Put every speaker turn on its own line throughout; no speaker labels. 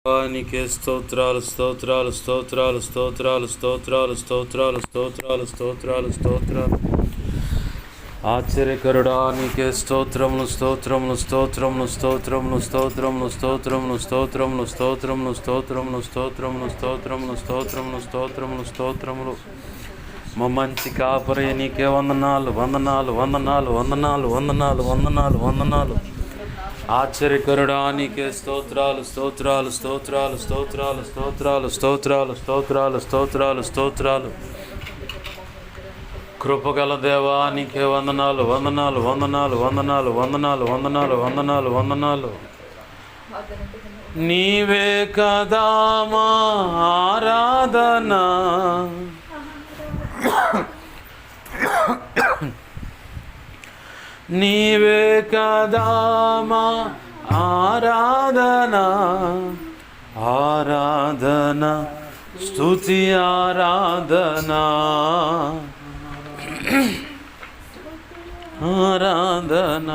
నీకే స్తోత్రాలు స్తోత్రాలు స్తోత్రాలు స్తోత్రాలు స్తోత్రాలు స్తోత్రాలు స్తోత్రాలు స్తోత్రాలు స్తోత్రాలు ఆశ్చర్యకరుడా నీకే స్తోత్రములు స్తోత్రములు స్తోత్రములు స్తోత్రములు స్తోత్రములు స్తోత్రములు స్తోత్రములు స్తోత్రములు స్తోత్రములు స్తోత్రములు స్తోత్రములు స్తోత్రములు స్తోత్రములు స్తోత్రములు మా మంచి కాపరి నీకే వందనాలు వందనాలు వందనాలు వందనాలు వందనాలు వందనాలు వందనాలు ఆశ్చర్యకరుడా నీకే స్తోత్రాలు స్తోత్రాలు స్తోత్రాలు స్తోత్రాలు స్తోత్రాలు స్తోత్రాలు స్తోత్రాలు స్తోత్రాలు స్తోత్రాలు కృపగల దేవా నీకే వందనాలు వందనాలు వందనాలు వందనాలు వందనాలు వందనాలు వందనాలు వందనాలు నీవే కదా మా ఆరాధన నీవే కదా మా ఆరాధన ఆరాధన స్తుతి ఆరాధన ఆరాధన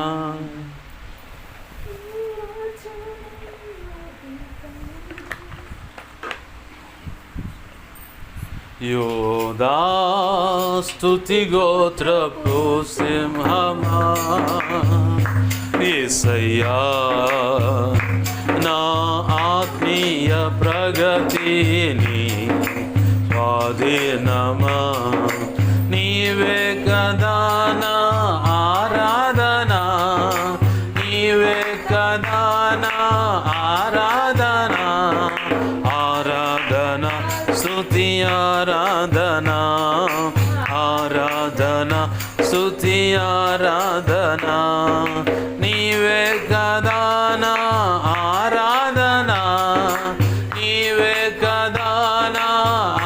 యోదా స్తుతి గోత్రపు సింహమా యేసయ్యా నా ఆత్మీయ ప్రగతిని స్వాధీనమా నీవే కదా నా ఆరాధన నీవే కదా నా ఆరాధన ఆరాధన స్తుతి ఆరాధన ఆరాధన స్తుతి ఆరాధన నీవే కదా నా ఆరాధన నీవే కదా నా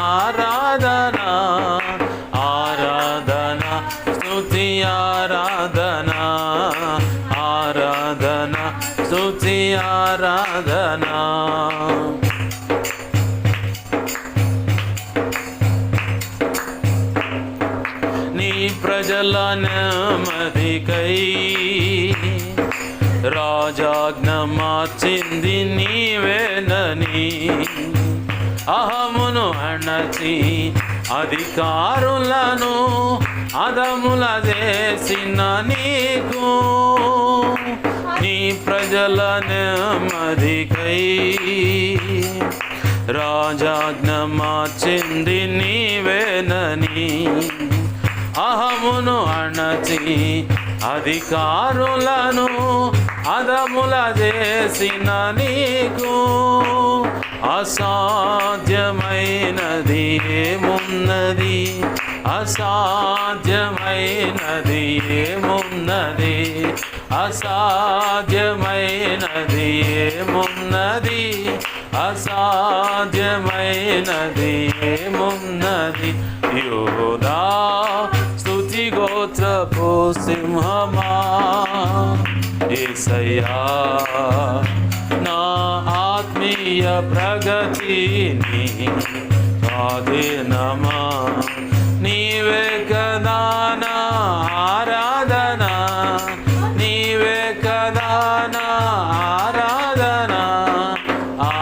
ఆరాధన ఆరాధన స్తుతి ఆరాధన ఆరాధన స్తుతి ఆరాధన నీ ప్రజల నెమ్మదికై రాజాజ్ఞ మార్చింది నీవేనని అహమును అణచి అధికారులను అదముల చేసిన నీకు నీ ప్రజల నెమ్మదికై రాజాజ్ఞ మార్చింది నీవేనని అహమును అణచి అధికారులను అదముల చేసిన నీకు అసాధ్యమైనది ఏమున్నది అసాధ్యమైనది ఏమున్నది అసాధ్యమైనది ఏమున్నది అసాధ్యమైనది ఏమున్నది యోదా స్తుతి గోత్రపు సింహమా యేసయ్యా నా ఆత్మీయ ప్రగతిని స్వాధీనమా నీవే కదా నా ఆరాధన నీవే కదా నా ఆరాధన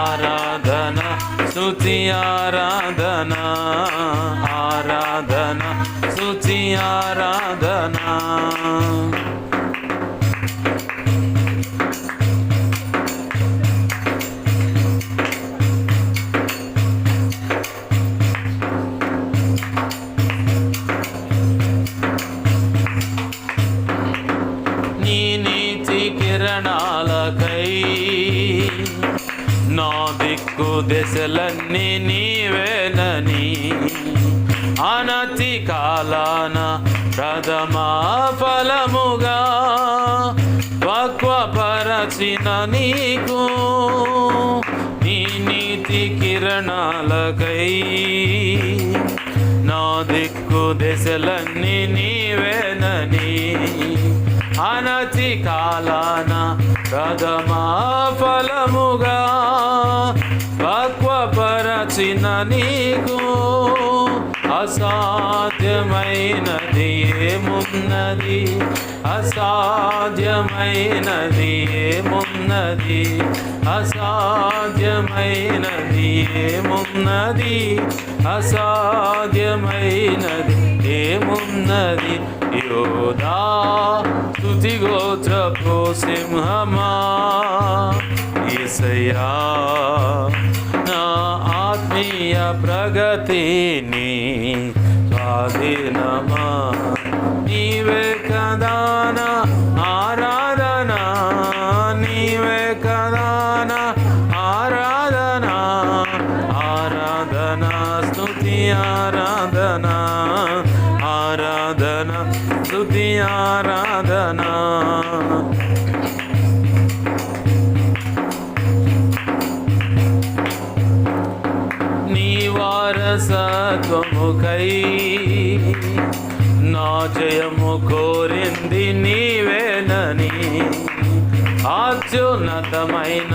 ఆరాధన స్తుతి ఆరాధన ఆరాధన స్తుతి ఆరాధన నీ నీతి కిరణాలకై నా దిక్కు దశలన్నీ నీవేనని అనతి కాలాన ప్రథమా ఫలముగా పక్వపరచిన నీకు నీ నీతి కిరణాలకై నా దిక్కు దశలన్నీ నీవేనని అనతి కాలాన ప్రథమా ఫలముగా పక్వపరచిన నీకు అసాధ్యమైనది ఏమున్నది, అసాధ్యమైనది ఏమున్నది, అసాధ్యమైనది ఏమున్నది, అసాధ్యమైనది ఏమున్నది. యోధా స్తుతి గోత్రపు సింహమా, యేసయ్యా నా ఆత్మీయ ప్రగతిని స్వాధీనమా, నీవే కదా నా ఆరాధన, నీవే కదా నా ఆరాధన, ఆరాధన స్తుతి ఆరాధన, ఆరాధన స్తుతి ఆరాధన. నీ వారసత్వముకై నా జయము కోరింది నీవేనని, అత్యున్నతమైన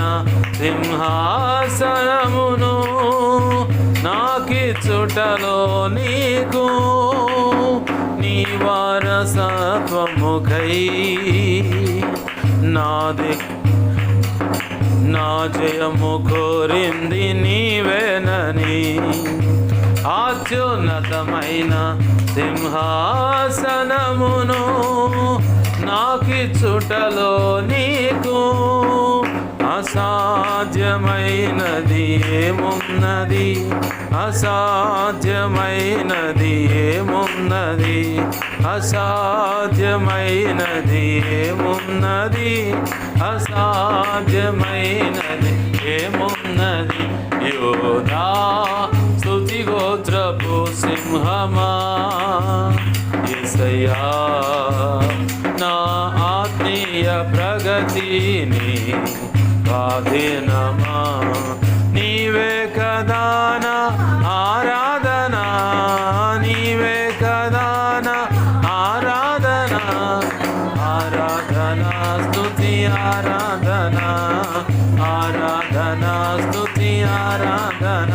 సింహాసనమును నాకిచ్చుటలో నీకు, నీ వారసత్వముకై నా జయము కోరింది నీవేనని, అత్యున్నతమైన సింహాసనమును నాకిచ్చుటలో నీకు, అసాధ్యమైనది ఏమున్నది, అసాధ్యమైనది ఏమున్నది, అసాధ్యమైనది ఏమున్నది, అసాధ్యమైనది ఏమున్నది. యోధా స్తుతి గోత్రపు సింహమా, యేసయ్యా నా ఆత్మీయ ప్రగతిని స్వాధీనమా, నీవే కదా నా ఆరాధన, నీవే కదా నా ఆరాధన, ఆరాధన స్తుతి ఆరాధన, ఆరాధన స్తుతి ఆరాధన,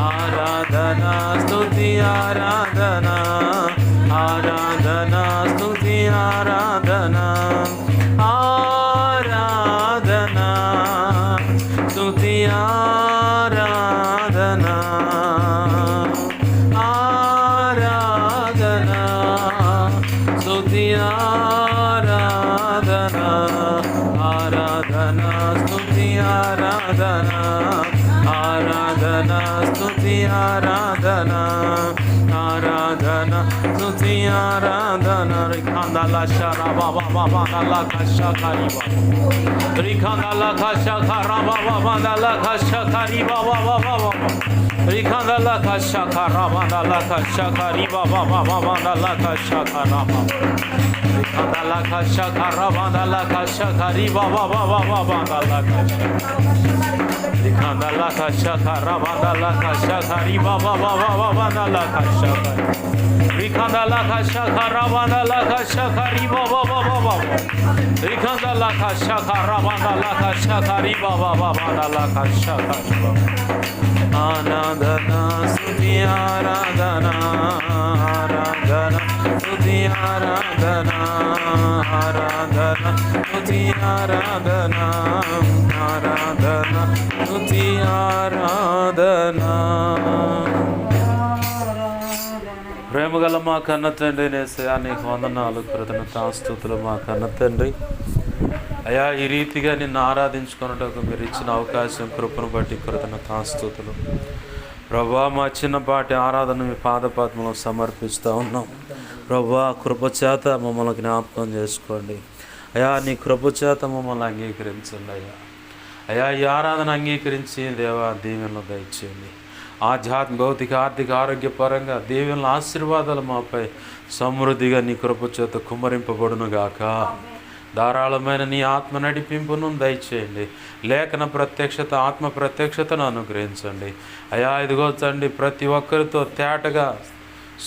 ఆరాధన స్తుతి ఆరాధన, ఆరాధన స్తుతి ఆరాధన, ఆరాధన స్తుతి ఆరాధన, ఆరాధన స్తుతి ఆరాధన, ఆరాధన స్తుతి ఆరాధన, ఆరాధన స్తుతి ఆరాధన, ఆరాధన స్తుతి ఆరాధన. రిఖాందాల షరా బాబా బాబా దల కషా కరి బాబా, రిఖాందాల కషా కరా బాబా బాదల కషా కరి బాబా బాబా బాబా, రిఖాందాల కషా కరా బాదల కషా కరి బాబా బాబా బాదల కషా కరా బాబా, రిఖాందాల కషా కరా బాదల కషా కరి బాబా బాబా బాబా దల కషా, రిఖాందాల కషా కరా బాదల కషా కరి బాబా బాబా బాబా దల కషా కరి, రిఖాందాల కషా కరా బాదల కషా కరి బాబా బాబా బాబా, రిఖాందాల కషా కరా బాదల కషా కరి బాబా బాబా దల కషా కరి బాబా. ఆరాధన స్తుతి ఆరాధన, ఆరాధన స్తుతి ఆరాధన, ఆరాధన స్తుతి ఆరాధన, ఆరాధన స్తుతి ఆరాధన. ప్రేమగల మా కన్న తండ్రి యేసయ్యా, నీకు వందనాలు, కృతజ్ఞతాస్తుతులు మా కన్న తండ్రి. అయా, ఈ రీతిగా నిన్ను ఆరాధించుకున్నట్టుకు మీరు ఇచ్చిన అవకాశం, కృపను బట్టి కృతజ్ఞతాస్తుతులు. ప్రభువా, మా చిన్నపాటి ఆరాధన మీ పాదపద్మలో సమర్పిస్తూ ఉన్నాం. ప్రభువా, కృపచేత మమ్మల్ని జ్ఞాపకం చేసుకోండి అయా, నీ కృపచేత మమ్మల్ని అంగీకరించండి అయ్యా. అయా, ఈ ఆరాధన అంగీకరించి దేవా దీవెనలు దయచేయండి. ఆధ్యాత్మిక, భౌతిక, ఆర్థిక, ఆరోగ్యపరంగా దీవెనల ఆశీర్వాదాలు మాపై సమృద్ధిగా నీ కృపచేత కుమ్మరింపబడును గాక. ధారాళమైన నీ ఆత్మ నడిపింపును దయచేయండి. లేఖన ప్రత్యక్షత, ఆత్మ ప్రత్యక్షతను అనుగ్రహించండి అయా. ఇదిగో తండ్రి, ప్రతి ఒక్కరితో తేటగా,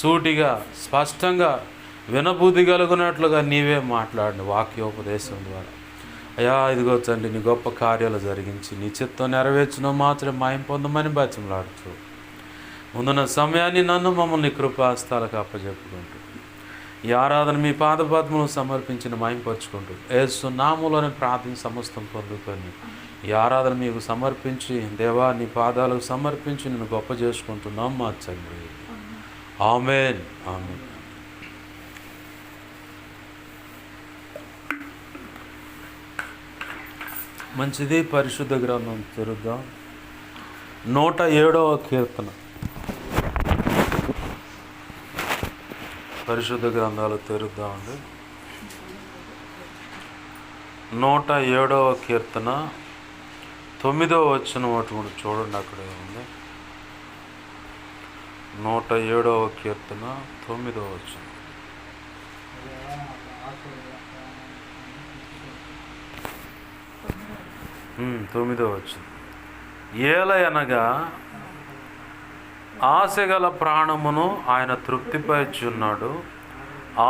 సూటిగా, స్పష్టంగా వినబుద్ధి కలుగునట్లుగా నీవే మాట్లాడండి వాక్యోపదేశం ద్వారా అయా. ఇదిగో తండ్రి, నీ గొప్ప కార్యాలు జరిగించి నీ చిత్తం నెరవేర్చడం మాత్రమే మాయం పొందమని బతిమలాడుతూ ముందున్న సమయాన్ని నన్ను మమ్మల్ని కృపాస్తాలకు అప్పచెప్పుకుంటూ ఈ ఆరాధన మీ పాదపద్మను సమర్పించిన మహింపరుచుకుంటూ యేసు నామములోనే ప్రార్థన సమస్తం పొందుకొని ఈ ఆరాధన మీకు సమర్పించి దేవా నీ పాదాలకు సమర్పించి నేను గొప్ప చేసుకుంటున్నాం మా తండ్రి. ఆమేన్. ఆమేన్. మంచిది. పరిశుద్ధ గ్రంథం తెరుద్దాం. 107వ కీర్తన. పరిశుద్ధ గ్రంథాలు తెరుద్దామండి. 107వ కీర్తన 9వ వచనం అటువంటి చూడండి, అక్కడే ఉంది. 107వ కీర్తన 9వ వచనం. 9వ వచనం. ఏలయనగా ఆశగల ప్రాణమును ఆయన తృప్తిపరచున్నాడు,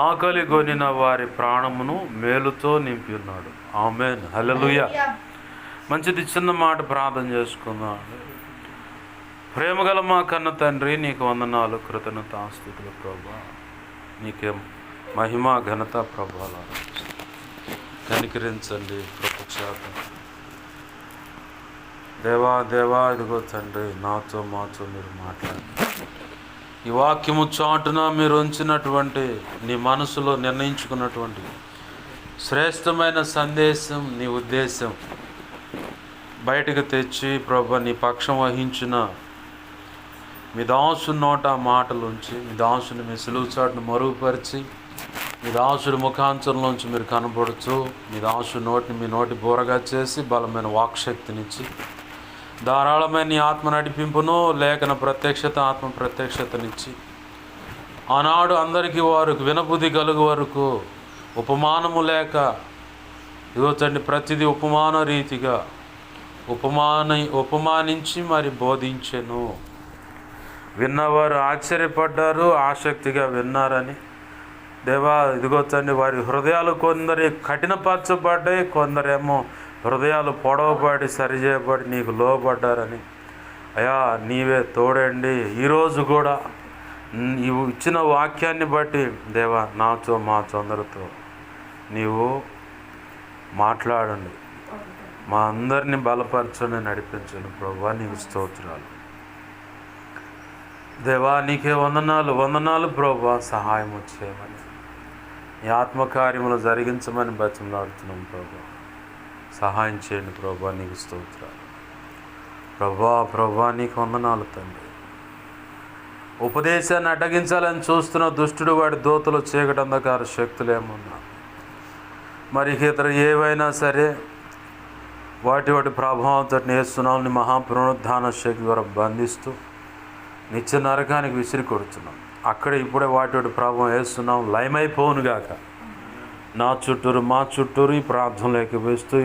ఆకలి గొనిన వారి ప్రాణమును మేలుతో నింపి ఉన్నాడు. ఆమేన్. హల్లెలూయా. మంచిది. చిన్న మాట ప్రార్థన చేసుకుందాం. ప్రేమగల మా కన్న తండ్రి, నీకు వందనాలు, కృతజ్ఞతాస్తుతులు ప్రభువా. నీకే మహిమ ఘనత ప్రభావాలు కనికరించండి ప్రభుత్వం. దేవా దేవా, ఇదిగో తండ్రి, నాతో మాతో మీరు మాట్లాడండి. ఈ వాక్యము చాటున మీరు ఉంచినటువంటి నీ మనసులో నిర్ణయించుకున్నటువంటి శ్రేష్టమైన సందేశం, నీ ఉద్దేశం బయటకు తెచ్చి ప్రభు నీ పక్షం వహించిన మీ దాసుని నోట మాటలు ఉంచి, మీ దాసుని మీ సులువు చాటును మరుగుపరిచి, మీ దాసుడి ముఖాంచంలోంచి మీరు కనబడుతూ, మీ దాసుడి నోటిని మీ నోటి బోరగా చేసి బలమైన వాక్శక్తినిచ్చి, ధారాళమైన నీ ఆత్మ నడిపింపును, లేఖన ప్రత్యక్షత, ఆత్మ ప్రత్యక్షతనిచ్చి, ఆనాడు అందరికీ వారు వినబుద్ధి కలుగు వరకు ఉపమానము లేక ఇదిగో తండ్రి ప్రతిదీ ఉపమాన రీతిగా ఉపమానించి మరి బోధించెను. విన్నవారు ఆశ్చర్యపడ్డారు, ఆసక్తిగా విన్నారని. దేవా, ఇదిగో తండ్రి, వారి హృదయాలు కొందరి కఠినపరచబడ్డాయి, కొందరేమో హృదయాలు పొడవబడి సరిచేయబడి నీకు లోబడ్డారని. అయ్యా, నీవే తోడండి. ఈరోజు కూడా నీవు ఇచ్చిన వాక్యాన్ని బట్టి దేవా, నాతో మా అందరితో నీవు మాట్లాడండి, మా అందరినీ బలపరచని నడిపించండి ప్రభువా. నీకు స్తోత్రాలు దేవా. నీకే వందనాలు ప్రభువా. సహాయం చేయమని, నీ ఆత్మకార్యములు జరిగించమని బతిమలాడుతున్నాం ప్రభువా. సహాయం చేయండి ప్రభువా. నీకు స్తోత్రాలు ప్రభువా. నీకు వందనాలు తండ్రి. ఉపదేశాన్ని అడ్డగించాలని చూస్తున్న దుష్టుడు, వాడి దోతలు, చీకటి అంధకార శక్తులు ఏమన్నా మరి ఇతర ఏవైనా సరే వాటి ప్రభావంతో నేస్తున్నాం మహాపునరుద్ధాన శక్తి ద్వారా బంధిస్తూ నిత్య నరకానికి విసిరి కొడుతున్నాం. అక్కడే ఇప్పుడే వాటి ప్రభావం వేస్తున్నాం. లయమైపోనుగాక. నా చుట్టూరు మా చుట్టూరు ఈ ప్రార్థనలోకి వేస్తూ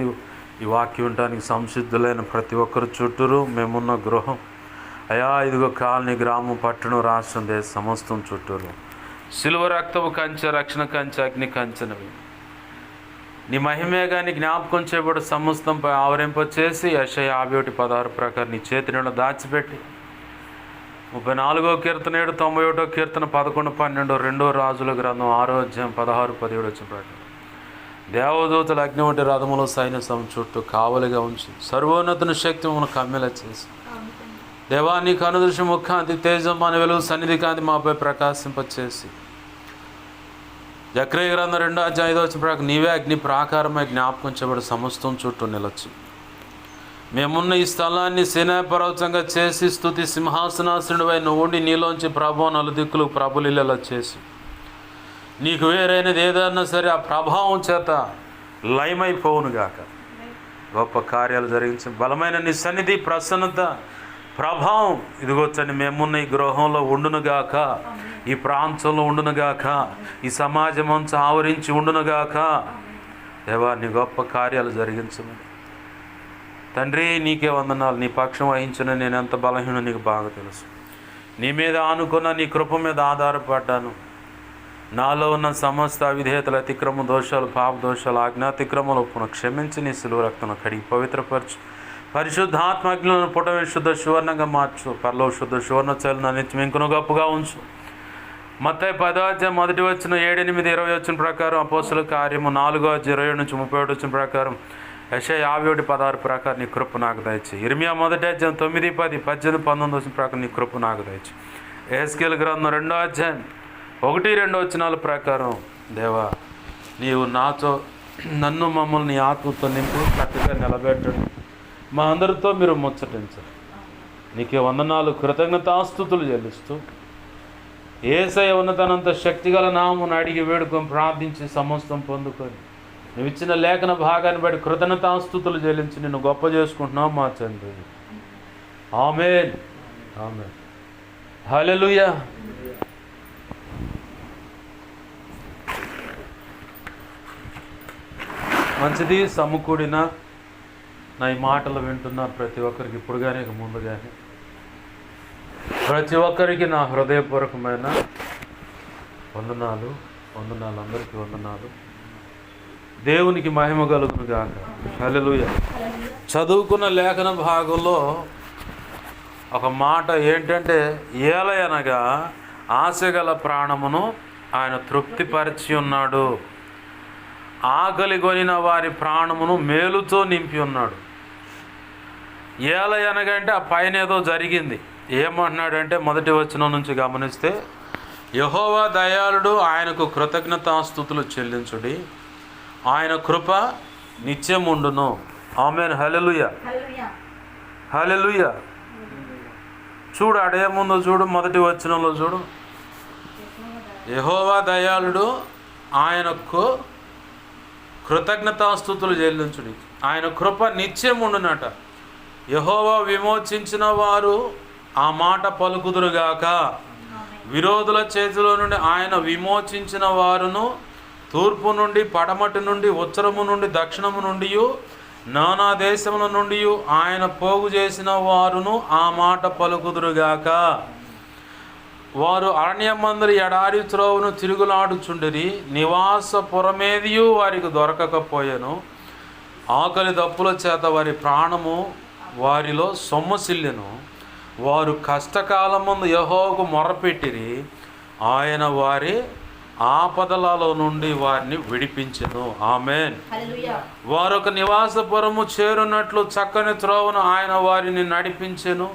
ఈ వాక్యం వినడానికి సంసిద్ధులైన ప్రతి ఒక్కరు చుట్టూరు, మేమున్న గృహం అయా, ఇదిగో కాలనీ, గ్రామం, పట్టణం, రాష్ట్రం, దేశ సమస్తం చుట్టూరు సిలువ రక్తపు కంచె, రక్షణ కంచె, అగ్ని కంచెనవి నీ మహిమేగాని జ్ఞాపకం చేయబడి సమస్తంపై ఆవరింపచేసి యెషయా 51:16 ప్రకారం నీ చేతి నీళ్ళ దాచిపెట్టి 34వ కీర్తన 7, 91వ కీర్తన 11, 12, 2వ రాజుల గ్రంథం 6వ అధ్యాయం 16, 17 వచ్చిన ప్రకారం దేవదూతల అగ్ని వంటి రథములో సైన్యం చుట్టూ కావలిగా ఉంచి సర్వోన్నతుని శక్తి మమ్మల్ని కమ్మెల చేసి దేవా, నీ కనుదృష్టి ముఖాంతి తేజం మన వెలుగు సన్నిధి కాంతి మాపై ప్రకాశింపచేసి జకర్యా గ్రంథం 2వ అధ్యాయం 5వ వచ్చిన ప్రకారం నీవే అగ్ని ప్రాకారమై జ్ఞాపకం చేయబడి సమస్తం చుట్టూ నిలచి మేమున్న ఈ స్థలాన్ని సేనాపర్వతంగా చేసి స్తుతి సింహాసనాసనుడివై నువ్వు ఉండి నీలోంచి ప్రభావం నలుదిక్కులు ప్రభులీలా చేసి నీకు వేరైనది ఏదన్నా సరే ఆ ప్రభావం చేత లయమైపోవునుగాక. గొప్ప కార్యాలు జరిగించి బలమైన నీ సన్నిధి, ప్రసన్నత, ప్రభావం ఇదిగొచ్చని మేమున్న ఈ గృహంలో ఉండునుగాక, ఈ ప్రాంతంలో ఉండునుగాక, ఈ సమాజం అంతా ఆవరించి ఉండునుగాక. దేవా, నీ గొప్ప కార్యాలు జరిగించమని తండ్రి నీకే వందనాలు. నీ పక్షం వహించిన నేను ఎంత బలహీనో నీకు బాగా తెలుసు. నీ మీద ఆనుకున్న నీ కృప మీద ఆధారపడ్డాను. నాలో ఉన్న సమస్త అవిధేయతలు, అతిక్రమ దోషాలు, పాప దోషాలు, ఆజ్ఞాతిక్రమలు క్షమించి నీ సిలువ రక్తం కడిగి పవిత్రపరచు. పరిశుద్ధాత్మజ్ఞులను పుటమి శుద్ధ సువర్ణంగా మార్చు. పరలో శుద్ధ సువర్ణ చైలను నిత్యం ఇంకొన గొప్పగా ఉంచు. మత్తయి 10వ అధ్యాయం 1 వచనం 7, 8, 20 వచ్చిన ప్రకారం, అపోస్తలుల కార్యము 4వ అధ్యాయం 27 నుంచి 31 వచ్చిన ప్రకారం, యెషయా 51:16 ప్రకారం నీ కృప నాకు దయచేయి. ఇర్మియా 1వ అధ్యాయం 9, 10, 18, 19 వచ్చిన ప్రకారం నీ కృప నాకు దయచేయి. యెహెజ్కేలు గ్రంథం 2వ అధ్యాయం 1, 2 వచనాల ప్రకారం, దేవా నీవు నాతో నన్ను మమ్మల్ని నీ ఆత్మతో నింపి చక్కగా నిలబెట్టండి, మా అందరితో మీరు ముచ్చటించండి. నీకే వందనాలు, కృతజ్ఞతాస్తుతులు చెల్లిస్తూ యేసయ్య ఉన్నతనంత శక్తిగల నామమును అడిగి వేడుకొని ప్రార్థించి సమస్తం పొందుకొని నువ్వు ఇచ్చిన లేఖన భాగాన్ని బట్టి కృతజ్ఞతాస్తుతులు చెల్లించి నిన్ను గొప్ప చేసుకుంటున్నావు మా తండ్రి. ఆమేన్, ఆమేన్, హల్లెలూయా. మంచిది. సమకూడిన నా ఈ మాటలు వింటున్న ప్రతి ఒక్కరికి ఇప్పుడు కానీ ఇక ముందు కానీ ప్రతి ఒక్కరికి నా హృదయపూర్వకమైన వందనాలు. అందరికీ వందనాలు. దేవునికి మహిమ కలుగును గాక. హల్లెలూయా. చదువుకున్న లేఖన భాగంలో ఒక మాట ఏంటంటే, ఏలయనగా ఆశగల ప్రాణమును ఆయన తృప్తిపరిచి ఉన్నాడు, ఆకలి కొనిన వారి ప్రాణమును మేలుతో నింపి ఉన్నాడు. ఏలయనగా అంటే ఆ పైన ఏదో జరిగింది. ఏమంటున్నాడంటే, మొదటి వచనం నుంచి గమనిస్తే, యెహోవా దయాళుడు, ఆయనకు కృతజ్ఞతాస్తుతులు చెల్లించుడి, ఆయన కృప నిత్యముండును. ఆమేన్, హల్లెలూయా, హల్లెలూయా. చూడు ఆడేముందో చూడు, మొదటి వచనంలో చూడు, యెహోవా దయాళుడు, ఆయనకు కృతజ్ఞతాస్తుతులు చెల్లించుడి, ఆయన కృప నిత్యముండునట. యెహోవా విమోచించిన వారు ఆ మాట పలుకుదురుగాక. విరోధుల చేతిలో నుండి ఆయన విమోచించిన వారును, తూర్పు నుండి, పడమటి నుండి, ఉత్తరము నుండి, దక్షిణము నుండి, నానా దేశముల నుండి ఆయన పోగు చేసిన వారును ఆ మాట పలుకుదురుగాక. వారు అరణ్యమందరి ఎడారి త్రోవను తిరుగులాడుచుండిరి, నివాసపురమేదియు వారికి దొరకకపోయెను. ఆకలి దప్పుల చేత వారి ప్రాణము వారిలో సొమ్మసిల్లెను. వారు కష్టకాలమందు యెహోవాకు మొరపెట్టిరి, ఆయన వారి ఆపదలలో నుండి వారిని విడిపించెను. ఆమేన్. వారొక నివాసపురము చేరునట్లు చక్కని త్రోవను ఆయన వారిని నడిపించెను.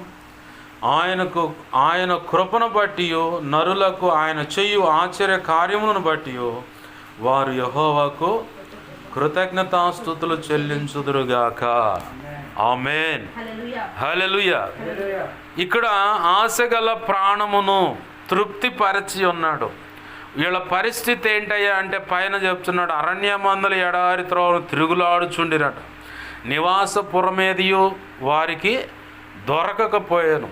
ఆయన కృపను బట్టి, నరులకు ఆయన చేయు ఆశ్చర్య కార్యములను బట్టి వారు యెహోవాకు కృతజ్ఞతాస్తుతులు చెల్లించుదురుగాక. ఆమేన్, హల్లెలూయా. ఇక్కడ ఆశగల ప్రాణమును తృప్తిపరచి ఉన్నాడు. వీళ్ళ పరిస్థితి ఏంటయ్యా అంటే, పైన చెప్తున్నాడు, అరణ్యమందలి ఎడారి త్రోవను తిరుగులాడుచుండిరట, నివాసపురమేదియు వారికి దొరకకపోయాను.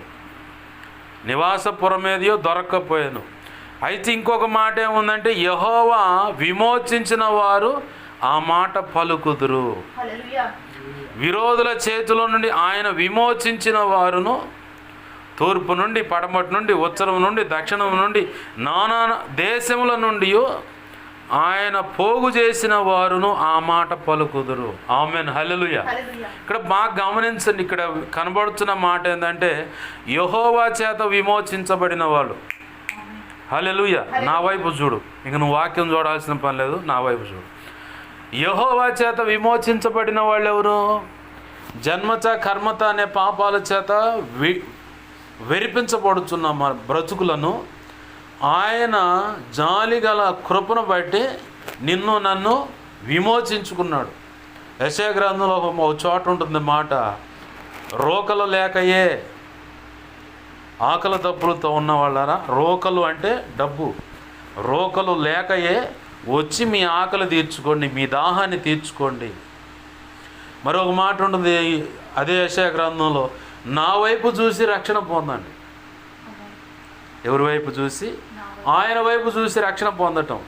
అయితే ఇంకొక మాట ఏముందంటే, యెహోవా విమోచించిన వారు ఆ మాట పలుకుదురు. విరోధుల చేతిలో నుండి ఆయన విమోచించిన వారును, తూర్పు నుండి, పడమటి నుండి, ఉత్తరం నుండి, దక్షిణం నుండి, నానా దేశముల నుండి ఆయన పోగు చేసిన వారును ఆ మాట పలుకుదురు. ఆమేన్, హల్లెలూయా. ఇక్కడ బాగా గమనించండి, ఇక్కడ కనబడుతున్న మాట ఏంటంటే, యెహోవా చేత విమోచించబడిన వాళ్ళు. హల్లెలూయా. నా వైపు చూడు, ఇంక నువ్వు వాక్యం చూడాల్సిన పని లేదు, నా వైపు చూడు. యెహోవా చేత విమోచించబడిన వాళ్ళు ఎవరు? జన్మత, కర్మత అనే పాపాల చేత వెరిపించబడుతున్న మన బ్రతుకులను ఆయన జాలిగల కృపను బట్టి నిన్ను నన్ను విమోచించుకున్నాడు. యెషయా గ్రంథంలో ఒక చోట ఉంటుంది మాట, రోకలు లేకయే ఆకలి దప్పులతో ఉన్న వాళ్ళారా. రోకలు అంటే డబ్బు. రోకలు లేకయే వచ్చి మీ ఆకలి తీర్చుకోండి, మీ దాహాన్ని తీర్చుకోండి. మరొక మాట ఉంటుంది అదే యెషయా గ్రంథంలో, నా వైపు చూసి రక్షణ పొందండి. ఎవరి వైపు చూసి? ఆయన వైపు చూసి రక్షణ పొందటం.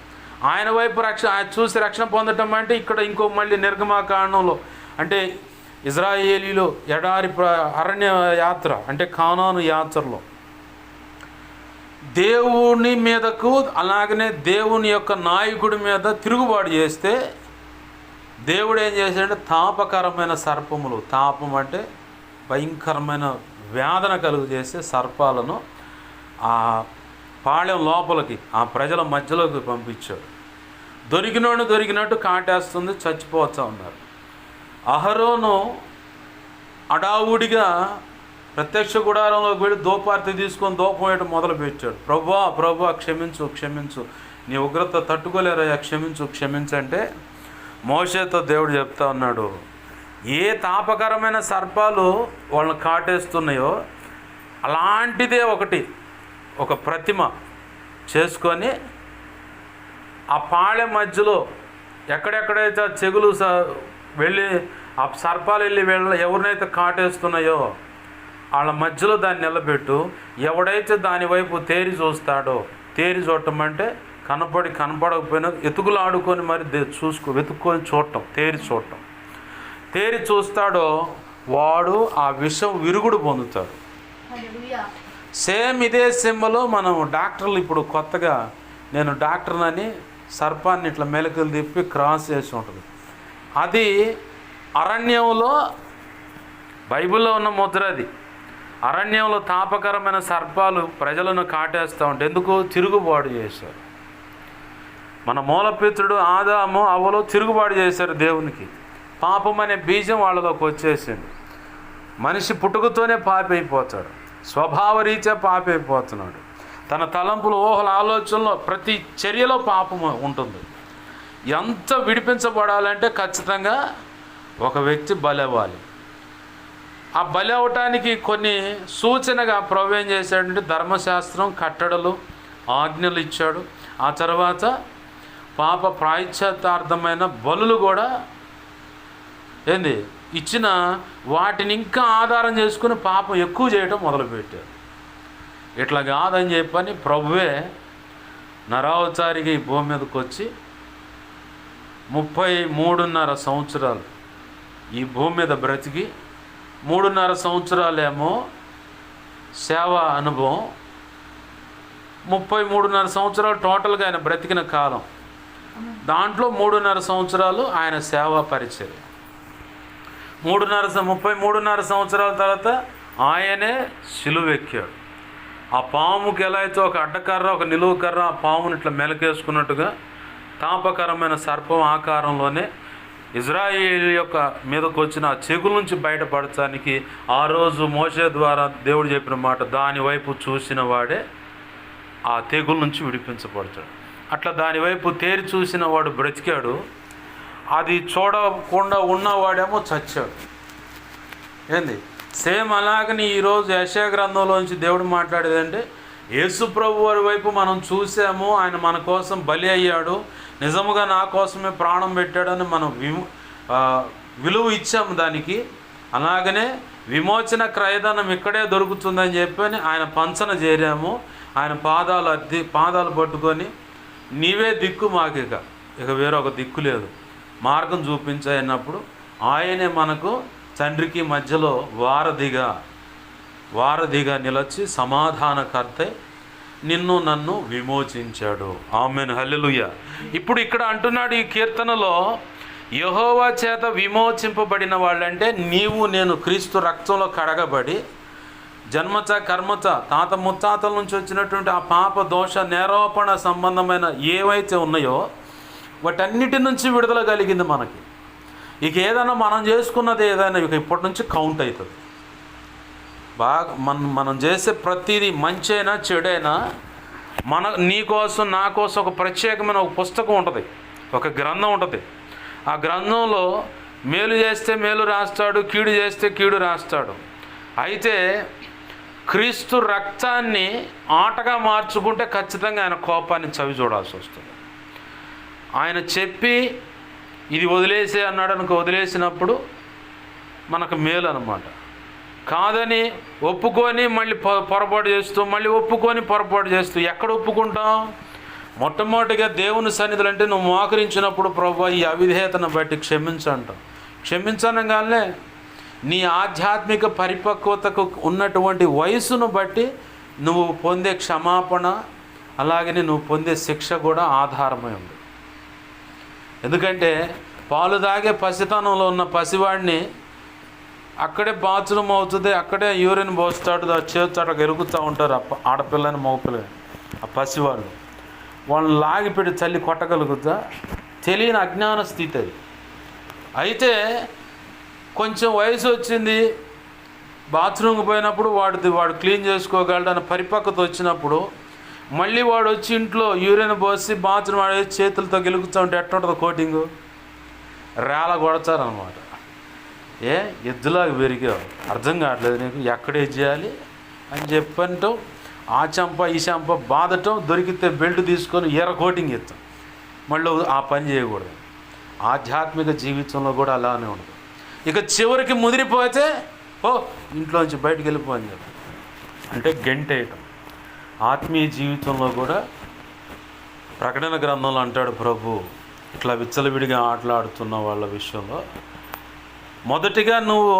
ఆయన వైపు చూసి రక్షణ పొందటం అంటే ఇక్కడ ఇంకో మళ్ళీ నిర్గమాకాండంలో, అంటే ఇజ్రాయేలీలు ఎడారి అరణ్య యాత్ర అంటే కానాను యాత్రలో దేవుని మీదకు, అలాగనే దేవుని యొక్క నాయకుడి మీద తిరుగుబాటు చేస్తే దేవుడు ఏం చేశాడంటే, తాపకరమైన సర్పములు, తాపం అంటే భయంకరమైన వేదన కలుగు చేసే సర్పాలను పాళెం లోపలికి ఆ ప్రజల మధ్యలోకి పంపించాడు. దొరికినట్టు కాటేస్తుంది, చచ్చిపోతూ ఉన్నారు. అహరోను అడావుడిగా ప్రత్యక్ష గుడారంలోకి వెళ్ళి ధూపార్తి తీసుకొని ధూపం వేయడం మొదలుపెట్టాడు. ప్రభువా క్షమించు, నీ ఉగ్రత తట్టుకోలేరయ్యా, క్షమించంటే మోషేతో దేవుడు చెప్తా ఉన్నాడు, ఏ తాపకరమైన సర్పాలు వాళ్ళని కాటేస్తున్నాయో అలాంటిదే ఒక ప్రతిమ చేసుకొని ఆ పాళెం మధ్యలో ఎక్కడెక్కడైతే చెగులు వెళ్ళి ఆ సర్పాలు ఎవరినైతే కాటేస్తున్నాయో వాళ్ళ మధ్యలో దాన్ని నిలబెట్టు. ఎవడైతే దాని వైపు తేరి చూడటం అంటే కనపడకపోయినా ఎతుకులు ఆడుకొని మరి వెతుక్కొని చూడటం, తేరి చూస్తాడో వాడు ఆ విషం విరుగుడు పొందుతాడు. సేమ్ ఇదే సింబలు మనం డాక్టర్లు ఇప్పుడు కొత్తగా, నేను డాక్టర్నని సర్పాన్ని ఇట్లా మెలకులు తిప్పి క్రాస్ చేసి ఉంటుంది. అది అరణ్యంలో బైబిల్లో ఉన్న ముద్ర. అది అరణ్యంలో తాపకరమైన సర్పాలు ప్రజలను కాటేస్తూ ఉంటే ఎందుకు? తిరుగుబాటు చేశారు. మన మూలపిత్రుడు ఆదాము అవ్వలో తిరుగుబాటు చేశారు దేవునికి. పాపం అనే బీజం వాళ్ళలోకి వచ్చేసింది. మనిషి పుట్టుకతోనే పాపి అయిపోతాడు, స్వభావరీత్యా పాపి అయిపోతున్నాడు. తన తలంపులు, ఊహల, ఆలోచనలో ప్రతి చర్యలో పాపం ఉంటుంది. ఎంత విడిపించబడాలంటే ఖచ్చితంగా ఒక వ్యక్తి బలవ్వాలి. ఆ బలి అవటానికి కొన్ని సూచనగా ప్రభు ఏం చేశాడంటే ధర్మశాస్త్రం, కట్టడలు, ఆజ్ఞలు ఇచ్చాడు. ఆ తర్వాత పాప ప్రాయశ్చిత్తార్థమైన బలులు కూడా ఇచ్చిన వాటిని ఇంకా ఆధారం చేసుకుని పాపం ఎక్కువ చేయడం మొదలుపెట్టారు. ఇట్లా కాదని చెప్పని ప్రభువే నరావతారిగా ఈ భూమి మీదకి వచ్చి 33.5 సంవత్సరాలు ఈ భూమి మీద బ్రతికి 3.5 సంవత్సరాలేమో సేవా అనుభవం, 33.5 సంవత్సరాలు టోటల్గా ఆయన బ్రతికిన కాలం. దాంట్లో 3.5 సంవత్సరాలు ఆయన సేవా పరిచర్య. 33.5 సంవత్సరాల తర్వాత ఆయనే సిలువెక్కాడు. ఆ పాముకి ఎలా అయితే ఒక అడ్డకర్ర, ఒక నిలువు కర్ర ఆ పాముని ఇట్లా మెలకేసుకున్నట్టుగా తాపకరమైన సర్పం ఆకారంలోనే ఇజ్రాయేలు యొక్క మీదకు వచ్చిన ఆ చెగుల నుంచి బయటపడటానికి ఆ రోజు మోషే ద్వారా దేవుడు చెప్పిన మాట, దాని వైపు చూసిన వాడే ఆ తెగుల నుంచి విడిపించబడతాడు. అట్లా దాని వైపు తేరి చూసిన వాడు బ్రతికాడు, అది చూడకుండా ఉన్నవాడేమో చచ్చాడు. సేమ్ అలాగని ఈరోజు యెషయా గ్రంథంలోంచి దేవుడు మాట్లాడేదంటే, యేసు ప్రభు వారి వైపు మనం చూసాము, ఆయన మన కోసం బలి అయ్యాడు, నిజముగా నా కోసమే ప్రాణం పెట్టాడని మనం విలువ ఇచ్చాము దానికి. అలాగనే విమోచన క్రయధనం ఇక్కడే దొరుకుతుందని చెప్పని ఆయన పంచన చేరాము. ఆయన పాదాలు పట్టుకొని, నీవే దిక్కు మాకు, ఇక వేరొక దిక్కు లేదు, మార్గం చూపించాయన్నప్పుడు ఆయనే మనకు తండ్రికి మధ్యలో వారధిగా నిలచి సమాధానకర్త నిన్ను నన్ను విమోచించాడు. ఆమేన్, హల్లెలూయా. ఇప్పుడు ఇక్కడ అంటున్నాడు ఈ కీర్తనలో, యెహోవా చేత విమోచింపబడిన వాళ్ళంటే నీవు నేను క్రీస్తు రక్తంలో కడగబడి జన్మచ కర్మచ తాత ముత్తాతల నుంచి వచ్చినటువంటి ఆ పాప దోష నేరోపణ సంబంధమైన ఏవైతే ఉన్నాయో వాటన్నిటి నుంచి విడుదల కలిగింది మనకి. ఇక ఏదైనా మనం చేసుకున్నది ఏదైనా ఇక ఇప్పటి నుంచి కౌంట్ అవుతుంది. బాగా మనం చేసే ప్రతిదీ మంచి అయినా చెడైనా నీ కోసం నా కోసం ఒక ప్రత్యేకమైన ఒక పుస్తకం ఉంటుంది, ఒక గ్రంథం ఉంటుంది. ఆ గ్రంథంలో మేలు చేస్తే మేలు రాస్తాడు, కీడు చేస్తే కీడు రాస్తాడు. అయితే క్రీస్తు రక్తాన్ని ఆటగా మార్చుకుంటే ఖచ్చితంగా ఆయన కోపాన్ని చవి చూడాల్సి వస్తుంది. ఆయన చెప్పి ఇది వదిలేసే అన్నాడు అనుకో, వదిలేసినప్పుడు మనకు మేలు అన్నమాట. కాదని ఒప్పుకొని మళ్ళీ పొరపాటు చేస్తూ, మళ్ళీ ఒప్పుకొని పొరపాటు చేస్తూ ఎక్కడ ఒప్పుకుంటాం? మొట్టమొదటిగా దేవుని సన్నిధులు అంటే నువ్వు మోకరించినప్పుడు ప్రభువా ఈ అవిధేయతను బట్టి క్షమించంటాం. క్షమించనగానే నీ ఆధ్యాత్మిక పరిపక్వతకు ఉన్నటువంటి వయసును బట్టి నువ్వు పొందే క్షమాపణ, అలాగనే నువ్వు పొందే శిక్ష కూడా ఆధారమై ఉంది. ఎందుకంటే పాలు తాగే పసితనంలో ఉన్న పసివాడిని అక్కడే బాత్రూమ్ అవుతుంది, అక్కడే యూరిన్ పోస్తాడు, చేస్తాడు ఎరుగుతూ ఉంటారు ఆడపిల్లని మగపిల్లని. ఆ పసివాళ్ళు, వాళ్ళని లాగిపెట్టి చల్లి కొట్టగలుగుతా? తెలియని అజ్ఞాన స్థితి అది. అయితే కొంచెం వయసు వచ్చింది, బాత్రూమ్కి పోయినప్పుడు వాడు క్లీన్ చేసుకోగలడు అని పరిపక్వత వచ్చినప్పుడు మళ్ళీ వాడు వచ్చి ఇంట్లో యూరిన్ పోసి బాత్రూమ్ ఆడేసి చేతులతో గెలుగుతూ ఉంటే ఎట్టుంటుందో కోటింగు? రేల కొడతారనమాట. ఎద్దులాగా పెరిగావు, అర్థం కావట్లేదు నీకు, ఎక్కడే చేయాలి అని చెప్పంటాం. ఆ చెంప ఈ చెంప బాధటం, దొరికితే బెల్ట్ తీసుకొని కోటింగ్ ఇస్తాం, మళ్ళీ ఆ పని చేయకూడదు. ఆధ్యాత్మిక జీవితంలో కూడా అలానే ఉండదు. ఇక చివరికి ముదిరిపోతే ఇంట్లోంచి బయటకు వెళ్ళిపో అని చెప్పి అంటే గెంటేయటం. ఆత్మీయ జీవితంలో కూడా ప్రకటన గ్రంథంలో అంటాడు ప్రభు, ఇట్లా విచ్చలవిడిగా ఆటలాడుతున్న వాళ్ళ విషయంలో మొదటిగా నువ్వు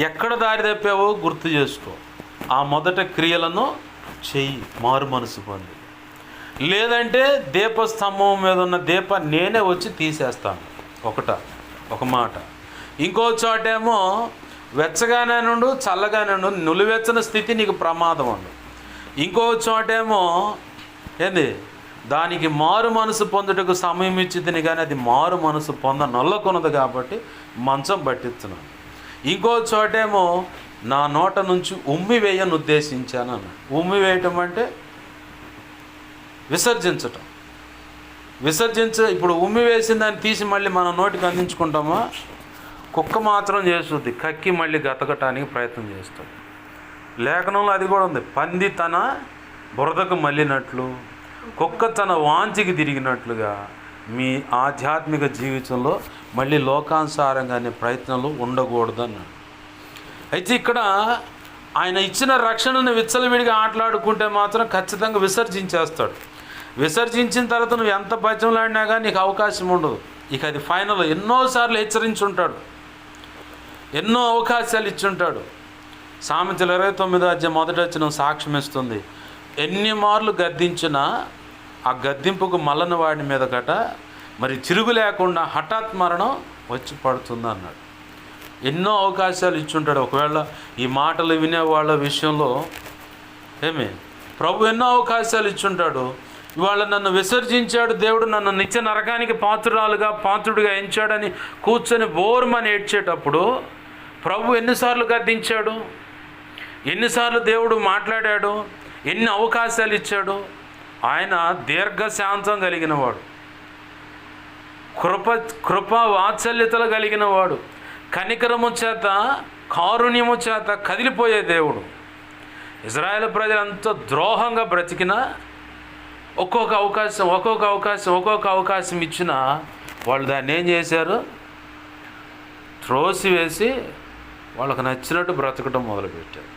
ఎక్కడ దారి తప్పావో గుర్తు చేసుకో. ఆ మొదట క్రియలను చెయ్యి, మారు మనసు పొంది. లేదంటే దీపస్తంభం మీద ఉన్న దీప నేనే వచ్చి తీసేస్తాను. ఒక మాట. ఇంకో చోటేమో వెచ్చగానే నుండు, చల్లగానే నుండు, నులివెచ్చని స్థితి నీకు ప్రమాదం ఉండు. ఇంకో చోటేమో దానికి మారు మనసు పొందుటకు సమయం ఇచ్చింది, కానీ అది మారు మనసు నొల్లకొనదు కాబట్టి మంచం పట్టిస్తున్నాను. ఇంకో చోటేమో నా నోట నుంచి ఉమ్మి వేయను ఉద్దేశించాను అన్న. ఉమ్మి వేయటం అంటే విసర్జించటం. ఇప్పుడు ఉమ్మి వేసిన దాన్ని తీసి మళ్ళీ మన నోటికి అందించుకుంటామా? కుక్క మాత్రం చేస్తుంది, కక్కి మళ్ళీ గతకటానికి ప్రయత్నం చేస్తుంది. లేఖనంలో అది కూడా ఉంది. పంది తన బురదకు మళ్ళినట్లు, కుక్క తన వాంచికి తిరిగినట్లుగా మీ ఆధ్యాత్మిక జీవితంలో మళ్ళీ లోకానుసారంగానే ప్రయత్నాలు ఉండకూడదు అన్నాడు. అయితే ఇక్కడ ఆయన ఇచ్చిన రక్షణను విచ్చలవిడిగా ఆటలాడుకుంటే మాత్రం ఖచ్చితంగా విసర్జించేస్తాడు. విసర్జించిన తర్వాత నువ్వు ఎంత బతిమలాడినా కానీ నీకు అవకాశం ఉండదు. ఇక అది ఫైనల్. ఎన్నోసార్లు హెచ్చరించుంటాడు, ఎన్నో అవకాశాలు ఇచ్చుంటాడు. సామెతలు 29వ అధ్యాయం మొదటి వచనం సాక్ష్యం ఇస్తుంది. ఎన్ని మార్లు గద్దించినా ఆ గద్దింపుకు మల్లన వాడి మీద గట మరి తిరుగు లేకుండా హఠాత్ మరణం వచ్చి పడుతుంది అన్నాడు. ఎన్నో అవకాశాలు ఇచ్చుంటాడు. ఒకవేళ ఈ మాటలు వినే వాళ్ళ విషయంలో ప్రభు ఎన్నో అవకాశాలు ఇచ్చుంటాడు. ఇవాళ నన్ను విసర్జించాడు దేవుడు, నన్ను నిత్య నరకానికి పాత్రుడిగా ఎంచాడని కూర్చొని బోర్మని ఏడ్చేటప్పుడు ప్రభు ఎన్నిసార్లు గద్దించాడు, ఎన్నిసార్లు దేవుడు మాట్లాడాడు, ఎన్ని అవకాశాలు ఇచ్చాడు. ఆయన దీర్ఘశాంతం కలిగిన వాడు, కృప వాత్సల్యతలు కలిగిన వాడు, కనికరము చేత కారుణ్యము చేత కదిలిపోయే దేవుడు. ఇజ్రాయేల్ ప్రజలంతా ద్రోహంగా బ్రతికినా ఒక్కొక్క అవకాశం ఇచ్చినా వాళ్ళు దాన్ని ఏం చేశారు? త్రోసివేసి వాళ్ళకు నచ్చినట్టు బ్రతకడం మొదలుపెట్టారు.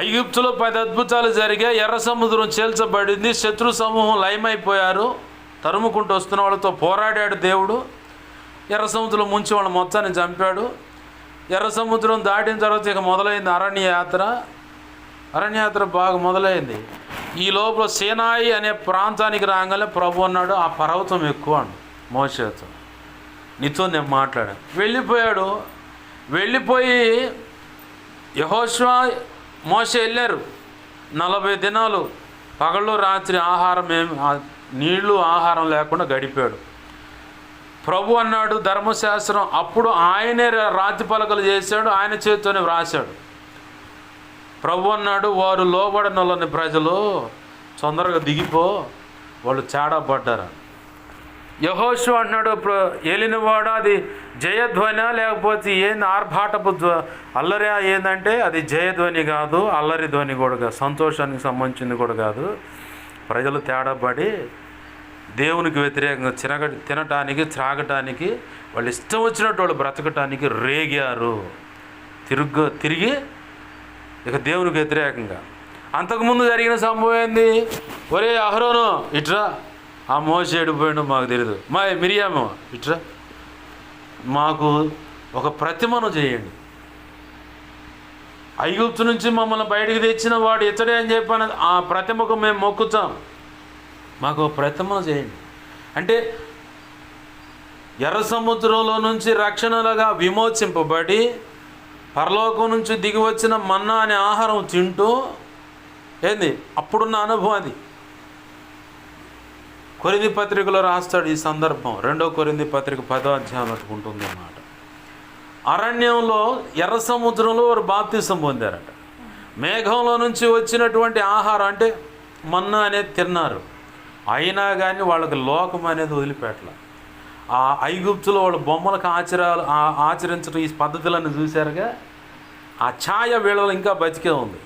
ఐగుప్తులో 10 అద్భుతాలు జరిగాయి. ఎర్ర సముద్రం చీల్చబడింది, శత్రు సమూహం లయమైపోయారు. తరుముకుంటూ వస్తున్న వాళ్ళతో పోరాడాడు దేవుడు. ఎర్ర సముద్రం ముంచి వాళ్ళ మొత్తాన్ని చంపాడు. ఎర్ర సముద్రం దాటిన తర్వాత ఇక మొదలైంది అరణ్యయాత్ర బాగా మొదలైంది. ఈ లోపల సీనాయి అనే ప్రాంతానికి రాగానే ప్రభు అన్నాడు, ఆ పర్వతం ఎక్కువ అండు మోషేతో, నీతో నేను మాట్లాడాను. వెళ్ళిపోయి యెహోషువ మోషే వెళ్ళారు. 40 దినాలు పగళ్ళు రాత్రి నీళ్లు ఆహారం లేకుండా గడిపాడు. ప్రభు అన్నాడు ధర్మశాస్త్రం, అప్పుడు ఆయనే రాతి పలకలు చేశాడు, ఆయన చేతితోనే వ్రాశాడు. ప్రభు అన్నాడు, వారు లోబడనొల్లని ప్రజలు తొందరగా దిగిపో, వాళ్ళు చాడపడ్డారు. యెహోషువ అన్నాడు, ఏలినవాడ అది జయధ్వని లేకపోతే ఏంది ఆర్భాటపు అల్లరి ఏందంటే అది జయధ్వని కాదు, అల్లరి ధ్వని కూడా కాదు, సంతోషానికి సంబంధించింది కూడా కాదు. ప్రజలు తేడాపడి దేవునికి వ్యతిరేకంగా తినటానికి త్రాగటానికి వాళ్ళు ఇష్టం వచ్చినట్టు వాళ్ళు బ్రతకటానికి రేగారు. తిరిగి ఇక దేవునికి వ్యతిరేకంగా. అంతకుముందు జరిగిన సంభవం ఏంది? ఒరే అహరోను ఇట్రా, ఆ మోషే ఎడిపోయాడు మాకు తెలియదు, మిరియాము ఇట్రా, మాకు ఒక ప్రతిమను చేయండి, ఐగుప్తు నుంచి మమ్మల్ని బయటికి తెచ్చిన వాడు ఇతడే అని చెప్పాను, ఆ ప్రతిమకు మేము మొక్కుతాం, మాకు ప్రతిమను చేయండి. అంటే ఎర్ర సముద్రంలో నుంచి రక్షణలుగా విమోచింపబడి పరలోకం నుంచి దిగి వచ్చిన మన్నా అనే ఆహారం తింటూ ఏంది అప్పుడున్న అనుభవం అది. కొరింథీ పత్రికలో రాస్తాడు ఈ సందర్భం. 2 కొరింథీ పత్రిక 10వ అధ్యాయం ఉంటుంది అన్నమాట. అరణ్యంలో ఎర్ర సముద్రంలో వారు బాప్తిసం పొందారట. మేఘంలో నుంచి వచ్చినటువంటి ఆహారం అంటే మన్నా అనేది తిన్నారు. అయినా కానీ వాళ్ళకి లోకం అనేది వదిలిపెట్టల. ఆ ఐగుప్తులో వాళ్ళ బొమ్మలకు ఆచరించడం ఈ పద్ధతులను చూశారుగా, ఆ ఛాయ వీళ్ళలో ఇంకా బతికే ఉంది.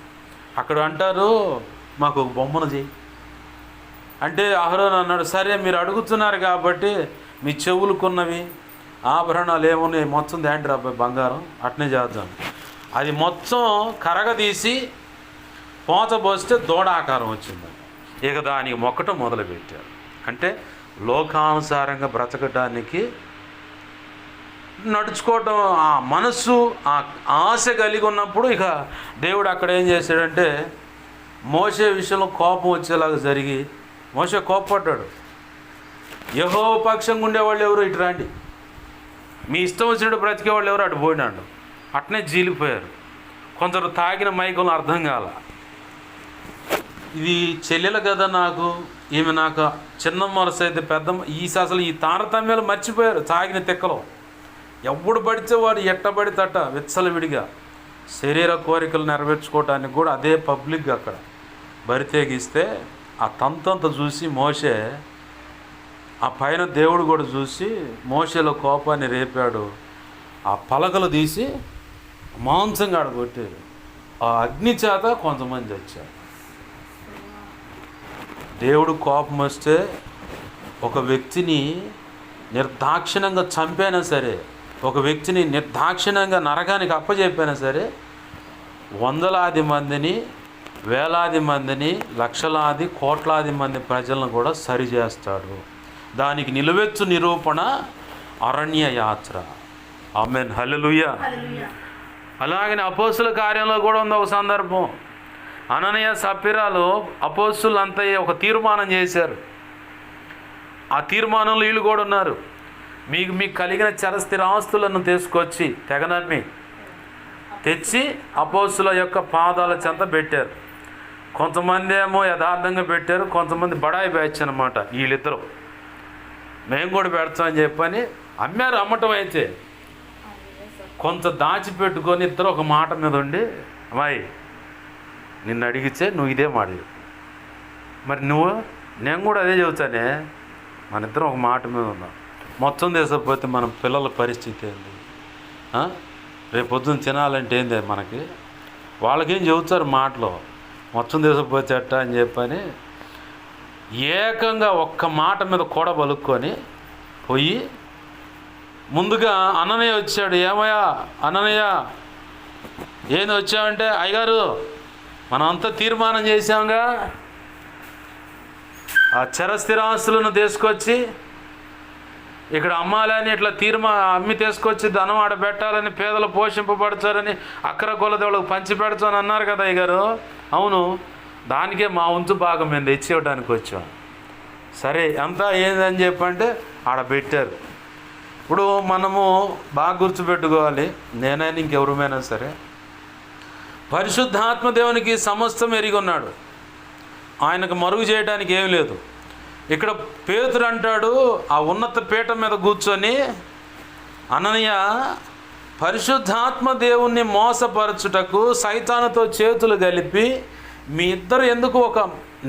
అక్కడ అంటారు మాకు ఒక బొమ్మను చేయి అంటే అహరోను అన్నాడు, సరే మీరు అడుగుతున్నారు కాబట్టి మీ చెవులకున్నవి ఆభరణాలు ఏమున్నాయి మొత్తం దాంట్లో అబ్బాయి బంగారం అట్నే చేద్దాం. అది మొత్తం కరగదీసి పోత పోస్తే దూడ ఆకారం వచ్చింది. ఇక దానికి మొక్కటం మొదలుపెట్టారు. అంటే లోకానుసారంగా బ్రతకడానికి నడుచుకోవటం, ఆ మనస్సు ఆ ఆశ కలిగి ఉన్నప్పుడు ఇక దేవుడు అక్కడ ఏం చేశాడంటే మోషే విషయంలో కోపం వచ్చేలాగా జరిగి మోషే కోపపడ్డాడు. యెహోవా పక్షంగా ఉండేవాళ్ళు ఎవరు ఇటు రండి, మీ ఇష్టం వచ్చినట్టు బ్రతికేవాళ్ళు ఎవరు అటు పోయినాడు. అట్నే జీలిపోయారు. కొందరు తాగిన మైకంలో అర్థం కాల, ఇది చెల్లెలు కదా నాకు, ఈమె నాకు చిన్న మనసు అయితే పెద్ద అసలు ఈ తారతమ్యాలు మర్చిపోయారు. తాగిన తిక్కలో ఎవడు పడితే వాడు ఎట్టబడితట విచ్చలవిడిగా శరీర కోరికలు నెరవేర్చుకోవటానికి కూడా అదే పబ్లిక్ అక్కడ బరితేగిస్తే ఆ తంతంత చూసి మోషే, ఆ పైన దేవుడు కూడా చూసి మోషేలో కోపాన్ని రేపాడు. ఆ పలకలు తీసి మాంసంగా ఆడగొట్టారు. ఆ అగ్ని చేత కొంతమంది వచ్చారు. దేవుడు కోపం వస్తే ఒక వ్యక్తిని నిర్దాక్షిణ్యంగా చంపైనా సరే, ఒక వ్యక్తిని నిర్దాక్షిణ్యంగా నరకానికి అప్పచెప్పైనా సరే, వందలాది మందిని, వేలాది మందిని, లక్షలాది, కోట్లాది మంది ప్రజలను కూడా సరిచేస్తాడు. దానికి నిలువెత్తు నిరూపణ అరణ్య యాత్ర. ఆమేన్, హల్లెలూయా. అలాగని అపోస్తుల కార్యంలో కూడా ఉంది ఒక సందర్భం. అననీయ సప్పిరాలు అపోస్తులు అంతా ఒక తీర్మానం చేశారు. ఆ తీర్మానంలో వీళ్ళు కూడా ఉన్నారు. మీకు కలిగిన చరస్థిరాస్తులను తీసుకొచ్చి తెగనమ్మి తెచ్చి అపోస్తుల యొక్క పాదాల చెంత పెట్టారు. కొంతమంది ఏమో యథార్థంగా పెట్టారు, కొంతమంది బడాయి బ్యాచ్ అనమాట. వీళ్ళిద్దరు మేము కూడా పెడతామని చెప్పని అమ్మారు. అమ్మటం అయితే కొంత దాచిపెట్టుకొని ఇద్దరు ఒక మాట మీద ఉండి, అమ్మాయి నిన్ను అడిగితే నువ్వు ఇదే మాట చెప్పు, మరి నేను కూడా అదే చెబుతానే, మన ఇద్దరం ఒక మాట మీద ఉన్నాం. మొత్తం తీసుకపోతే మన పిల్లల పరిస్థితి ఏంది, రేపు పొద్దున్న తినాలంటే ఏంది మనకి, వాళ్ళకేం చెబుతారు మాటలో, మొత్తం తీసుకపోతే ఎట్టా అని చెప్పని ఏకంగా ఒక్క మాట మీద కూడా పలుక్కొని పోయి ముందుగా అననయ్య వచ్చాడు. ఏమయ్యా అననయ్య ఏంది వచ్చావంటే, అయ్యగారు మనం అంతా తీర్మానం చేశాంగా, ఆ చరస్థిరాస్తులను తీసుకొచ్చి ఇక్కడ అమ్మాలని ఇట్లా అమ్మి తీసుకొచ్చి ధనం ఆడబెట్టాలని, పేదలు పోషింపబడతారని, అక్కర కొలది వాళ్ళకి పంచి పెడతామని అన్నారు కదా అయ్యగారు. అవును, దానికే మా వంతు భాగం మేము తెచ్చివ్వడానికి వచ్చాం. సరే అంతా ఏందని చెప్పంటే ఆడ పెట్టారు. ఇప్పుడు మనము బాగా గుర్తుపెట్టుకోవాలి, నేనైనా ఇంకెవరమైనా సరే, పరిశుద్ధాత్మ దేవునికి సమస్తం ఎరిగి ఉన్నాడు. ఆయనకు మరుగు చేయడానికి ఏం లేదు. ఇక్కడ పేతురు అంటాడు, ఆ ఉన్నత పీఠం మీద కూర్చొని, అననీయ పరిశుద్ధాత్మ దేవుణ్ణి మోసపరచుటకు సైతానుతో చేతులు కలిపి మీ ఇద్దరు ఎందుకు ఒక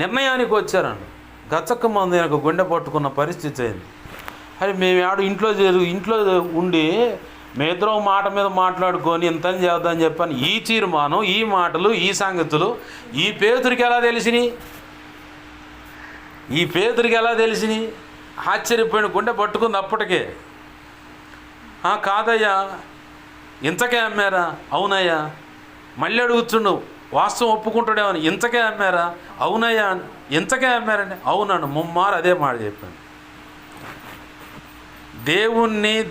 నిర్ణయానికి వచ్చారండి. గచ్చక్క మంది నాకు గుండె పట్టుకున్న పరిస్థితి అయింది. అది మేము ఆడు ఇంట్లో ఉండి మీ ఇద్దరు మాట మీద మాట్లాడుకొని ఇంతని చేద్దామని చెప్పాను. ఈ తీర్మానం, ఈ మాటలు, ఈ సంగతులు ఈ పేతురికి ఎలా తెలిసినాయి? ఆశ్చర్యపోయిన గుండె పట్టుకుంది అప్పటికే. కాదయ్యా ఇంతకే అమ్మారా? అవునయ్యా. మళ్ళీ అడుగుతుండు, వాస్తవం ఒప్పుకుంటాడేమని. ఇంతకే అమ్మారా? అవునయ్యా. ఇంతకే అమ్మారండి? అవునండి. ముమ్మారు అదే మాట చెప్పాను.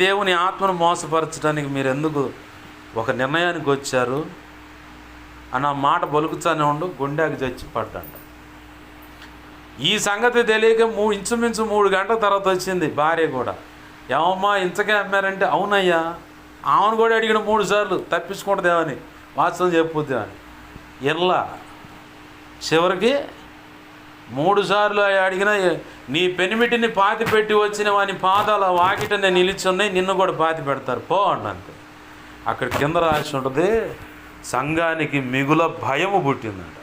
దేవుని ఆత్మను మోసపరచడానికి మీరు ఎందుకు ఒక నిర్ణయానికి వచ్చారు అన్న మాట పలుకుతానే ఉండు, గుండెకి చచ్చి పడ్డాడు. ఈ సంగతి తెలియక ఇంచుమించు 3 గంటల తర్వాత వచ్చింది భార్య కూడా. ఏమమ్మా ఇంతకే అమ్మారంటే అవునయ్యా. ఆమెను కూడా అడిగిన 3 సార్లు తప్పించుకుంటుందేమని, వాస్తవం చెప్పుద్దేమని. చివరికి 3 సార్లు అడిగినా, నీ పెనిమిటిని పాతి పెట్టి వచ్చిన వాని పాదాల వాకిటనే నిలిచున్నాయి, నిన్ను కూడా పాతి పెడతారు పో అంతే. అక్కడ కింద రాసి ఉంటుంది, సంఘానికి మిగుల భయము పుట్టిందంట.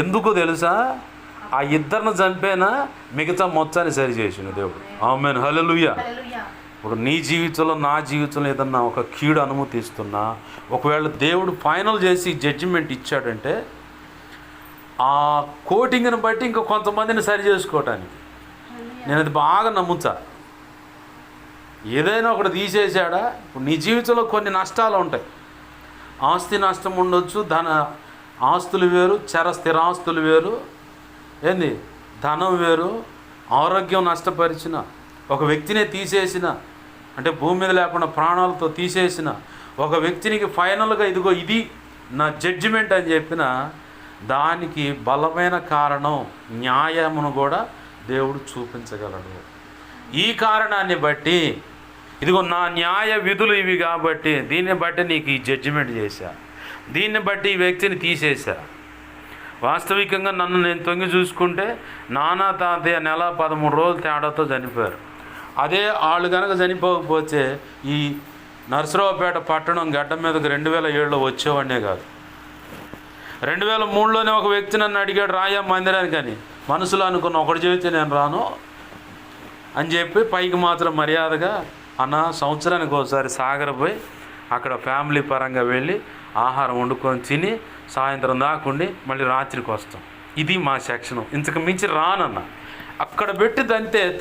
ఎందుకు తెలుసా? ఆ ఇద్దరిని చంపేనా మిగతా మొత్తాన్ని సరిచేసిండు దేవుడు. ఆమేన్, హల్లెలూయా. ఇప్పుడు నీ జీవితంలో, నా జీవితంలో ఏదన్నా ఒక కీడు అనుమతిస్తున్నా, ఒకవేళ దేవుడు ఫైనల్ చేసి జడ్జిమెంట్ ఇచ్చాడంటే ఆ కోటింగ్ని బట్టి ఇంకా కొంతమందిని సరి చేసుకోవటానికి నేను అది బాగా నమ్ముతా. ఏదైనా ఒకటి తీసేసాడా? ఇప్పుడు నీ జీవితంలో కొన్ని నష్టాలు ఉంటాయి. ఆస్తి నష్టం ఉండొచ్చు, ఆస్తులు వేరు, స్థిరాస్తులు వేరు, ధనం వేరు. ఆరోగ్యం నష్టపరిచిన, ఒక వ్యక్తినే తీసేసిన, అంటే భూమి మీద లేకుండా ప్రాణాలతో తీసేసిన ఒక వ్యక్తినికి ఫైనల్గా ఇదిగో ఇది నా జడ్జిమెంట్ అని చెప్పిన దానికి బలమైన కారణం న్యాయమును కూడా దేవుడు చూపించగలడు. ఈ కారణాన్ని బట్టి ఇదిగో నా న్యాయ విధులు ఇవి కాబట్టి దీన్ని బట్టి నీకు ఈ జడ్జిమెంట్ చేశా, దీన్ని బట్టి ఈ వ్యక్తిని తీసేశా. వాస్తవికంగా నన్ను నేను తొంగి చూసుకుంటే నానా తాతయ్య నెల 13 రోజులు తేడాతో చనిపోయారు. అదే వాళ్ళు కనుక చనిపోకపోతే ఈ నరసరావుపేట పట్టణం గడ్డ మీదకి 2007లో వచ్చేవాడినే కాదు. 2003లోనే ఒక వ్యక్తి నన్ను అడిగాడు, రాయా మందిరానికి అని. మనసులో అనుకున్న, ఒకటి చెబితే నేను రాను అని చెప్పి పైకి మాత్రం మర్యాదగా, అన్న సంవత్సరానికి ఒకసారి సాగర్ పోయి అక్కడ ఫ్యామిలీ పరంగా వెళ్ళి ఆహారం వండుకొని తిని సాయంత్రం దాకుండి మళ్ళీ రాత్రికి వస్తాం. ఇది మా సెక్షను, ఇంతకు మించి రానన్న. అక్కడ పెట్టి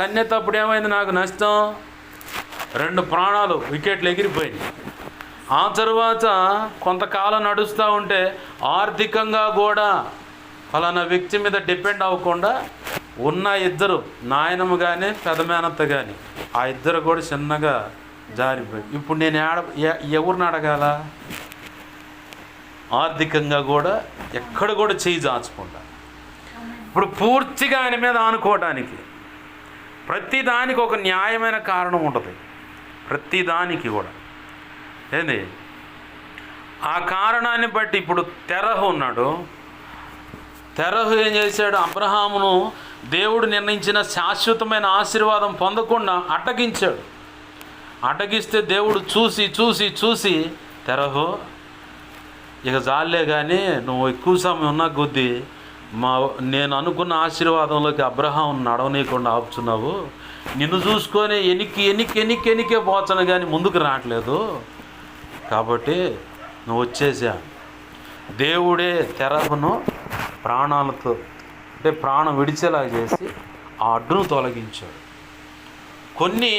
తన్నేటప్పుడు ఏమైంది నాకు నష్టం? 2 ప్రాణాలు వికెట్లు ఎగిరిపోయినాయి. ఆ తర్వాత కొంతకాలం నడుస్తూ ఉంటే ఆర్థికంగా కూడా ఫలానా వ్యక్తి మీద డిపెండ్ అవ్వకుండా ఉన్న ఇద్దరు, నాయనమ్మ కానీ పెద్ద మేనత్త కానీ, ఆ ఇద్దరు కూడా చిన్నగా జారిపోయి. ఇప్పుడు నేను ఎవరిని అడగాల? ఆర్థికంగా కూడా ఎక్కడ కూడా చేయి చాచుకుంటా. ఇప్పుడు పూర్తిగా ఆయన మీద ఆనుకోవడానికి ప్రతిదానికి ఒక న్యాయమైన కారణం ఉంటుంది, ప్రతిదానికి కూడా. ఆ కారణాన్ని బట్టి ఇప్పుడు తెరహు ఉన్నాడు. తెరహు ఏం చేశాడు? అబ్రహామును దేవుడు నిర్ణయించిన శాశ్వతమైన ఆశీర్వాదం పొందకుండా అడ్డగించాడు. అడ్డగిస్తే దేవుడు చూసి తెరహు, ఇక జాలే కానీ నువ్వు ఎక్కువ సమయం ఉన్న కొద్దీ నేను అనుకున్న ఆశీర్వాదంలోకి అబ్రహాం నడవనీయకుండా ఆపుతున్నావు. నిన్ను చూసుకొని ఎన్నికే పోతాను కానీ ముందుకు రావట్లేదు, కాబట్టి నువ్వు వచ్చేసా. దేవుడే తెరహును ప్రాణాలతో, అంటే ప్రాణం విడిచేలా చేసి ఆ అడ్డును తొలగించాడు. కొన్ని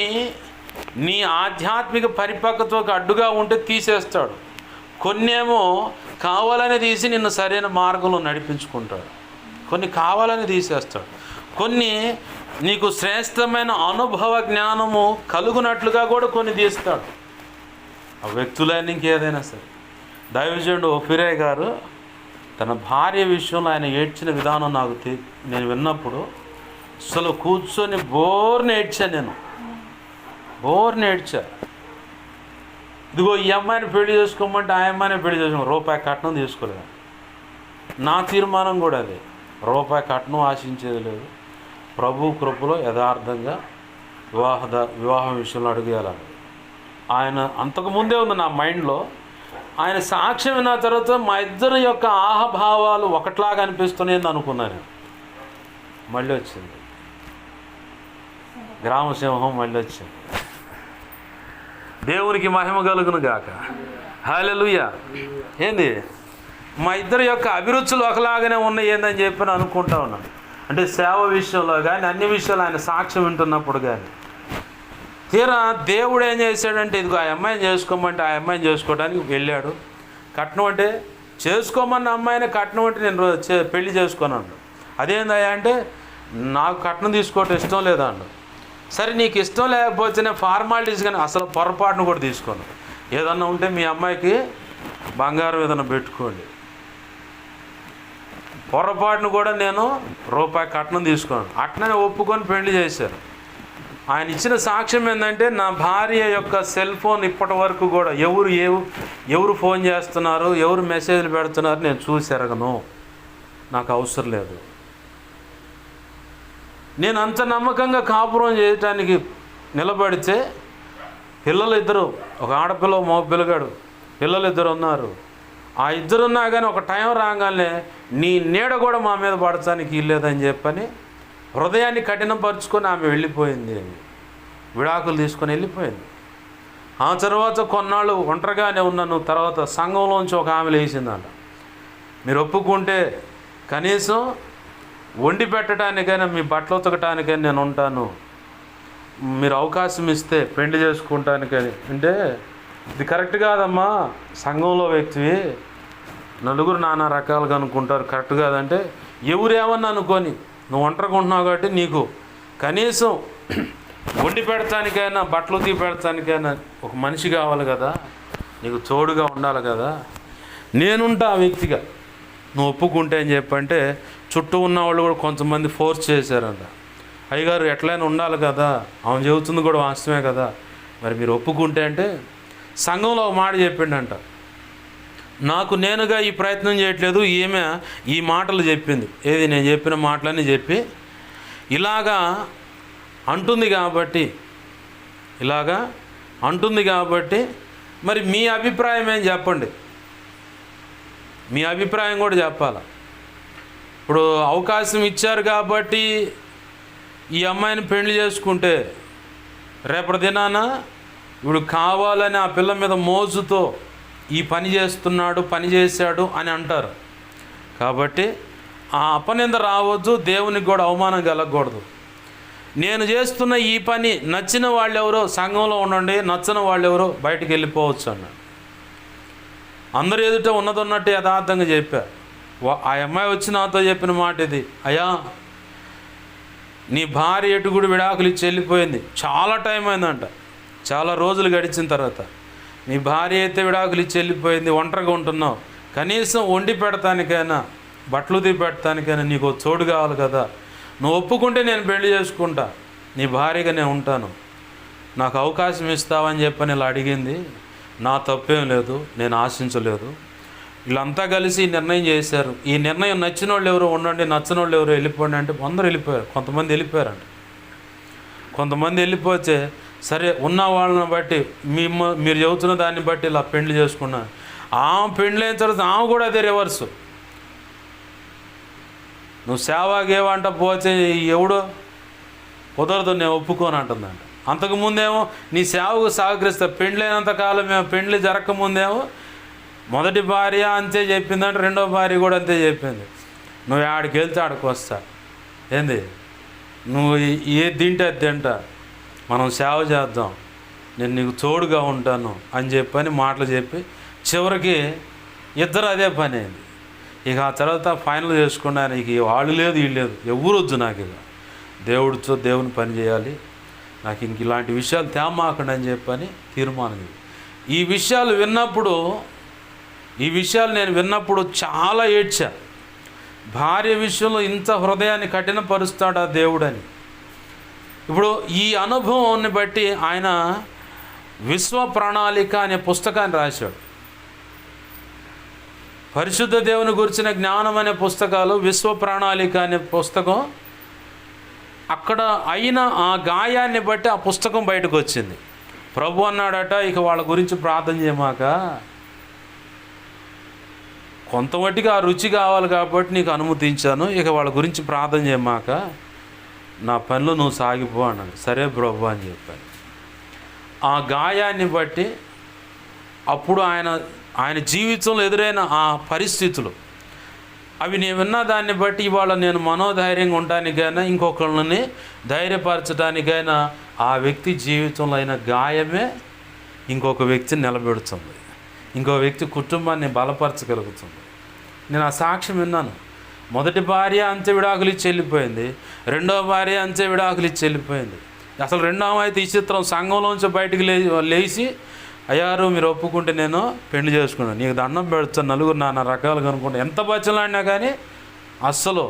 నీ ఆధ్యాత్మిక పరిపక్వతకు అడ్డుగా ఉంటే తీసేస్తాడు. కొన్నేమో కావాలని తీసి నిన్ను సరైన మార్గంలో నడిపించుకుంటాడు. కొన్ని కావాలని తీసేస్తాడు. కొన్ని నీకు శ్రేష్టమైన అనుభవ జ్ఞానము కలుగునట్లుగా కూడా కొన్ని తీస్తాడు. ఆ వ్యక్తులైన ఇంకేదైనా సరే. దైవజనుడు ఒఫిరే గారు తన భార్య విషయంలో ఆయన ఏడ్చిన విధానం నేను విన్నప్పుడు అసలు కూర్చొని బోర్ని ఏడ్చాను. ఇదిగో ఈ అమ్మాయిని పెళ్లి చేసుకోమంటే ఆ అమ్మాయిని పెళ్లి చేసుకోమని రూపాయి కట్నం తీసుకోలేదు. నా తీర్మానం కూడా అదే, రూపాయి కట్నం ఆశించేది లేదు. ప్రభు కృపలో యథార్థంగా వివాహం విషయంలో అడుగుయాలని ఆయన అంతకుముందే ఉంది నా మైండ్లో. ఆయన సాక్ష్యం విన్న తర్వాత మా ఇద్దరి యొక్క ఆహభావాలు ఒకట్లాగా అనిపిస్తున్నాయని అనుకున్నాను. మళ్ళీ వచ్చింది గ్రామసింహం, మళ్ళీ వచ్చింది. దేవునికి మహిమ కలుగును గాక. హల్లెలూయా. మా ఇద్దరి యొక్క అభిరుచులు ఒకలాగానే ఉన్నాయి ఏందని చెప్పి అనుకుంటా ఉన్నాను. అంటే సేవ విషయంలో కానీ అన్ని విషయాలు ఆయన సాక్ష్యం వింటున్నప్పుడు కానీ. తీరా దేవుడు ఏం చేశాడంటే, ఇదిగో ఆ అమ్మాయిని చేసుకోమంటే ఆ అమ్మాయిని చేసుకోవడానికి వెళ్ళాడు. కట్నం అంటే చేసుకోమన్న అమ్మాయిని కట్నం అంటే నేను పెళ్లి చేసుకున్నాను. అదేందయ్యా అంటే నాకు కట్నం తీసుకోవటం ఇష్టం లేదా అన్నాడు. సరే నీకు ఇష్టం లేకపోతేనే ఫార్మాలిటీస్ కానీ అసలు పొరపాటును కూడా తీసుకోను. ఏదన్నా ఉంటే మీ అమ్మాయికి బంగారం ఏదన్నా పెట్టుకోండి. పొరపాటును కూడా నేను రూపాయి కట్నం తీసుకోను. అట్లనే ఒప్పుకొని పెళ్లి చేశారు. ఆయన ఇచ్చిన సాక్ష్యం ఏంటంటే, నా భార్య యొక్క సెల్ ఫోన్ ఇప్పటి వరకు కూడా ఎవరు ఫోన్ చేస్తున్నారు, ఎవరు మెసేజ్లు పెడుతున్నారు నేను చూసి ఎరగను, నాకు అవసరం లేదు. నేను అంత నమ్మకంగా కాపురం చేయటానికి నిలబడితే పిల్లలు ఇద్దరు, ఒక ఆడపిల్ల మగ పిల్లగాడు, పిల్లలు ఇద్దరు ఉన్నారు. ఆ ఇద్దరున్నా కానీ ఒక టైం రాగానే నీ నీడ కూడా మా మీద పడటానికి ఇల్లేదని చెప్పని హృదయాన్ని కఠినపరుచుకొని ఆమె వెళ్ళిపోయింది. విడాకులు తీసుకొని వెళ్ళిపోయింది. ఆ తర్వాత కొన్నాళ్ళు ఒంటరిగానే ఉన్నాను. తర్వాత సంఘంలోంచి ఒక ఆమె లేచిందంట, మీరు ఒప్పుకుంటే కనీసం వండి పెట్టడానికైనా మీ బట్టలు ఉతకటానికైనా నేను ఉంటాను, మీరు అవకాశం ఇస్తే పెళ్లి చేసుకుంటానికని. అంటే ఇది కరెక్ట్ కాదమ్మా, సంఘంలో వ్యక్తివి, నలుగురు నానా రకాలుగా అనుకుంటారు, కరెక్ట్ కాదంటే ఎవరేమన్నా అనుకొని నువ్వు ఒంటరిగా ఉంటున్నావు కాబట్టి నీకు కనీసం వండి పెడతానికైనా బట్టలు తీ పెడతానికైనా ఒక మనిషి కావాలి కదా, నీకు తోడుగా ఉండాలి కదా, నేనుంటా ఆ వ్యక్తిగా, నువ్వు ఒప్పుకుంటే అని చెప్పంటే చుట్టూ ఉన్న వాళ్ళు కూడా కొంతమంది ఫోర్స్ చేశారంట. అయ్యగారు ఎట్లయినా ఉండాలి కదా, ఆమె చెబుతుంది కూడా వాస్తవమే కదా, మరి మీరు ఒప్పుకుంటే అంటే సంఘంలో ఒక మాట చెప్పిండంట, నాకు నేనుగా ఈ ప్రయత్నం చేయట్లేదు, ఈమె ఈ మాటలు చెప్పింది, ఏది నేను చెప్పిన మాటలన్నీ చెప్పి ఇలాగా అంటుంది కాబట్టి మరి మీ అభిప్రాయం ఏం చెప్పండి, మీ అభిప్రాయం కూడా చెప్పాలి. ఇప్పుడు అవకాశం ఇచ్చారు కాబట్టి ఈ అమ్మాయిని పెళ్లి చేసుకుంటే రేపటి దినాన ఇప్పుడు కావాలని ఆ పిల్ల మీద మోజుతో ఈ పని చేస్తున్నాడు, పని చేశాడు అని అంటారు. కాబట్టి ఆ అపనింద రావద్దు, దేవునికి కూడా అవమానం కలగకూడదు. నేను చేస్తున్న ఈ పని నచ్చిన వాళ్ళు ఎవరో సంఘంలో ఉండండి, నచ్చని వాళ్ళు ఎవరో బయటికి వెళ్ళిపోవచ్చు అన్నాడు. అందరు ఎదుట ఉన్నదన్నట్టు యథార్థంగా చెప్పారు. ఆ అమ్మాయి వచ్చి నాతో చెప్పిన మాట ఇది, అయ్యా నీ భార్య ఎటు కూడా విడాకులు ఇచ్చి వెళ్ళిపోయింది, చాలా టైం అయిందంట, చాలా రోజులు గడిచిన తర్వాత నీ భార్య అయితే విడాకులు ఇచ్చి వెళ్ళిపోయింది, ఒంటరిగా ఉంటున్నావు, కనీసం వండి పెడతానికైనా బట్టలు తీ పెడతానికైనా నీకు చోటు కావాలి కదా, నువ్వు ఒప్పుకుంటే నేను పెళ్లి చేసుకుంటా, నీ భార్యగా నేను ఉంటాను, నాకు అవకాశం ఇస్తావని చెప్పని ఇలా అడిగింది. నా తప్పేం లేదు, నేను ఆశించలేదు. వీళ్ళంతా కలిసి నిర్ణయం చేశారు. ఈ నిర్ణయం నచ్చిన వాళ్ళు ఎవరు ఉండండి, నచ్చిన వాళ్ళు ఎవరు వెళ్ళిపోండి అంటే అందరూ వెళ్ళిపోయారు. కొంతమంది వెళ్ళిపోయారంట. కొంతమంది వెళ్ళిపోతే సరే ఉన్న వాళ్ళని బట్టి మీరు చెబుతున్న దాన్ని బట్టి ఇలా పెళ్లి చేసుకున్నాను. ఆమె పెళ్లి అయిన తర్వాత ఆమె కూడా అదే రివర్సు, నువ్వు సేవాగేవంట పోతే ఎవడో కుదరదు, నేను ఒప్పుకోను అంటుందంట. అంతకుముందేమో నీ సేవకు సహకరిస్తా, పెళ్ళైనంత కాలం మేము పెళ్ళి జరగకముందేమో మొదటి భార్య అంతే చెప్పిందంటే రెండో భార్య కూడా అంతే చెప్పింది, నువ్వు ఆడికి వెళ్తే ఆడికి వస్తా, ఏంది నువ్వు ఏ తింటే అది తింటా, మనం సేవ చేద్దాం, నేను నీకు తోడుగా ఉంటాను అని చెప్పని మాటలు చెప్పి చివరికి ఇద్దరు అదే పని అయింది. ఇక ఆ తర్వాత ఫైనల్ చేసుకున్నాను, ఇక వాళ్ళు లేదు వీళ్ళు లేదు, ఎవరు వద్దు నాకు, ఇక దేవుడితో దేవుని పని చేయాలి, నాకు ఇంక ఇలాంటి విషయాలు తేమాకండి అని చెప్పని తీర్మానం. ఈ విషయాలు నేను విన్నప్పుడు చాలా ఏడ్చా. భార్య విషయంలో ఇంత హృదయాన్ని కఠినపరుస్తాడా దేవుడని. ఇప్పుడు ఈ అనుభవాన్ని బట్టి ఆయన విశ్వ ప్రణాళిక అనే పుస్తకాన్ని రాశాడు. పరిశుద్ధ దేవుని గురించిన జ్ఞానం అనే పుస్తకాలు, విశ్వ ప్రణాళిక అనే పుస్తకం, అక్కడ అయిన ఆ గాయాన్ని బట్టి ఆ పుస్తకం బయటకు వచ్చింది. ప్రభు అన్నాడట, ఇక వాళ్ళ గురించి ప్రార్థన చేయమాక, కొంతమట్టిగా ఆ రుచి కావాలి కాబట్టి నీకు అనుమతించాను, ఇక వాళ్ళ గురించి ప్రార్థన చేయమాక, నా పనిలో నువ్వు సాగిపో అన్నాడు. సరే ప్రభు అని చెప్పాను. ఆ గాయాన్ని బట్టి అప్పుడు ఆయన జీవితంలో ఎదురైన ఆ పరిస్థితులు అవి నేను విన్న దాన్ని బట్టి ఇవాళ నేను మనోధైర్యంగా ఉండటానికైనా ఇంకొకళ్ళని ధైర్యపరచడానికైనా ఆ వ్యక్తి జీవితంలో అయిన గాయమే ఇంకొక వ్యక్తిని నిలబెడుతుంది, ఇంకో వ్యక్తి కుటుంబాన్ని బలపరచగలుగుతుంది. నేను ఆ సాక్ష్యం విన్నాను. మొదటి భార్య అంతే విడాకులు ఇచ్చి వెళ్ళిపోయింది, రెండో భార్య అంతే విడాకులు ఇచ్చి వెళ్ళిపోయింది. అసలు రెండో అయితే ఈ చిత్రం సంఘంలోంచి బయటికి లేచి, అయ్యారు మీరు ఒప్పుకుంటే నేను పెళ్లి చేసుకున్నాను, నీకు దండం పెడతాను, నలుగురు నాన్న రకాలుగా అనుకుంటా ఎంత బచ్చలాడినా కానీ అస్సలు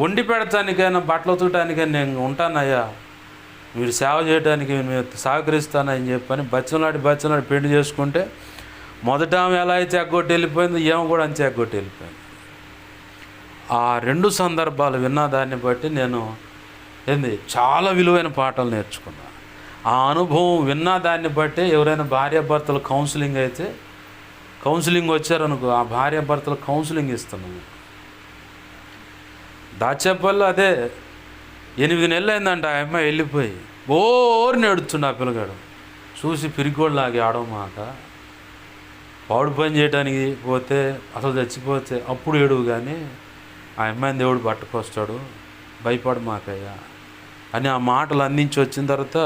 వండి పెడతానికైనా బట్టలు ఉతకడానికైనా నేను ఉంటానయ్యా, మీరు సేవ చేయడానికి మేము సహకరిస్తానని చెప్పని బచ్చలాడి పెళ్లి చేసుకుంటే మొదట ఆమె ఎలా అయితే ఎగ్గొట్టి వెళ్ళిపోయిందో ఏమో కూడా అంతే ఎగ్గొట్టి వెళ్ళిపోయింది. ఆ 2 సందర్భాలు విన్న దాన్ని బట్టి నేను చాలా విలువైన పాఠాలు నేర్చుకున్నాను. ఆ అనుభవం విన్న దాన్ని బట్టి ఎవరైనా భార్యాభర్తలు కౌన్సిలింగ్ వచ్చారనుకో, ఆ భార్యాభర్తలు కౌన్సిలింగ్ ఇస్తున్నాను. దాచేపల్లి అదే 8 నెలలు అయిందంట ఆ అమ్మాయి వెళ్ళిపోయి ఓర్ని ఏడుస్తుండే ఆ పిల్లగాడు. చూసి పిరికోళ్ళలాగి ఆడమాట పాడు పని చేయడానికి పోతే అసలు చచ్చిపోతే అప్పుడు ఏడువు, కానీ ఆ అమ్మాయిని దేవుడు పట్టుకొస్తాడు, భయపడమాకయ్యా అని ఆ మాటలు అందించి వచ్చిన తర్వాత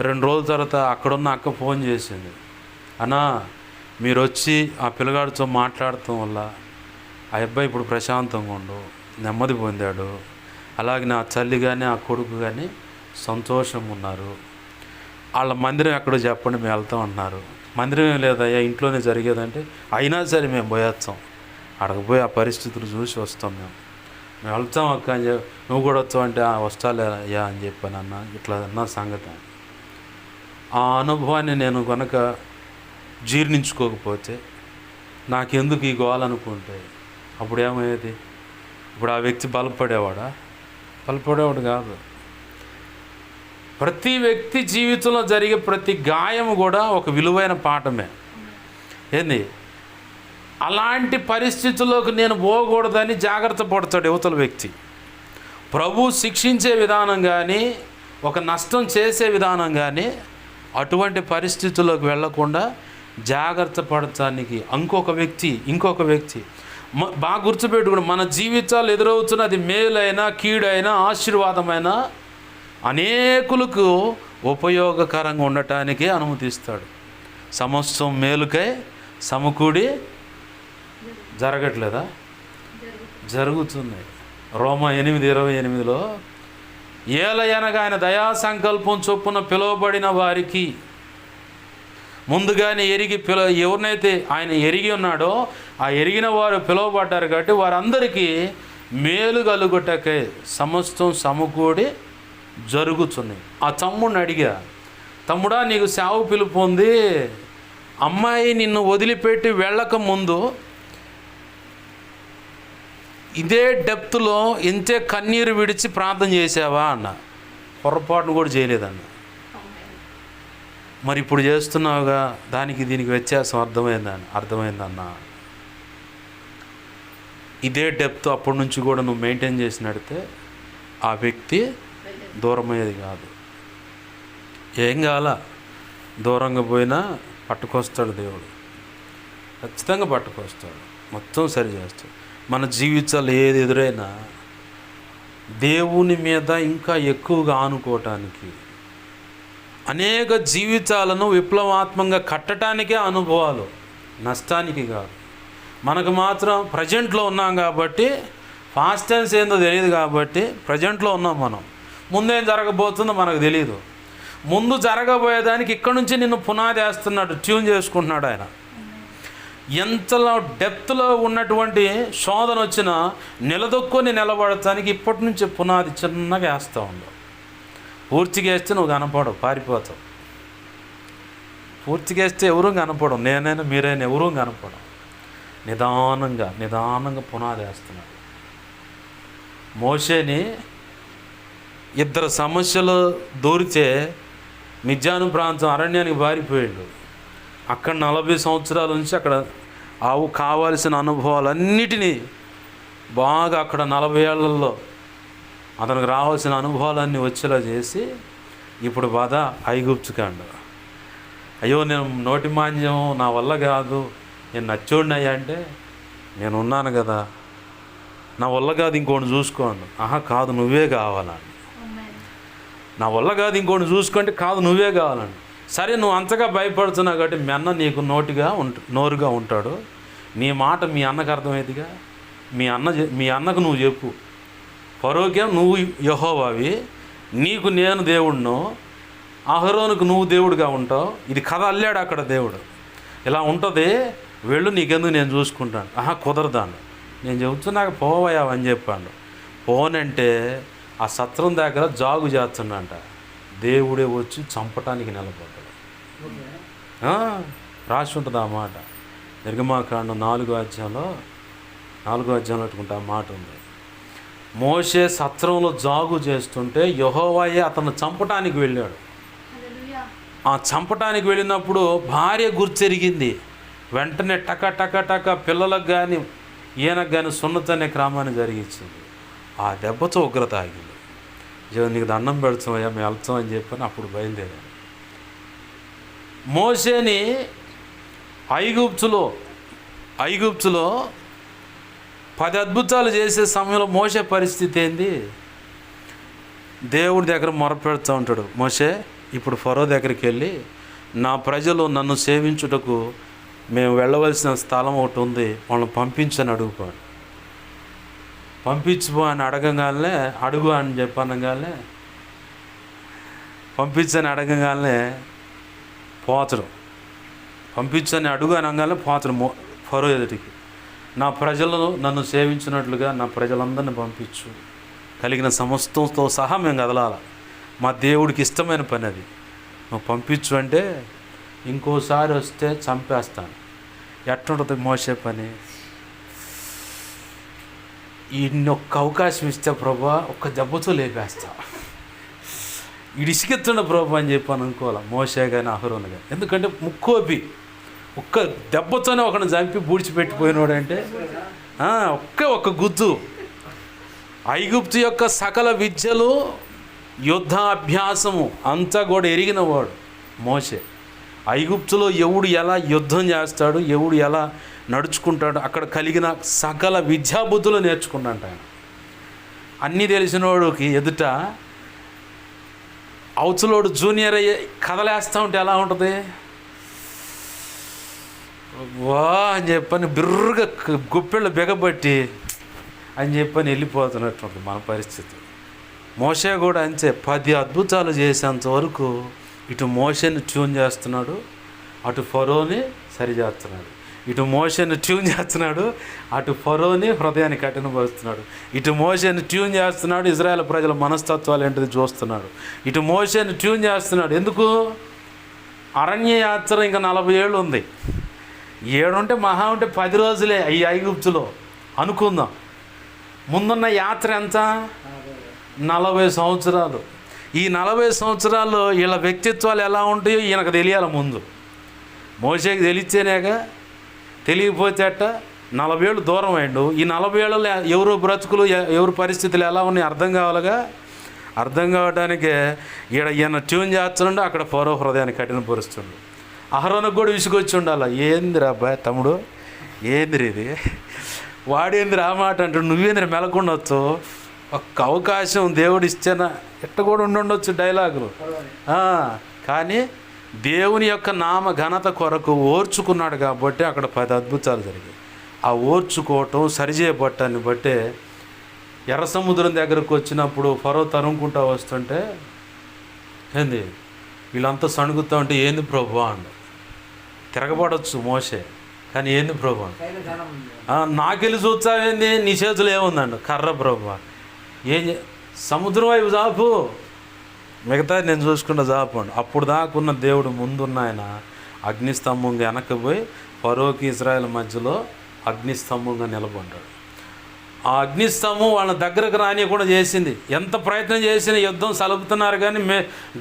2 రోజుల తర్వాత అక్కడున్న అక్క ఫోన్ చేసింది, అన్నా మీరు వచ్చి ఆ పిల్లగాడితో మాట్లాడటం వల్ల ఆ అబ్బాయి ఇప్పుడు ప్రశాంతంగా ఉండు, నెమ్మది పొందాడు, అలాగే నా తల్లి కానీ ఆ కొడుకు కానీ సంతోషంగా ఉన్నారు. వాళ్ళ మందిరం ఎక్కడో చెప్పండి, మేము వెళ్తాం అంటున్నారు. మందిరం ఏం లేదయ్యా, ఇంట్లోనే జరిగేదంటే అయినా సరే మేము పోయేస్తాం, అడగపోయి ఆ పరిస్థితులు చూసి వస్తాం, మేము వెళ్తాం అక్క అని చెప్పి, నువ్వు కూడా వస్తావు అంటే వస్తాలే అయ్యా అని చెప్పాను అన్న, ఇట్లా అన్న సంగతి. ఆ అనుభవాన్ని నేను కనుక జీర్ణించుకోకపోతే నాకెందుకు ఈ గోవాలనుకుంటే అప్పుడు ఏమయ్యేది? ఇప్పుడు ఆ వ్యక్తి బలపడేవాడు కాదు. ప్రతి వ్యక్తి జీవితంలో జరిగే ప్రతి గాయం కూడా ఒక విలువైన పాఠమే. అలాంటి పరిస్థితుల్లోకి నేను పోకూడదని జాగ్రత్త పడతాడు యువతల వ్యక్తి. ప్రభు శిక్షించే విధానం కానీ, ఒక నష్టం చేసే విధానం కానీ, అటువంటి పరిస్థితుల్లోకి వెళ్లకుండా జాగ్రత్త పడటానికి ఇంకొక వ్యక్తి బాగా గుర్తుపెట్టుకుని, మన జీవితాలు ఎదురవుతున్న అది మేలైనా కీడైనా ఆశీర్వాదమైన అనేకులకు ఉపయోగకరంగా ఉండటానికే అనుమతిస్తాడు. సమస్తం మేలుకై సమకూడి జరగట్లేదా? జరుగుతున్నాయి. రోమా 8:28లో ఏలయనగా ఆయన దయా సంకల్పం చొప్పున పిలువబడిన వారికి ముందుగానే ఎవరినైతే ఆయన ఎరిగి ఉన్నాడో ఆ ఎరిగిన వారు పిలువబడ్డారు కాబట్టి వారందరికీ మేలు కలుగుటకే సమస్తం సమకూడి జరుగుతున్నాయి. ఆ తమ్ముడిని అడిగా, తమ్ముడా నీకు సేవ పిలుపు ఉంది, అమ్మాయి నిన్ను వదిలిపెట్టి వెళ్ళక ముందు ఇదే డెప్త్లో ఇంతే కన్నీరు విడిచి ప్రార్థన చేసావా అన్న. పొరపాటును కూడా చేయలేదన్న. మరి ఇప్పుడు చేస్తున్నావుగా, దానికి దీనికి వ్యత్యాసం అర్థమైందన్న. ఇదే డెప్త్ అప్పటి నుంచి కూడా నువ్వు మెయింటైన్ చేసినడితే ఆ వ్యక్తి దూరమయ్యేది కాదు. ఏం కావాల, దూరంగా పోయినా పట్టుకొస్తాడు దేవుడు, ఖచ్చితంగా పట్టుకొస్తాడు, మొత్తం సరి చేస్తాడు. మన జీవితాలు ఏది ఎదురైనా దేవుని మీద ఇంకా ఎక్కువగా ఆనుకోవటానికి, అనేక జీవితాలను విప్లవాత్మకంగా కట్టడానికే అనుభవాలు, నష్టానికి కాదు. మనకు మాత్రం ప్రజెంట్లో ఉన్నాం కాబట్టి, ఫాస్ట్ టెన్స్ ఏందో తెలియదు కాబట్టి ప్రజెంట్లో ఉన్నాం మనం. ముందేం జరగబోతుందో మనకు తెలియదు. ముందు జరగబోయేదానికి ఇక్కడి నుంచి నిన్ను పునాది వేస్తున్నాడు, ట్యూన్ చేసుకుంటున్నాడు ఆయన. ఎంతలో డెప్త్లో ఉన్నటువంటి శోధన వచ్చినా నిలదొక్కుని నిలబడటానికి ఇప్పటి నుంచి పునాది చిన్నగా వేస్తూ ఉండవు. పూర్తిగా వేస్తే నువ్వు కనపడవు, పారిపోతావు. పూర్తిగా వేస్తే ఎవరూ కనపడవు, నేనైనా మీరైనా ఎవరూ కనపడవు. నిదానంగా పునాది వేస్తున్నాడు. మోషేని 2 సమస్యలు దూరితే మిద్యాను ప్రాంతం అరణ్యానికి పారిపోయాడు. అక్కడ 40 సంవత్సరాల నుంచి అక్కడ కావాల్సిన అనుభవాలన్నిటినీ బాగా అక్కడ 40 ఏళ్లలో అతనికి రావాల్సిన అనుభవాలన్నీ వచ్చేలా చేసి ఇప్పుడు బాధ ఐగుప్తుకాండ. అయ్యో నేను నోటి మాంద్యం, నా వల్ల కాదు, నేను నచ్చోడినయ్యా అంటే నేను ఉన్నాను కదా, నా వల్ల కాదు ఇంకోటి చూసుకోండి. కాదు నువ్వే కావాలని. నా వల్ల కాదు ఇంకోటి చూసుకుంటే కాదు నువ్వే కావాలండి. సరే నువ్వు అంతగా భయపడుతున్నావు కాబట్టి మీ అన్న నీకు నోరుగా ఉంటాడు. నీ మాట మీ అన్నకు అర్థమైందిగా. మీ అన్నకు నువ్వు చెప్పు, ఫరోకే నువ్వు యెహోవావి, నీకు నేను దేవుడును, అహరోనుకు నువ్వు దేవుడిగా ఉంటావు. ఇది కథ అల్లాడు అక్కడ దేవుడు. ఇలా ఉంటుంది, వెళ్ళు, నీకెందుకు నేను చూసుకుంటాను. కుదరదాను, నేను చెబుతున్నాక పోవయ్యావని చెప్పాడు. పోనంటే ఆ సత్రం దగ్గర జాగు చేస్తుండంట. దేవుడే వచ్చి చంపటానికి నిలబడ్డాడు. రాసి ఉంటుంది ఆ మాట. నిర్గమాకాండం 4వ అధ్యాయంలో అట్టుకుంటే ఆ మాట ఉంది. మోషే సత్రంలో జాగు చేస్తుంటే యెహోవాయే అతను చంపటానికి వెళ్ళాడు. ఆ చంపటానికి వెళ్ళినప్పుడు భార్య గుర్తెరిగింది. వెంటనే టక టక టక పిల్లలకు కానీ ఈయనకు కానీ సున్నతనే క్రమాన్ని జరిగించింది. ఆ దెబ్బతో ఉగ్రత ఆగింది. నీకు దండం పెడుతున్నాయా, మేము వెళ్తాం అని చెప్పని అప్పుడు బయలుదేరాడు. మోషేని ఐగుప్తులో 10 అద్భుతాలు చేసే సమయంలో మోషే పరిస్థితి ఏంది? దేవుడి దగ్గర మొరపెడుతూ ఉంటాడు. మోషే, ఇప్పుడు ఫరో దగ్గరికి వెళ్ళి నా ప్రజలు నన్ను సేవించుటకు మేము వెళ్ళవలసిన స్థలం ఒకటి ఉంది, వాళ్ళని పంపించని అడుగుపోయాడు. పంపించిపో అని అడుగు అని చెప్పనగానే పంపించని అడగగానే పోతడు. పంపించని అడుగు అనగానే పోతడు ఫరో ఎదుటికి. నా ప్రజలను నన్ను సేవించినట్లుగా నా ప్రజలందరినీ పంపించు, కలిగిన సమస్తంతో సహా మేము కదలాల, మా దేవుడికి ఇష్టమైన పని అది, నువ్వు పంపించు అంటే ఇంకోసారి వస్తే చంపేస్తాను. ఎట్లుంటుంది మోసే పని? ఈయనొక్క అవకాశం ఇస్తే ప్రభా ఒక్క దెబ్బతో లేపేస్తా, ఇడిసికెత్తుండ ప్రభా అని చెప్పాను అనుకోవాలి మోసే కానీ అహరోను కానీ. ఎందుకంటే ముక్కోపి ఒక్క దెబ్బతోనే ఒకరిని చంపి బూడిచిపెట్టిపోయినాడంటే ఒక్క గుద్దు. ఐగుప్తు యొక్క సకల విద్యలు యుద్ధ అభ్యాసము అంతా కూడా ఎరిగినవాడు మోషే. ఐగుప్తులో ఎవడు ఎలా యుద్ధం చేస్తాడు, ఎవడు ఎలా నడుచుకుంటాడు, అక్కడ కలిగిన సకల విద్యాబుద్ధులు నేర్చుకున్నాడు ఆయన. అన్నీ తెలిసినోడికి ఎదుట అవతలోడు జూనియర్ అయ్యే కథలేస్తూ ఉంటే ఎలా ఉంటుంది? వా అని చెప్పని బిర్రుగా గుప్పెళ్ళు బిగబట్టి అని చెప్పని వెళ్ళిపోతున్నట్టు మన పరిస్థితి. మోషే కూడా అంతే. 10 అద్భుతాలు చేసేంత వరకు ఇటు మోషేని ట్యూన్ చేస్తున్నాడు, అటు ఫరోని సరిచేస్తున్నాడు. ఇటు మోషేని ట్యూన్ చేస్తున్నాడు, అటు ఫరోని హృదయాన్ని కఠినపరుస్తున్నాడు. ఇటు మోషేని ట్యూన్ చేస్తున్నాడు, ఇజ్రాయెల్ ప్రజల మనస్తత్వాలు ఏంటిది చూస్తున్నాడు. ఇటు మోషేని ట్యూన్ చేస్తున్నాడు. ఎందుకు? అరణ్య యాత్ర ఇంకా 40 ఏళ్ళు ఉంది. 7 ఉంటే మహా ఉంటే 10 రోజులే ఈ ఐగుప్తులో అనుకుందాం. ముందున్న యాత్ర ఎంత? 40 సంవత్సరాలు. ఈ 40 సంవత్సరాల్లో వీళ్ళ వ్యక్తిత్వాలు ఎలా ఉంటాయో ఈయనకు తెలియాలి ముందు. మోషేకి తెలిస్తేనేగా, తెలియకపోతే అట్ట 40 ఏళ్ళు దూరం అయ్యిండు. ఈ 40 ఏళ్ళలో ఎవరు బ్రతుకులు ఎవరి పరిస్థితులు ఎలా ఉన్నాయి అర్థం కావాలిగా. అర్థం కావడానికే ఈయన ట్యూన్ చేస్తుండో అక్కడ ఫరో హృదయాన్ని కఠినపరుస్తుండు. అహరోనుకు కూడా విసుగొచ్చి ఉండాలి. ఏందిరా అబ్బాయి తమ్ముడు, ఏందిరి ఇది, వాడేందిరా ఆ మాట అంటాడు, నువ్వేంద్ర మెలకుండొచ్చు, ఒక్క అవకాశం దేవుడు ఇచ్చేనా ఎట్ట కూడా ఉండొచ్చు డైలాగులు. కానీ దేవుని యొక్క నామ ఘనత కొరకు ఓర్చుకున్నాడు కాబట్టి అక్కడ 10 అద్భుతాలు జరిగాయి. ఆ ఓర్చుకోవటం సరిచేయబట్టాన్ని బట్టే ఎర్ర సముద్రం దగ్గరకు వచ్చినప్పుడు ఫరో తరుముకుంటూ వస్తుంటే ఏంది వీళ్ళంతా సణుగుతూ ఉంటే ఏంది ప్రభు అండి. తిరగబడవచ్చు మోషే, కానీ ఏంది ప్రభు నాకెళ్ళి చూస్తావేంది, నీ చేతులు ఏముందండి, కర్ర ప్రభు, ఏం సముద్రం వైపు జాపు, మిగతా నేను చూసుకుంటా జాపండి. అప్పుడు దాకున్న దేవుడు ముందున్న ఆయన అగ్నిస్తంభంగా వెనక్కిపోయి ఫరోకి ఇజ్రాయెల్ మధ్యలో అగ్నిస్తంభంగా నిలబడ్డాడు. ఆ అగ్నిస్తంభం వాళ్ళ దగ్గరకు రానియకుండా చేసింది. ఎంత ప్రయత్నం చేసినా యుద్ధం సలుపుతున్నారు కానీ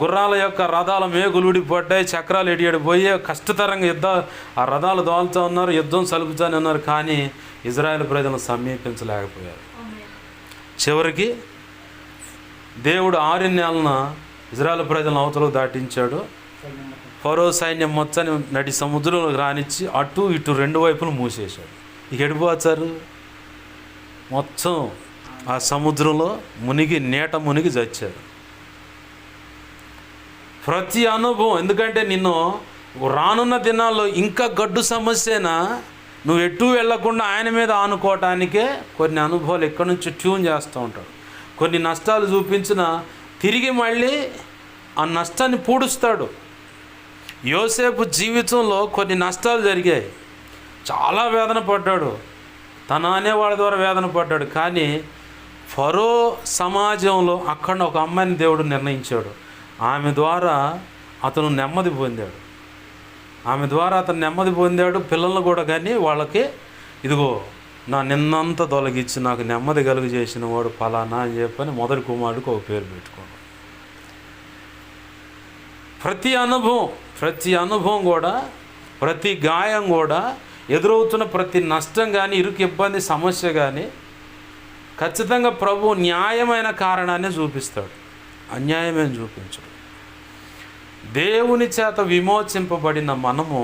గుర్రాల యొక్క రథాల మేకులు ఊడిపడ్డాయి, చక్రాలు ఎడిపోయి కష్టతరంగా ఆ రథాలు దోలుతూ ఉన్నారు, యుద్ధం సలుపుతూనే ఉన్నారు. కానీ ఇజ్రాయెల్ ప్రజలను సమీపించలేకపోయారు. చివరికి దేవుడు 6 నెలల ఇజ్రాయెల్ ప్రజలను అవతలకు దాటించాడు. ఫరో సైన్యం మొత్తాన్ని నడి సముద్రంలో రానిచ్చి అటు ఇటు 2 వైపులు మూసేశాడు. ఇక ఎడిపోతారు మొత్తం ఆ సముద్రంలో నీట మునిగి చచ్చారు. ప్రతి అనుభవం, ఎందుకంటే నిన్ను రానున్న దినాల్లో ఇంకా గడ్డు సమస్యనా నువ్వు ఎటు వెళ్లకుండా ఆయన మీద ఆనుకోవటానికే కొన్ని అనుభవాలు ఎక్కడి నుంచి ట్యూన్ చేస్తూ ఉంటాడు. కొన్ని నష్టాలు చూపించిన తిరిగి మళ్ళీ ఆ నష్టాన్ని పూడుస్తాడు. యోసేపు జీవితంలో కొన్ని నష్టాలు జరిగాయి, చాలా వేదన పడ్డాడు, తన అనేవాళ్ళ ద్వారా వేదన పడ్డాడు. కానీ ఫరో సమాజంలో అక్కడ ఒక అమ్మాయిని దేవుడు నిర్ణయించాడు. ఆమె ద్వారా అతను నెమ్మది పొందాడు. పిల్లలను కూడా కానీ వాళ్ళకి ఇదిగో నా నిన్నంతా తొలగించి నాకు నెమ్మది కలుగు చేసిన వాడు ఫలానా అని చెప్పని మొదటి కుమారుడికి ఒక పేరు పెట్టుకోండి. ప్రతి అనుభవం కూడా, ప్రతి గాయం కూడా, ఎదురవుతున్న ప్రతి నష్టం కానీ, ఇరుకు ఇబ్బంది, సమస్య కానీ ఖచ్చితంగా ప్రభు న్యాయమైన కారణాన్ని చూపిస్తాడు, అన్యాయమైన చూపించడు. దేవుని చేత విమోచింపబడిన మనము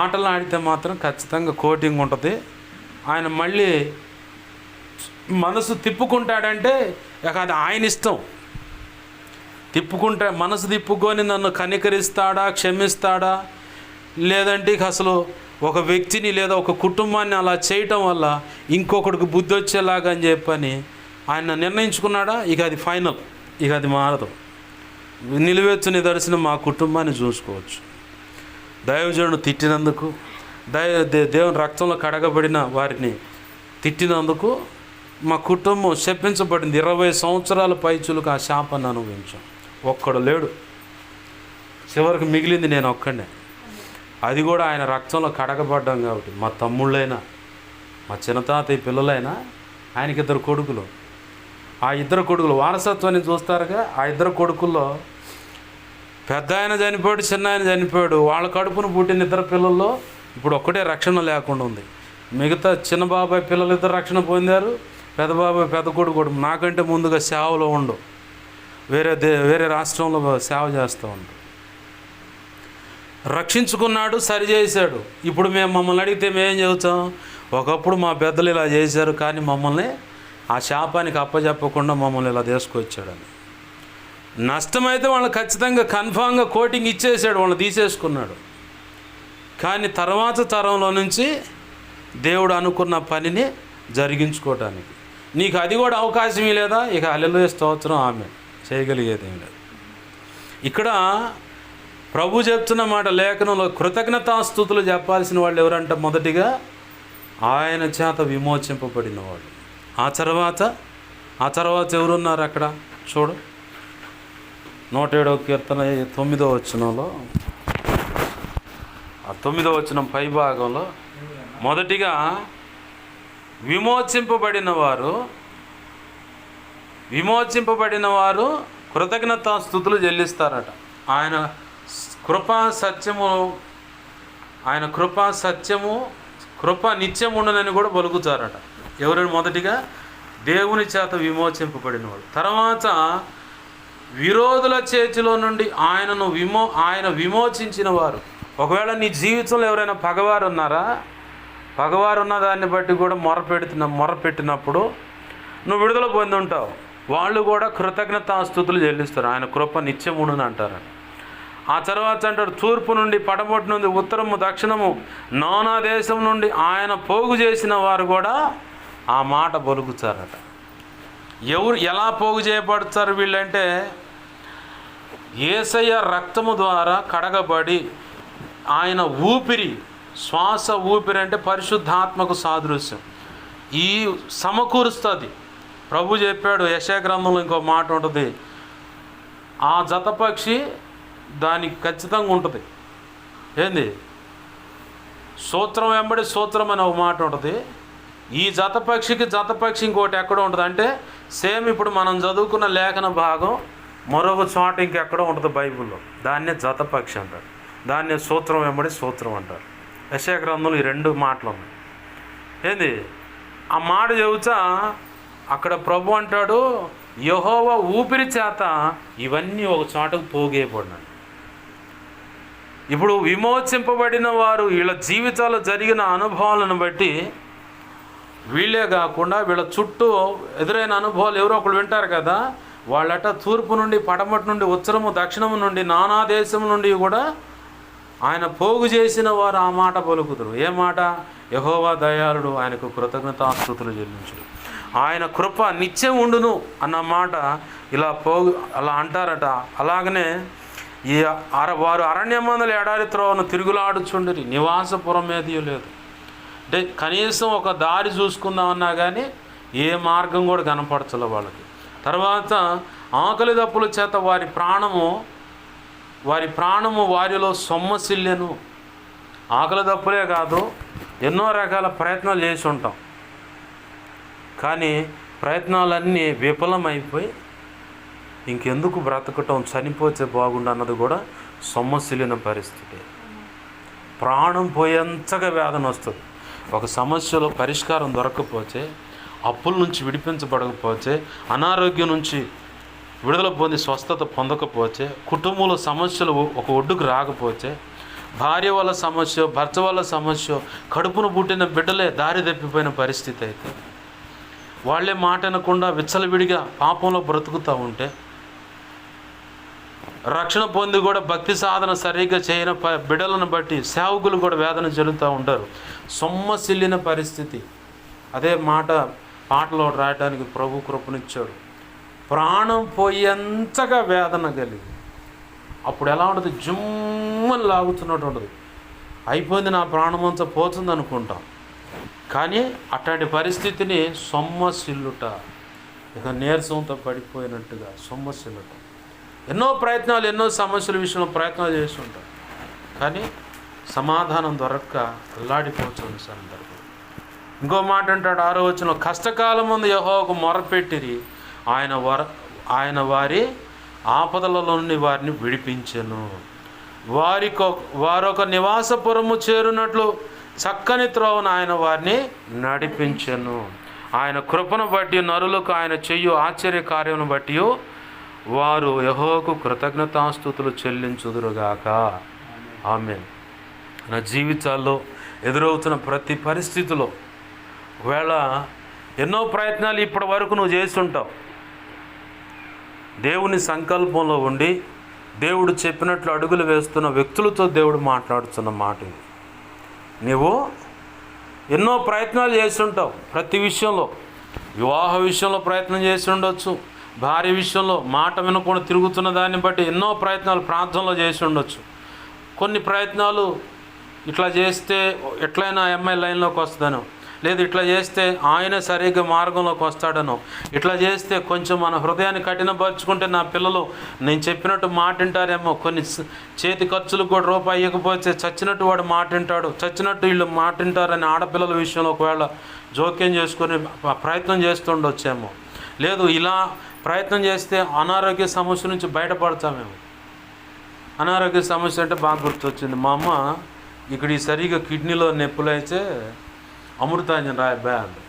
ఆటలు ఆడితే మాత్రం ఖచ్చితంగా కోటింగ్ ఉంటుంది. ఆయన మళ్ళీ మనసు తిప్పుకుంటాడంటే ఇక అది ఆయన ఇష్టం. మనసు తిప్పుకొని నన్ను కనికరిస్తాడా, క్షమిస్తాడా, లేదంటే ఇక అసలు ఒక వ్యక్తిని లేదా ఒక కుటుంబాన్ని అలా చేయటం వల్ల ఇంకొకడికి బుద్ధి వచ్చేలాగా అని చెప్పని ఆయన నిర్ణయించుకున్నాడా, ఇక అది ఫైనల్, ఇక అది మారదు. నిలువెత్తు నిదర్శనం మా కుటుంబాన్ని చూసుకోవచ్చు. దైవజనుడు తిట్టినందుకు, దేవుని రక్తంలో కడగబడిన వారిని తిట్టినందుకు మా కుటుంబం శపించబడింది. 20 సంవత్సరాల పైచులకు ఆ శాపాన్ని అనుభవించాం. ఒక్కడు లేడు, చివరికి మిగిలింది నేను ఒక్కడే. అది కూడా ఆయన రక్తంలో కడగబడ్డాం కాబట్టి. మా తమ్ముళ్ళైనా, మా చిన్నతాతయ్య పిల్లలైనా, ఆయనకి 2 కొడుకులు. ఆ 2 కొడుకులు వారసత్వాన్ని చూస్తారుగా. ఆ 2 కొడుకుల్లో పెద్ద ఆయన చనిపోయాడు, చిన్న ఆయన చనిపోయాడు. వాళ్ళ కడుపును పుట్టిన 2 పిల్లల్లో ఇప్పుడు ఒక్కటే రక్షణ లేకుండా ఉంది. మిగతా చిన్న బాబాయ్ పిల్లలు 2 రక్షణ పొందారు. పెద్ద బాబాయ్ పెద్ద కొడుకు నాకంటే ముందుగా సేవలో ఉండు, వేరే రాష్ట్రంలో సేవ చేస్తూ ఉండు. రక్షించుకున్నాడు, సరిచేశాడు. ఇప్పుడు మమ్మల్ని అడిగితే మేమేం చెబుతాం? ఒకప్పుడు మా పెద్దలు ఇలా చేశారు, కానీ మమ్మల్ని ఆ శాపానికి అప్పచెప్పకుండా మమ్మల్ని ఇలా తీసుకొచ్చాడని. నష్టమైతే వాళ్ళు ఖచ్చితంగా కన్ఫామ్గా కోటింగ్ ఇచ్చేసాడు, వాళ్ళని తీసేసుకున్నాడు. కానీ తర్వాత తరంలో నుంచి దేవుడు అనుకున్న పనిని జరిగించుకోవటానికి నీకు అది కూడా అవకాశం లేదా? ఇక హల్లెలూయా స్తోత్రం, ఆమె చేయగలిగేది ఏం లేదు. ఇక్కడ ప్రభు చెప్తున్న మాట లేఖనంలో కృతజ్ఞతాస్తుతులు చెప్పాల్సిన వాళ్ళు ఎవరంటే మొదటిగా ఆయన చేత విమోచింపబడిన వాళ్ళు. ఆ తర్వాత ఎవరున్నారు అక్కడ చూడు. 107వ కీర్తన 9వ వచనంలో, ఆ 9వ వచనం పై భాగంలో మొదటిగా విమోచింపబడిన వారు కృతజ్ఞతాస్తుతులు చెల్లిస్తారట. ఆయన కృపా సత్యము కృప నిత్యముండునని కూడా పలుకుతారట. ఎవరైనా మొదటిగా దేవుని చేత విమోచింపబడినవాడు. తర్వాత విరోధుల చేతిలో నుండి ఆయన విమోచించిన వారు. ఒకవేళ నీ జీవితంలో ఎవరైనా పగవారు ఉన్నారా? పగవారు ఉన్న దాన్ని బట్టి కూడా మొరపెట్టినప్పుడు నువ్వు విడుదల పొంది ఉంటావు. వాళ్ళు కూడా కృతజ్ఞతాస్తుతులు చెల్లిస్తారు. ఆయన కృప నిత్యముండును అంటారు. ఆ తర్వాత అంటారు, తూర్పు నుండి పడమటి నుండి ఉత్తరము దక్షిణము నానా దేశం నుండి ఆయన పోగు చేసిన వారు కూడా ఆ మాట పలుకుతారట. ఎలా పోగు చేయబడతారు వీళ్ళంటే, యేసయ్య రక్తము ద్వారా కడగబడి ఆయన శ్వాస ఊపిరి అంటే పరిశుద్ధాత్మకు సాదృశ్యం ఈ సమకూరుస్తుంది. ప్రభు చెప్పాడు యెషయా గ్రంథంలో ఇంకో మాట ఉంటుంది, ఆ జతపక్షి దానికి ఖచ్చితంగా ఉంటుంది. ఏంది? సూత్రం వెంబడి సూత్రం అనే ఒక మాట ఉంటుంది. ఈ జతపక్షి ఇంకోటి ఎక్కడ ఉంటుంది అంటే, సేమ్ ఇప్పుడు మనం చదువుకున్న లేఖన భాగం మరొక చోట ఇంకెక్కడో ఉంటుంది బైబిల్లో. దాన్నే జతపక్షి అంటారు, దాన్నే సూత్రం వెంబడి సూత్రం అంటారు. యెషయా గ్రంథంలో ఈ 2 మాటలు ఉన్నాయి. ఏంది? ఆ మాట చెబుతా అక్కడ ప్రభు అంటాడు, యెహోవా ఊపిరి చేత ఇవన్నీ ఒక చోటకు పోగేయబడినాడు. ఇప్పుడు విమోచింపబడిన వారు వీళ్ళ జీవితాల్లో జరిగిన అనుభవాలను బట్టి వీళ్ళే కాకుండా వీళ్ళ చుట్టూ ఎదురైన అనుభవాలు ఎవరో ఒకరు వింటారు కదా, వాళ్ళట తూర్పు నుండి పడమటి నుండి ఉత్తరము దక్షిణము నుండి నానా దేశం నుండి కూడా ఆయన పోగు చేసిన వారు ఆ మాట పలుకుతారు. ఏ మాట? యెహోవా దయాళుడు, ఆయనకు కృతజ్ఞతాస్తుతులు చెల్లించుడు, ఆయన కృప నిత్యం ఉండును అన్న మాట అలా అంటారట. అలాగనే వారు అరణ్యమందలి ఎడారి త్రోవను తిరుగులాడుచుండిరి, నివాసపురం ఏది లేదు. అంటే కనీసం ఒక దారి చూసుకుందామన్నా కానీ ఏ మార్గం కూడా కనపడచలే వాళ్ళకి. తర్వాత ఆకలి దప్పుల చేత వారి ప్రాణము వారిలో సొమ్మసిల్లెను. ఆకలి దప్పులే కాదు, ఎన్నో రకాల ప్రయత్నాలు చేసి ఉంటాం, కానీ ప్రయత్నాలన్నీ విఫలమైపోయి ఇంకెందుకు బ్రతకటం, చనిపోతే బాగుండు అన్నది కూడా సొమ్మసిల్లిన పరిస్థితి. ప్రాణం పోయేంతగా వేదన వస్తుంది. ఒక సమస్యలో పరిష్కారం దొరకకపోతే, అప్పుల నుంచి విడిపించబడకపోతే, అనారోగ్యం నుంచి విడుదల పొంది స్వస్థత పొందకపోతే, కుటుంబంలో సమస్యలు ఒక ఒడ్డుకు రాకపోతే, భార్య వల్ల సమస్య, భర్త వల్ల సమస్య, కడుపును పుట్టిన బిడ్డలే దారి తప్పిపోయిన పరిస్థితి అయితే, వాళ్ళే మాట వినకుండా విచ్చలవిడిగా పాపంలో బ్రతుకుతూ ఉంటే, రక్షణ పొంది కూడా భక్తి సాధన సరిగ్గా చేయని బిడ్డలను బట్టి సేవకులు కూడా వేదన చెందుతూ ఉంటారు. సొమ్మసిల్లిన పరిస్థితి. అదే మాట పాటలో రాయడానికి ప్రభు కృపనిచ్చాడు. ప్రాణం పోయేంతగా వేదన కలిగి, అప్పుడు ఎలా ఉంటుంది, జుమ్మని లాగుతున్నట్టు ఉంటుంది. అయిపోయింది, నా ప్రాణం అంతా పోతుంది అనుకుంటాం. కానీ అట్లాంటి పరిస్థితిని సొమ్మసిల్లుట, ఇక నీరసంతో పడిపోయినట్టుగా సొమ్మసిల్లుట. ఎన్నో ప్రయత్నాలు, ఎన్నో సమస్యల విషయంలో ప్రయత్నాలు చేసి ఉంటాం, కానీ సమాధానం దొరక్క అల్లాడిపోతుంది సందర్భం. ఇంకో మాట అంటాడు 6వ వచనంలో, కష్టకాలం ముందు యెహోవాకు మొరపెట్టిరి, ఆయన వారి ఆపదలలో నుండి వారిని విడిపించెను. వారొక నివాసపురము చేరునట్లు చక్కని త్రోవను ఆయన వారిని నడిపించెను. ఆయన కృపను బట్టి నరులకు ఆయన చెయ్యు ఆశ్చర్య కార్యమును బట్టి వారు యెహోవాకు కృతజ్ఞతాస్తుతులు చెల్లించుదురుగాక. ఆమేన్. నా జీవితాల్లో ఎదురవుతున్న ప్రతి పరిస్థితిలో, ఒకవేళ ఎన్నో ప్రయత్నాలు ఇప్పటి వరకు నువ్వు చేస్తుంటావు, దేవుని సంకల్పంలో ఉండి దేవుడు చెప్పినట్లు అడుగులు వేస్తున్న వ్యక్తులతో దేవుడు మాట్లాడుతున్న మాట ఇది. నీవు ఎన్నో ప్రయత్నాలు చేస్తుంటావు ప్రతి విషయంలో. వివాహ విషయంలో ప్రయత్నం చేసి ఉండొచ్చు, భార్య విషయంలో మాట వినకుండా తిరుగుతున్న దాన్ని బట్టి ఎన్నో ప్రయత్నాలు ప్రార్థనలో చేసి ఉండొచ్చు. కొన్ని ప్రయత్నాలు ఇట్లా చేస్తే ఎట్లయినా అమ్మాయి లైన్లోకి వస్తుందనో, లేదు ఇట్లా చేస్తే ఆయన సరిగ్గా మార్గంలోకి వస్తాడనో, ఇట్లా చేస్తే కొంచెం మన హృదయాన్ని కఠినపరుచుకుంటే నా పిల్లలు నేను చెప్పినట్టు మాట వింటారేమో, కొన్ని చేతి ఖర్చులకు కూడా రూపాయి ఇవ్వకపోతే చచ్చినట్టు వాడు మాట వింటాడు, చచ్చినట్టు వీళ్ళు మాట వింటారని ఆడపిల్లల విషయంలో ఒకవేళ జోక్యం చేసుకొని ప్రయత్నం చేస్తుండొచ్చేమో, లేదు ఇలా ప్రయత్నం చేస్తే అనారోగ్య సమస్య నుంచి బయటపడతామేమో. అనారోగ్య సమస్య అంటే బాగా గుర్తొచ్చింది. మా అమ్మ ఇక్కడ ఈ సరిగా కిడ్నీలో నొప్పులు అయితే అమృతాంజన్ రాయబ్బా అంది.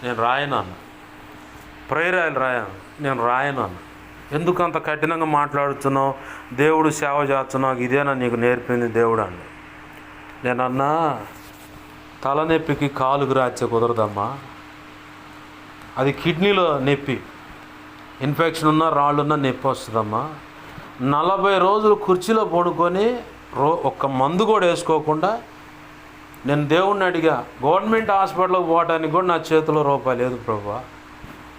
నేను రాయను అన్న. ప్రేయర్ ఆయిల్ రాయను, నేను రాయను అన్న. ఎందుకు అంత కఠినంగా మాట్లాడుతున్నావు, దేవుడు సేవ చేస్తున్నావు, ఇదేనా నీకు నేర్పింది దేవుడు అండి. నేనన్నా తలనొప్పికి కాలుకు రాచే కుదరదమ్మా, అది కిడ్నీలో నొప్పి, ఇన్ఫెక్షన్ ఉన్నా రాళ్ళున్నా నొప్పి వస్తుందమ్మా. 40 రోజులు కుర్చీలో పడుకొని ఒక్క మందు కూడా వేసుకోకుండా నేను దేవుణ్ణి అడిగా, గవర్నమెంట్ హాస్పిటల్కి పోవడానికి కూడా నా చేతిలో రూపాయి లేదు ప్రభువా,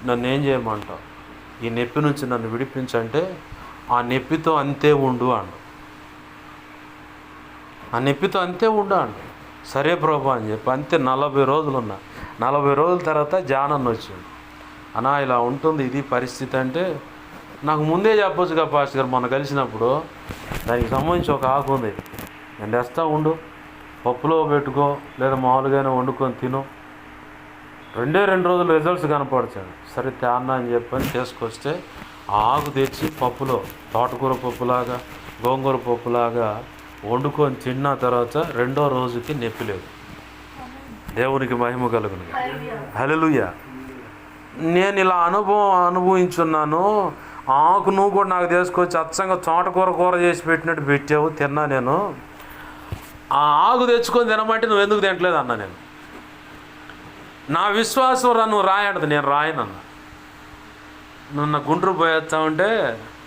నన్ను ఏం చేయమంటావు, ఈ నొప్పి నుంచి నన్ను విడిపించంటే ఆ నొప్పితో అంతే ఉండు అండు. ఆ నొప్పితో అంతే ఉండు అండు. సరే ప్రభు అని చెప్పి అంతే 40 రోజులు ఉన్నా. 40 రోజుల తర్వాత జానన్న వచ్చింది. అన్నా ఇలా ఉంటుంది ఇది పరిస్థితి అంటే, నాకు ముందే చెప్పొచ్చుగా పాస్టర్ గారు, మొన్న కలిసినప్పుడు దానికి సంబంధించి ఒక ఆకు ఉంది, నేను తెస్తా ఉండు, పప్పులో పెట్టుకో లేదా మామూలుగానే వండుకొని తిను, 2 రోజులు రిజల్ట్స్ కనపడతాడు. సరే తేన్నా అని చెప్పని తీసుకొస్తే ఆ ఆకు తెచ్చి పప్పులో తోటకూర పప్పులాగా గోంగూర పప్పులాగా వండుకొని తిన్న తర్వాత 2వ రోజుకి నొప్పి లేదు. దేవునికి మహిమ కలుగును. హల్లెలూయా. నేను ఇలా అనుభవించున్నాను. ఆకు నువ్వు కూడా నాకు తీసుకొచ్చి అచ్చంగా తోటకూర చేసి పెట్టినట్టు పెట్టావు, తిన్నా. నేను ఆ ఆకు తెచ్చుకొని తినమంటే నువ్వు ఎందుకు తినట్లేదు అన్నా. నేను నా విశ్వాసం నువ్వు రాయడదు, నేను రాయనన్నా. నువ్వు నా గుంటూరు పోయేస్తామంటే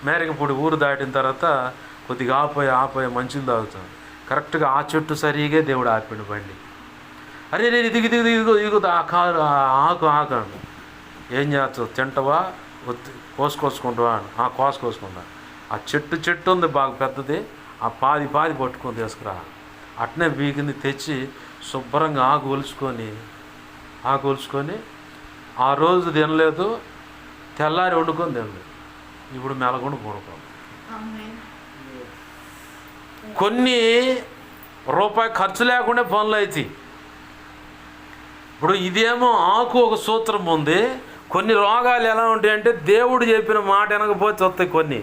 మేరకపూడి ఊరు దాటిన తర్వాత కొద్దిగా ఆపోయి మంచిని తాగుతాను. కరెక్ట్గా ఆ చెట్టు సరిగా దేవుడు ఆపిన బండి. అరే నేను ఇదిగు ఆకు అండి. ఏం చేస్తావు, తింటావా, కోసుకొచ్చుకుంటావా? కోసుకొచ్చుకుంటా. ఆ చెట్టు ఉంది బాగా పెద్దది, ఆ పాది పట్టుకొని తీసుకురా. అట్నే బీగింది తెచ్చి శుభ్రంగా ఆకు ఒలుచుకొని ఆ రోజు తినలేదు. తెల్లారి వండుకొని తినలేదు. ఇప్పుడు మెలకుండా పడుకోండి. కొన్ని రూపాయి ఖర్చు లేకుండా పనులు అవుతాయి. ఇప్పుడు ఇదేమో ఆకు ఒక సూత్రం ఉంది. కొన్ని రోగాలు ఎలా ఉంటాయంటే దేవుడు చెప్పిన మాట వినకపోతే వస్తాయి. కొన్ని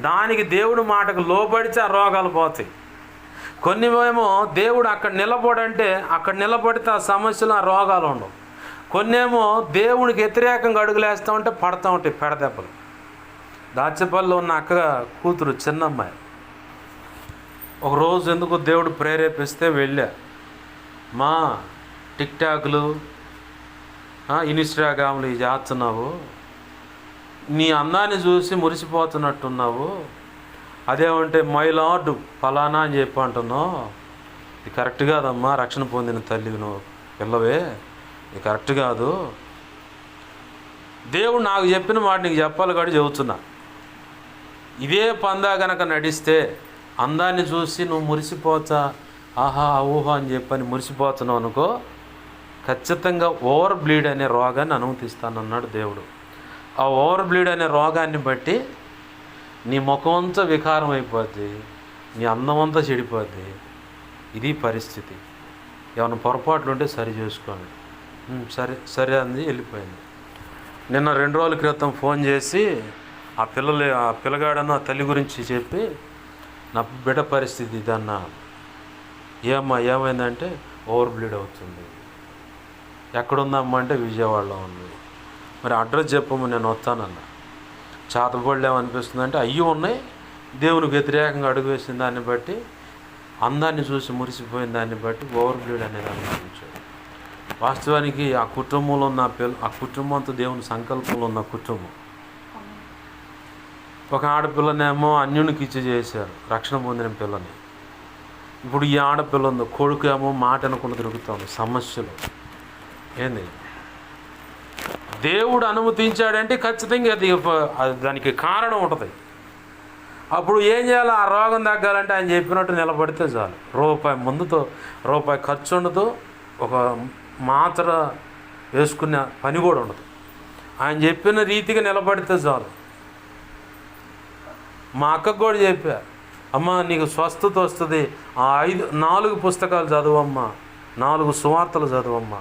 దానికి దేవుడు మాటకు లోబడితే ఆ రోగాలు పోతాయి. కొన్ని ఏమో దేవుడు అక్కడ నిలబడంటే అక్కడ నిలబడితే ఆ సమస్యలు ఆ రోగాలు ఉండవు. కొన్ని ఏమో దేవుడికి వ్యతిరేకంగా అడుగులేస్తూ ఉంటే పడతా ఉంటాయి పెడదెబ్బలు. దాచేపల్లిలో ఉన్న అక్క కూతురు చిన్నమ్మాయి ఒకరోజు ఎందుకు దేవుడు ప్రేరేపిస్తే వెళ్ళా. మా టిక్టాక్లు ఇన్స్టాగ్రామ్లు ఇవి చేస్తున్నావు, నీ అందాన్ని చూసి మురిసిపోతున్నట్టున్నావు, అదేమంటే మై లార్డ్ ఫలానా అని చెప్పి అంటున్నావు. ఇది కరెక్ట్ కాదమ్మా, రక్షణ పొందిన తల్లి నువ్వు పిల్లవే, ఇది కరెక్ట్ కాదు. దేవుడు నాకు చెప్పిన మాట నీకు చెప్పాలి కాబట్టి చెబుతున్నా. ఇదే పందా కనుక నడిస్తే అందాన్ని చూసి నువ్వు మురిసిపోతా, ఆహా ఊహా అని చెప్పని మురిసిపోతున్నావు అనుకో, ఖచ్చితంగా ఓవర్ బ్లీడ్ అనే రోగాన్ని అనుమతిస్తానన్నాడు దేవుడు. ఆ ఓవర్ బ్లీడ్ అనే రోగాన్ని బట్టి నీ ముఖం అంతా వికారం అయిపోద్ది, నీ అందం అంతా చెడిపోద్ది. ఇది పరిస్థితి. ఏమైనా పొరపాట్లు ఉంటే సరి చేసుకోండి. సరే సరే అంది, వెళ్ళిపోయింది. నిన్న 2 రోజుల క్రితం ఫోన్ చేసి ఆ పిల్లగాడను ఆ తల్లి గురించి చెప్పి నా బిడ్డ పరిస్థితి ఇదన్నా. ఏమ్మా ఏమైందంటే ఓవర్ బ్లీడ్ అవుతుంది. ఎక్కడుందమ్మా అంటే విజయవాడలో ఉంది. మరి అడ్రస్ చెప్పము, నేను వస్తానన్నా. చేతపడలేమనిపిస్తుంది అంటే అయ్యి ఉన్నాయి. దేవునికి వ్యతిరేకంగా అడుగు వేసిన దాన్ని బట్టి, అందాన్ని చూసి మురిసిపోయిన దాన్ని బట్టి ఓవర్ బ్లీడ్ అనేది అనుభవించాడు. వాస్తవానికి ఆ కుటుంబంలో ఉన్న ఆ కుటుంబంతో దేవుని సంకల్పంలో ఉన్న కుటుంబం. ఒక ఆడపిల్లనేమో అన్యునికి ఇచ్చి చేశారు, రక్షణ పొందిన పిల్లని. ఇప్పుడు ఈ ఆడపిల్ల ఉంది, కొడుకు ఏమో మాట అనుకుని తిరుగుతుంది. సమస్యలు ఏంది? దేవుడు అనుమతించాడంటే ఖచ్చితంగా అది దానికి కారణం ఉంటుంది. అప్పుడు ఏం చేయాలి? ఆ రోగం తగ్గాలంటే ఆయన చెప్పినట్టు నిలబడితే చాలు. రూపాయి ఖర్చు ఉండదు, ఒక మాత్ర వేసుకునే పని కూడా ఉండదు. ఆయన చెప్పిన రీతిగా నిలబడితే చాలు. మా అక్కకు కూడా చెప్పా, అమ్మ నీకు స్వస్థత వస్తుంది, 4 పుస్తకాలు చదువమ్మా, 4 సువార్తలు చదువమ్మా.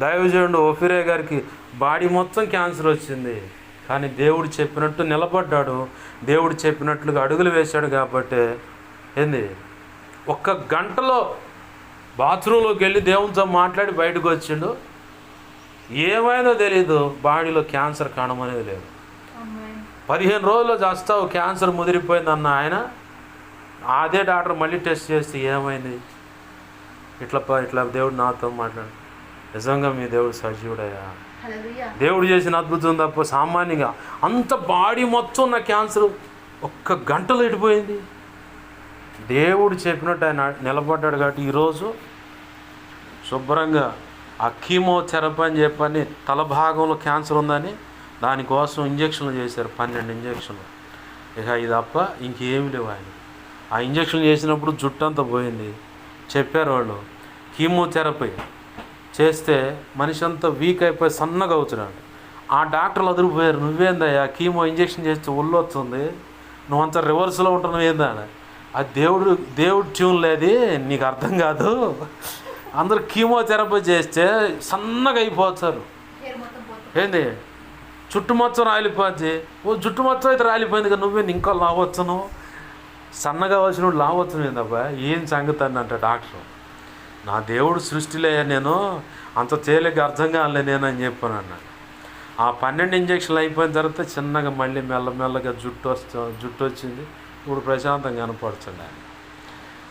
దైవజనుడు ఓఫిరే గారికి బాడీ మొత్తం క్యాన్సర్ వచ్చింది, కానీ దేవుడు చెప్పినట్టు నిలబడ్డాడు, దేవుడు చెప్పినట్లుగా అడుగులు వేశాడు. కాబట్టి ఏంది, 1 గంటలో బాత్రూంలోకి వెళ్ళి దేవునితో మాట్లాడి బయటకు వచ్చిండు. ఏమైందో తెలీదు, బాడీలో క్యాన్సర్ కణం అనేది లేదు. 15 రోజుల్లో చేస్తావు, క్యాన్సర్ ముదిరిపోయిందన్న ఆయన. అదే డాక్టర్ మళ్ళీ టెస్ట్ చేస్తే ఏమైంది, ఇట్లా దేవుడు నాతో మాట్లాడు. నిజంగా మీ దేవుడు సజీవుడయ్యా, దేవుడు చేసిన అద్భుతం తప్ప సామాన్యంగా అంత బాడీ మొత్తం ఉన్న క్యాన్సర్ 1 గంటలో ఇడిపోయింది. దేవుడు చెప్పినట్టు ఆయన నిలబడ్డాడు. కాబట్టి ఈరోజు శుభ్రంగా ఆ కీమోథెరపీ అని చెప్పని తల భాగంలో క్యాన్సర్ ఉందని దానికోసం ఇంజక్షన్లు చేశారు, 12 ఇంజక్షన్లు. ఇక ఇది తప్ప ఇంకేమి లేవు. ఆయన ఆ ఇంజక్షన్ చేసినప్పుడు జుట్టు అంతా పోయింది. చెప్పారు వాళ్ళు, కీమోథెరపీ చేస్తే మనిషి అంతా వీక్ అయిపోయి సన్నగా అవుతున్నాడు. ఆ డాక్టర్లు అదిరిపోయారు, నువ్వేందయ్యా కీమో ఇంజక్షన్ చేస్తే ఒళ్ళు వస్తుంది, నువ్వంతా రివర్స్లో ఉంటున్నావు ఏందా? అది దేవుడు ట్యూన్ లేదు, నీకు అర్థం కాదు. అందరూ కీమోథెరపీ చేస్తే సన్నగా అయిపోతారు. ఏంది, చుట్టు మొత్తం రాలిపోద్ది. జుట్టు మొత్తం అయితే రాలిపోయింది కదా, నువ్వే ఇంకా లావచ్చును, సన్నగా వచ్చినప్పుడు లావచ్చును ఏందబ్బా, ఏం సంగతి అని అంటే డాక్టర్. నా దేవుడు సృష్టిలే, నేను అంత తేలిక అర్థం కాలే నేను అని చెప్పాను అన్నాడు. ఆ 12 ఇంజక్షన్లు అయిపోయిన తర్వాత చిన్నగా మళ్ళీ మెల్లమెల్లగా జుట్టు వచ్చింది. ఇప్పుడు ప్రశాంతంగా కనపడుతుంది. ఆయన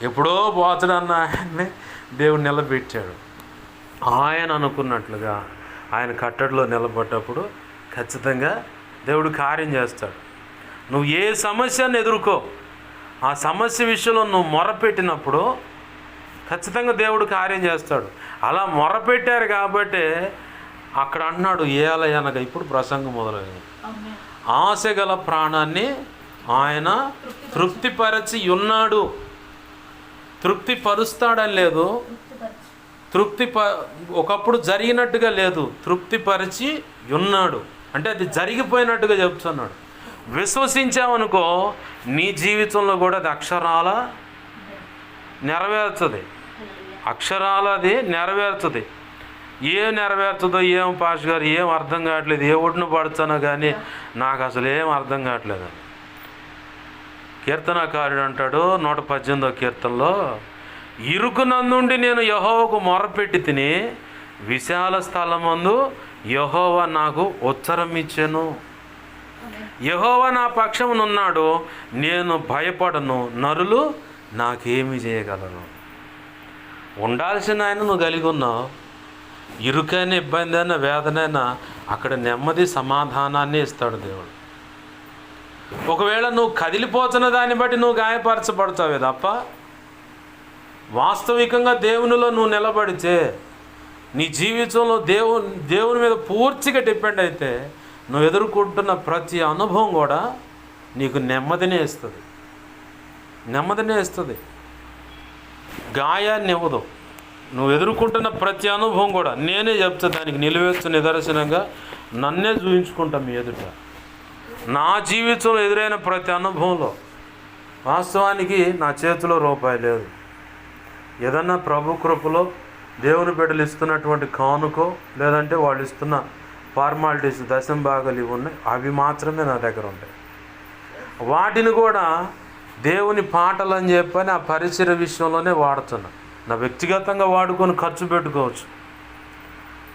ఎప్పుడో పోతాడన్న ఆయన్ని దేవుడు నిలబెట్టాడు. ఆయన అనుకున్నట్లుగా ఆయన కట్టడిలో నిలబడ్డప్పుడు ఖచ్చితంగా దేవుడు కార్యం చేస్తాడు. నువ్వు ఏ సమస్యను ఎదుర్కో, ఆ సమస్య విషయంలో నువ్వు మొరపెట్టినప్పుడు ఖచ్చితంగా దేవుడు కార్యం చేస్తాడు. అలా మొరపెట్టారు కాబట్టి అక్కడ అన్నాడు, ఏలయనగా ఇప్పుడు ప్రసంగం మొదలైంది. ఆశ గల ప్రాణాన్ని ఆయన తృప్తిపరచి ఉన్నాడు. తృప్తిపరుస్తాడని లేదు, ఒకప్పుడు జరిగినట్టుగా లేదు, తృప్తిపరిచి ఉన్నాడు. అంటే అది జరిగిపోయినట్టుగా చెప్తున్నాడు. విశ్వసించామనుకో నీ జీవితంలో కూడా అది అక్షరాల నెరవేరుతుంది. అక్షరాల అది నెరవేరుతుంది. ఏం నెరవేరుతుందో ఏం పాస్ గారు ఏం అర్థం కావట్లేదు, ఏ ఒడిన పడుతానో కానీ నాకు అసలు ఏం అర్థం కావట్లేదు. కీర్తనకారుడు అంటాడు 118వ కీర్తనలో, ఇరుకునందుండి నేను యెహోవాకు మొరపెట్టి తిని విశాల స్థలమందు యెహోవా నాకు ఉత్తరం ఇచ్చెను. యెహోవా నా పక్షమునున్నాడు, నేను భయపడను, నరులు నాకేమి చేయగలను. ఉండాల్సిన ఆయన నువ్వు కలిగి ఉన్నావు. ఇరుకైన ఇబ్బంది అయినా వేదనైనా అక్కడ నెమ్మది సమాధానాన్ని ఇస్తాడు దేవుడు. ఒకవేళ నువ్వు కదిలిపోతున్న దాన్ని బట్టి నువ్వు గాయపరచబడతావే తప్ప వాస్తవికంగా దేవునిలో నువ్వు నిలబడితే నీ జీవితంలో దేవుని మీద పూర్తిగా డిపెండ్ అయితే నువ్వు ఎదుర్కొంటున్న ప్రతి అనుభవం కూడా నీకు నెమ్మదినే ఇస్తుంది. నెమ్మదినే ఇస్తుంది, గాయాన్ని ఇవ్వదు. నువ్వు ఎదుర్కొంటున్న ప్రతి అనుభవం కూడా నేనే చెప్తా, దానికి నిలువెత్తు నిదర్శనంగా నన్నే చూపించుకుంటా మీ ఎదుట. నా జీవితంలో ఎదురైన ప్రతి అనుభవంలో వాస్తవానికి నా చేతిలో రూపాయి లేదు. ఏదన్నా ప్రభు కృపలో దేవుని బిడ్డలు ఇస్తున్నటువంటి కానుకో లేదంటే వాళ్ళు ఇస్తున్న ఫార్మాలిటీస్ దశంభాగాలు ఇవి ఉన్నాయి, అవి మాత్రమే నా దగ్గర ఉంటాయి. వాటిని కూడా దేవుని పాటలు అని చెప్పని ఆ పరిసర విషయంలోనే వాడుతున్నా. నా వ్యక్తిగతంగా వాడుకొని ఖర్చు పెట్టుకోవచ్చు,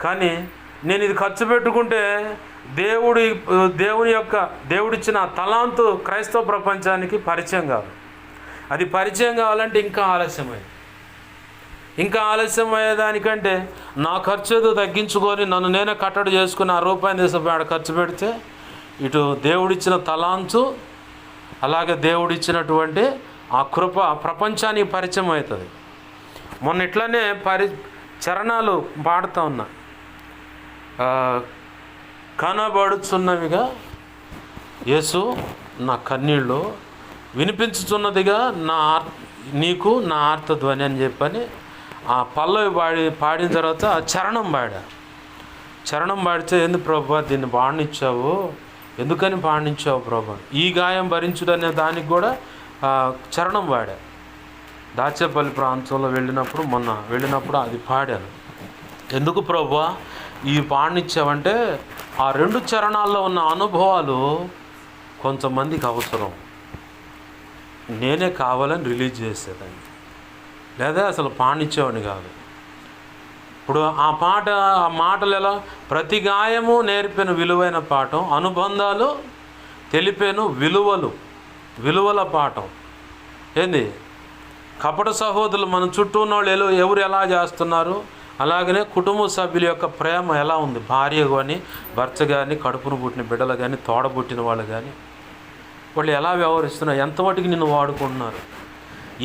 కానీ నేను ఇది ఖర్చు పెట్టుకుంటే దేవుడిచ్చిన తలాంతు క్రైస్తవ ప్రపంచానికి పరిచయం కావాలి. అది పరిచయం కావాలంటే ఇంకా ఆలస్యం అయ్యేదానికంటే నా ఖర్చు ఏదో తగ్గించుకొని నన్ను నేనే కట్టడి చేసుకుని ఆ రూపాయలు తీసుకుపోయి ఆడ ఖర్చు పెడితే ఇటు దేవుడిచ్చిన తలాంతు అలాగే దేవుడిచ్చినటువంటి ఆ కృప ప్రపంచానికి పరిచయం అవుతుంది. మొన్న ఇట్లానే చరణాలు పాడుతూ ఉన్నా, కనబడుచున్నవిగా యేసు నా కన్నీళ్ళు, వినిపించుచున్నదిగా నీకు నా ఆర్తధ్వని అని చెప్పని ఆ పల్లవి పాడిన తర్వాత ఆ చరణం పాడితే ఎందుకు ప్రభా దీన్ని పాడనిచ్చావు, ఎందుకని పాడనిచ్చావు ప్రభా, ఈ గాయం భరించుడనే దానికి కూడా చరణం పాడా. దాచేపల్లి ప్రాంతంలో వెళ్ళినప్పుడు అది పాడాను. ఎందుకు ప్రభువా ఈ పాడనిచ్చావంటే ఆ 2 చరణాల్లో ఉన్న అనుభవాలు కొంతమందికి అవసరం. నేనే కావాలని రిలీజ్ చేసేదాన్ని, లేదా అసలు పాడనిచ్చేవాడిని కాదు. ఇప్పుడు ఆ మాటలు ఎలా, ప్రతి గాయము నేర్పిన విలువైన పాఠం, అనుబంధాలు తెలిపాను విలువల పాఠం. ఏంది కపట సహోదరులు మన చుట్టూ ఉన్న వాళ్ళు ఎవరు ఎలా చేస్తున్నారు, అలాగనే కుటుంబ సభ్యుల యొక్క ప్రేమ ఎలా ఉంది, భార్య కానీ భర్త కానీ కడుపును పుట్టిన బిడ్డలు కానీ తోడబుట్టిన వాళ్ళు కానీ వాళ్ళు ఎలా వ్యవహరిస్తున్నారు, ఎంతవరకు నిన్ను వాడుకుంటున్నారు,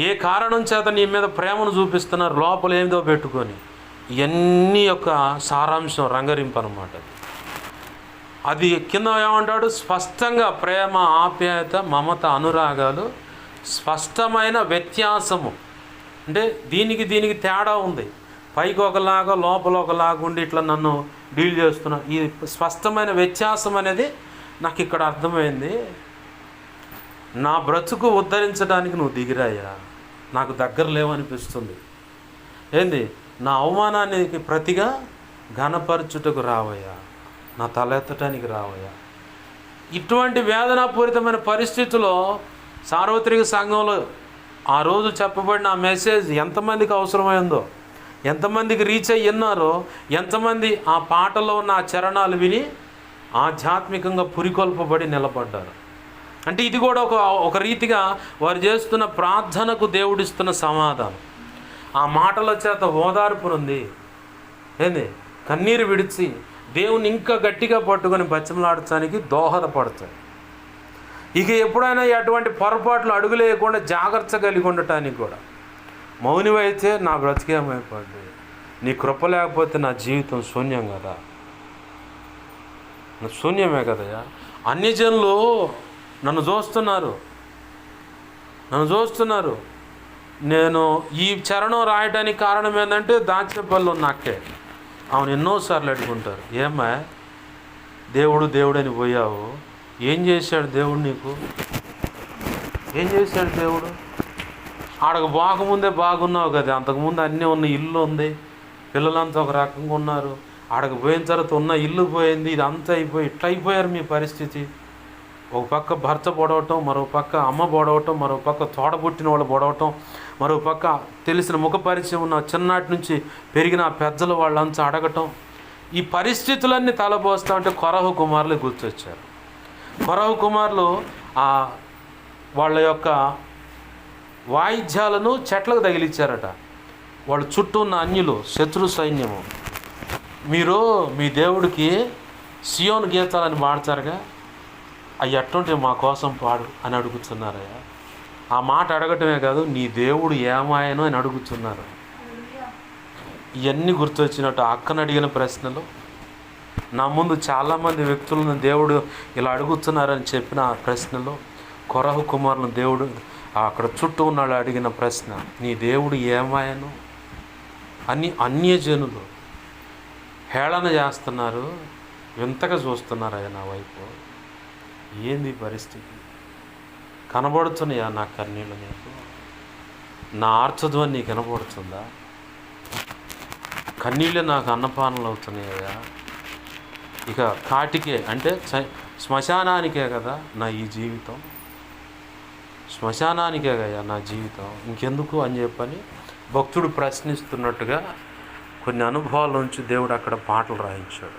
ఏ కారణం చేత నీ మీద ప్రేమను చూపిస్తున్నారు, లోపల ఏమిదో పెట్టుకొని, ఇవన్నీ యొక్క సారాంశం రంగరింపు అన్నమాట. అది కింద ఏమంటాడు, స్పష్టంగా ప్రేమ ఆప్యాయత మమత అనురాగాలు స్పష్టమైన వ్యత్యాసము. అంటే దీనికి తేడా ఉంది, పైకి ఒకలాగా లోపల ఒకలాగా ఉండి ఇట్లా నన్ను డీల్ చేస్తున్నా. ఈ స్పష్టమైన వ్యత్యాసం అనేది నాకు ఇక్కడ అర్థమైంది. నా బ్రతుకు ఉద్ధరించడానికి నువ్వు దిగిరాయా, నాకు దగ్గర లేవనిపిస్తుంది. ఏంది నా అవమానానికి ప్రతిగా ఘనపరచుటకు రావయ్యా, నా తలెత్తటానికి రావయ్యా. ఇటువంటి వేదనాపూరితమైన పరిస్థితుల్లో సార్వత్రిక సంఘంలో ఆ రోజు చెప్పబడిన ఆ మెసేజ్ ఎంతమందికి అవసరమైందో, ఎంతమందికి రీచ్ అయ్యి ఉన్నారో, ఎంతమంది ఆ పాటలో ఉన్న ఆ చరణాలు విని ఆధ్యాత్మికంగా పురికొల్పబడి నిలబడ్డారు. అంటే ఇది కూడా ఒక రీతిగా వారు చేస్తున్న ప్రార్థనకు దేవుడిస్తున్న సమాధానం. ఆ మాటల చేత ఓదార్పునుంది, ఏంది కన్నీరు విడిచి దేవుని ఇంకా గట్టిగా పట్టుకొని బచ్చమలాడటానికి దోహదపడతాయి. ఇక ఎప్పుడైనా అటువంటి పొరపాట్లు అడుగులేయకుండా జాగ్రత్త కలిగి ఉండటానికి కూడా మౌనివైతే నా బ్రతికేమైపోద్ది, నీ కృప లేకపోతే నా జీవితం శూన్యం కదా, నా శూన్యమే కదయ్యా. అన్ని జనులు నన్ను చూస్తున్నారు. నేను ఈ చరణం రాయడానికి కారణం ఏంటంటే దాచేపల్లి నాకే అవును ఎన్నోసార్లు అడుగుంటారు, ఏమ్మా దేవుడు దేవుడు అని పోయావు. ఏం చేశాడు దేవుడు నీకు? ఏం చేశాడు దేవుడు? ఆడకు బాగుముందే బాగున్నావు కదా, అంతకుముందు అన్నీ ఉన్న ఇల్లు ఉంది, పిల్లలంతా ఒక రకంగా ఉన్నారు. ఆడకు పోయిన తర్వాత ఉన్న ఇల్లు పోయింది, ఇదంతా అయిపోయి ఇట్లా అయిపోయారు మీ పరిస్థితి. ఒక పక్క భర్త పొడవటం, మరో పక్క అమ్మ పొడవటం, మరో పక్క తోడబుట్టిన వాళ్ళు పొడవటం, మరో పక్క తెలిసిన ముఖ పరిచయం ఉన్న చిన్నటి నుంచి పెరిగిన పెద్దలు వాళ్ళంతా అడగటం. ఈ పరిస్థితులన్నీ తలపోస్తా ఉంటే కొరహు కుమారులు గుర్తొచ్చారు. కొరహు కుమారులు వాళ్ళ యొక్క వాయిద్యాలను చెట్లకు తగిలిచ్చారట. వాళ్ళ చుట్టూ ఉన్న అన్యులు, శత్రు సైన్యము, మీరు మీ దేవుడికి సియోను గీతాలని పాడతారుగా, అవి ఎట్టుంటే మా కోసం పాడు అని అడుగుతున్నారయ్యా. ఆ మాట అడగటమే కాదు, నీ దేవుడు ఏమాయను అని అడుగుతున్నారు. ఇవన్నీ గుర్తొచ్చినట్టు అక్కను అడిగిన ప్రశ్నలు, నా ముందు చాలామంది వ్యక్తులను దేవుడు ఇలా అడుగుతున్నారని చెప్పిన ఆ ప్రశ్నలు, కొరహు కుమారులను దేవుడు అక్కడ చుట్టూ ఉన్నాడు అడిగిన ప్రశ్న, నీ దేవుడు ఏమాయను అని అన్యజనులు హేళన చేస్తున్నారు, వింతగా చూస్తున్నారు. ఆయన నా వైపు ఏంది పరిస్థితి? కనబడుతున్నాయా నా కన్నీళ్ళు నీకు? నా ఆర్చధ్వని నీకు కనబడుతుందా? కన్నీళ్ళే నాకు అన్నపానలు అవుతున్నాయా? ఇక కాటికే అంటే శ్మశానానికే కదా నా ఈ జీవితం, శ్మశానానికే కదా నా జీవితం, ఇంకెందుకు అని చెప్పని భక్తుడు ప్రశ్నిస్తున్నట్టుగా కొన్ని అనుభవాల నుంచి దేవుడు అక్కడ పాటలు రాయించాడు.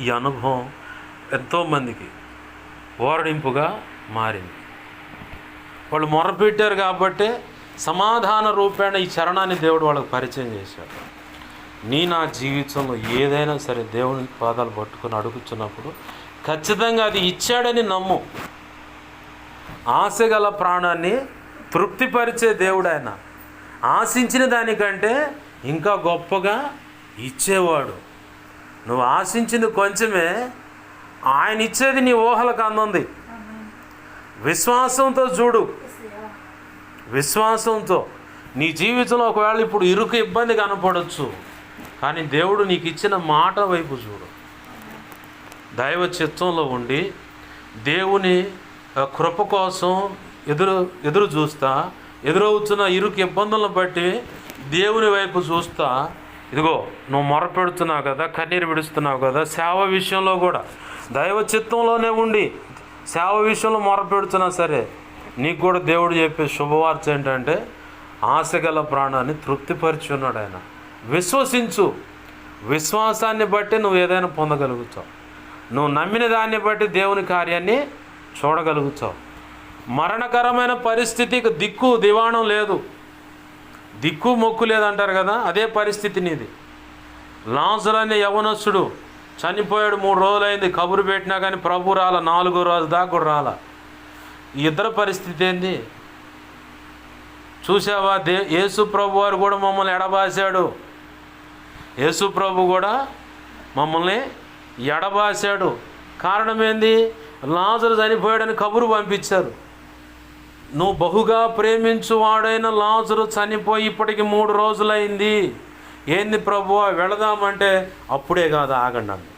ఈ అనుభవం ఎంతోమందికి ఓరడింపుగా మారింది. వాళ్ళు మొరపెట్టారు కాబట్టి సమాధాన రూపేణ ఈ చరణాన్ని దేవుడు వాళ్ళకు పరిచయం చేశాడు. నా జీవితంలో ఏదైనా సరే దేవుని పాదాలు పట్టుకొని అడుగుతున్నప్పుడు ఖచ్చితంగా అది ఇచ్చాడని నమ్ము. ఆశగల ప్రాణాన్ని తృప్తిపరిచే దేవుడు ఆయన. ఆశించిన దానికంటే ఇంకా గొప్పగా ఇచ్చేవాడు. నువ్వు ఆశించింది కొంచెమే, ఆయన ఇచ్చేది నీ ఊహలకు అందుంది. విశ్వాసంతో చూడు, విశ్వాసంతో. నీ జీవితంలో ఒకవేళ ఇప్పుడు ఇరుకు ఇబ్బంది కనపడవచ్చు, కానీ దేవుడు నీకు ఇచ్చిన మాట వైపు చూడు. దైవ చిత్తంలో ఉండి దేవుని కృప కోసం ఎదురు చూస్తా, ఎదురవుతున్న ఇరుకు ఇబ్బందులను బట్టి దేవుని వైపు చూస్తా. ఇదిగో నువ్వు మొరపెడుతున్నావు కదా, కన్నీరు విడుస్తున్నావు కదా, సేవ విషయంలో కూడా దైవ చిత్తంలోనే ఉండి సేవ విషయంలో మొరపెడుతున్నా సరే, నీకు కూడా దేవుడు చెప్పే శుభవార్త ఏంటంటే ఆశగల ప్రాణాన్ని తృప్తిపరిచి ఉన్నాడు ఆయన. విశ్వసించు. విశ్వాసాన్ని బట్టి నువ్వు ఏదైనా పొందగలుగుతావు. నువ్వు నమ్మిన దాన్ని బట్టి దేవుని కార్యాన్ని చూడగలుగుతావు. మరణకరమైన పరిస్థితికి దిక్కు దివాణం లేదు, దిక్కు మొక్కు లేదంటారు కదా, అదే పరిస్థితి నీది. లాజరు అనే యవనస్తుడు చనిపోయాడు, 3 రోజులైంది, కబురు పెట్టినా కానీ ప్రభు రాల, 4వ రోజు దాకా కూడా రాల. ఈ ఇద్దరు పరిస్థితి ఏంది చూసావా? యేసు ప్రభు వారు కూడా మమ్మల్ని ఎడబాసాడు. యేసు ప్రభు కూడా మమ్మల్ని ఎడబాసాడు. కారణం ఏంది? లాజరు చనిపోయాడని కబురు పంపించారు. నువ్వు బహుగా ప్రేమించువాడైన లాజరు చనిపోయి ఇప్పటికి 3 రోజులైంది. ఏంది ప్రభువా వెళదామంటే, అప్పుడే కాదు ఆగండి అండి.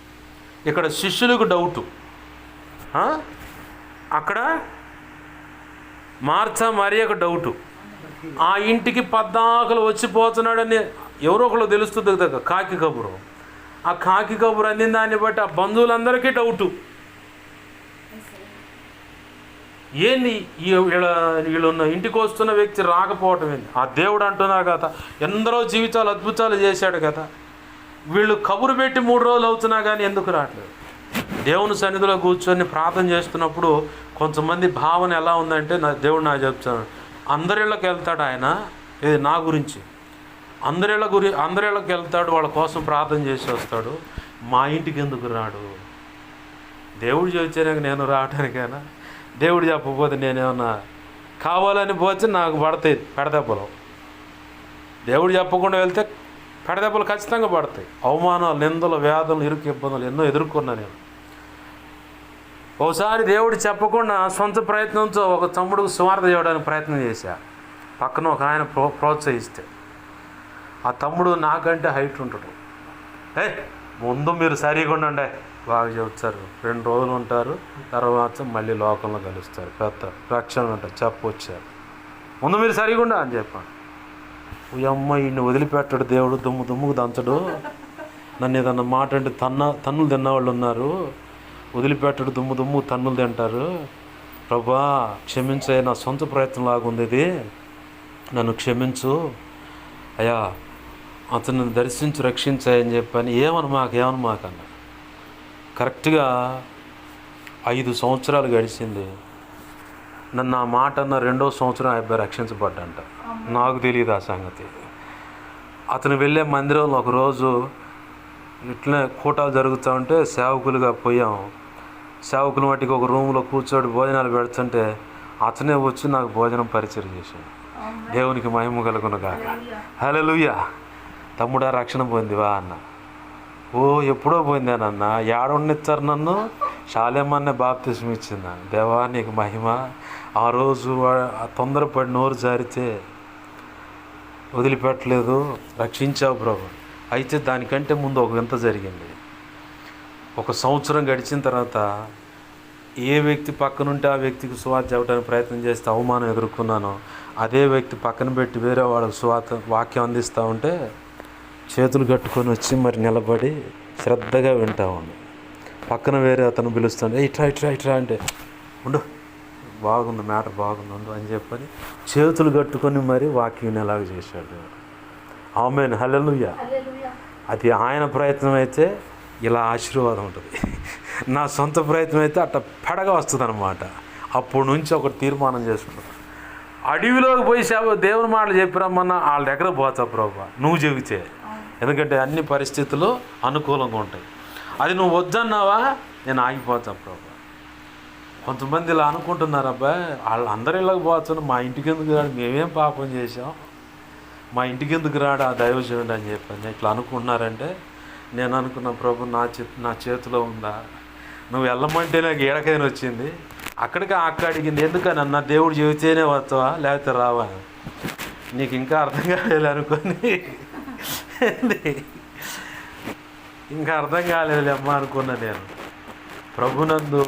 ఇక్కడ శిష్యులకు డౌటు, అక్కడ మార్తా మరియకు డౌటు. ఆ ఇంటికి పద్దాకలు వచ్చిపోతున్నాడని ఎవరో ఒకళ్ళు తెలుస్తుంది కదా, కాకి కబురు. ఆ కాకి కబురు అందిన దాన్ని బట్టి ఆ బంధువులందరికీ డౌటు. ఏంది వీళ్ళున్న ఇంటికి వస్తున్న వ్యక్తి రాకపోవటం ఏంది? ఆ దేవుడు అంటున్నారు కదా, ఎందరో జీవితాలు అద్భుతాలు చేశాడు కదా, వీళ్ళు కబురు పెట్టి 3 రోజులు అవుతున్నా కానీ ఎందుకు రావట్లేదు? దేవుని సన్నిధిలో కూర్చొని ప్రార్థన చేస్తున్నప్పుడు కొంతమంది భావన ఎలా ఉందంటే, దేవుడు నాకు చెప్తాను, అందరిళ్ళకి వెళ్తాడు ఆయన, ఇది నా గురించి, అందరిళ్ళకి వెళ్తాడు, వాళ్ళ కోసం ప్రార్థన చేసి వస్తాడు, మా ఇంటికి ఎందుకు రాడు? దేవుడు చెప్తేనే నేను రావటానికైనా, దేవుడు చెప్పకపోతే నేనేమన్నా కావాలని పోతే నాకు పడతాయి పెడదెబ్బలు. దేవుడు చెప్పకుండా వెళ్తే పెడదెబ్బలు ఖచ్చితంగా పడతాయి. అవమానాలు, నిందలు, వేదనలు, ఇరుకు ఇబ్బందులు ఎన్నో ఎదుర్కొన్నా నేను. ఒకసారి దేవుడు చెప్పకుండా సొంత ప్రయత్నంతో ఒక తమ్ముడికి సువార్త చేయడానికి ప్రయత్నం చేశా. పక్కన ఒక ఆయన ప్రోత్సహిస్తే, ఆ తమ్ముడు నాకంటే హైట్ ఉంటాడు. ముందు మీరు సరిగా ఉండండి బాగా చెబుతారు, 2 రోజులు ఉంటారు, తర్వాత మళ్ళీ లోకంలో కలుస్తారు. పెద్ద రక్షణ ఉంటుంది, చెప్పొచ్చారు. ముందు మీరు సరిగుండా అని చెప్పాను. ఈ అమ్మాయి ఈయన్ని వదిలిపెట్టాడు దేవుడు, దుమ్ముకు దంచడు. నన్ను ఏదన్నా మాట అంటే తన్నులు తిన్నవాళ్ళు ఉన్నారు, వదిలిపెట్టాడు, దుమ్ము తన్నులు తింటారు. ప్రభా క్షమించే, నా సొంత ప్రయత్నం లాగుంది ఇది, నన్ను క్షమించు అయ్యా, అతను దర్శించి రక్షించాయని చెప్పని ఏమని మాకన్నా. కరెక్ట్గా 5 సంవత్సరాలు గడిచింది. నన్ను ఆ మాట అన్న 2వ సంవత్సరం ఆ అబ్బాయి రక్షించబడ్డంట. నాకు తెలియదు ఆ సంగతి. అతను వెళ్ళే మందిరంలో ఒకరోజు ఇట్లనే కూటాలు జరుగుతూ ఉంటే సేవకులుగా పోయాం. సేవకులు మట్టికి ఒక రూమ్లో కూర్చోటి భోజనాలు పెడుతుంటే అతనే వచ్చి నాకు భోజనం పరిచయం చేశాడు. దేవునికి మహిమ కలుగును గాక. హల్లెలూయా. తమ్ముడా రక్షణ పొందివా అన్న. ఓ ఎప్పుడో పోయిందేనన్నా, ఏడున్నిచ్చారు నన్ను, శాలేమన్నే బాప్తిస్మం ఇచ్చిందా. దేవా నీకు మహిమ. ఆ రోజు తొందరపడి నోరు జారితే వదిలిపెట్టలేదు, రక్షించావు ప్రభు. అయితే దానికంటే ముందు ఒక వింత జరిగింది. 1 సంవత్సరం గడిచిన తర్వాత ఏ వ్యక్తి పక్కనుంటే ఆ వ్యక్తికి సువార్త చెప్పడానికి ప్రయత్నం చేస్తే అవమానం ఎదుర్కొన్నానో అదే వ్యక్తి పక్కన పెట్టి వేరే వాళ్ళకి వాక్యం అందిస్తూ ఉంటే చేతులు కట్టుకొని వచ్చి మరి నిలబడి శ్రద్ధగా వింటా ఉండు. పక్కన వేరే అతను పిలుస్తుంటే ఇట్రా అంటే ఉండు, బాగుంది మ్యాటర్ బాగుంది అని చెప్పని చేతులు కట్టుకొని మరి వాక్యం ఎలాగ చేశాడు. ఆమేన్, హల్లెలూయా. అది ఆయన ప్రయత్నం అయితే ఇలా ఆశీర్వాదం ఉంటుంది. నా సొంత ప్రయత్నం అయితే అట్ట పెడగా వస్తుంది అనమాట. అప్పటి నుంచి ఒక తీర్మానం చేసుకున్నాను, అడవిలోకి పోయి దేవుని మాటలు చెప్పిరమ్మన్నా వాళ్ళ దగ్గర పోతా ప్రభా నువ్వు చెబితే. ఎందుకంటే అన్ని పరిస్థితులు అనుకూలంగా ఉంటాయి. అది నువ్వు వద్దన్నావా నేను ఆగిపోతా ప్రభా. కొంతమంది ఇలా అనుకుంటున్నారు, అబ్బాయి వాళ్ళందరూ ఇళ్ళకి పోతున్నా, మా ఇంటికి ఎందుకు రాడు, మేమేం పాపం చేసాం, మా ఇంటికి ఎందుకు రాడు ఆ దైవజనుడు అని చెప్పని ఇట్లా అనుకుంటున్నారంటే నేను అనుకున్న ప్రభు నా చేతిలో ఉందా, నువ్వు వెళ్ళమంటే నాకు ఏడకైనా వచ్చింది, అక్కడికి అడిగింది ఎందుకని అన్న, దేవుడు చెబితేనే వస్తావా లేకపోతే రావా, నీకు ఇంకా అర్థం కాలేదు అనుకొని ఇంకా అర్థం కాలేదు అమ్మ అనుకున్నా నేను. ప్రభునందు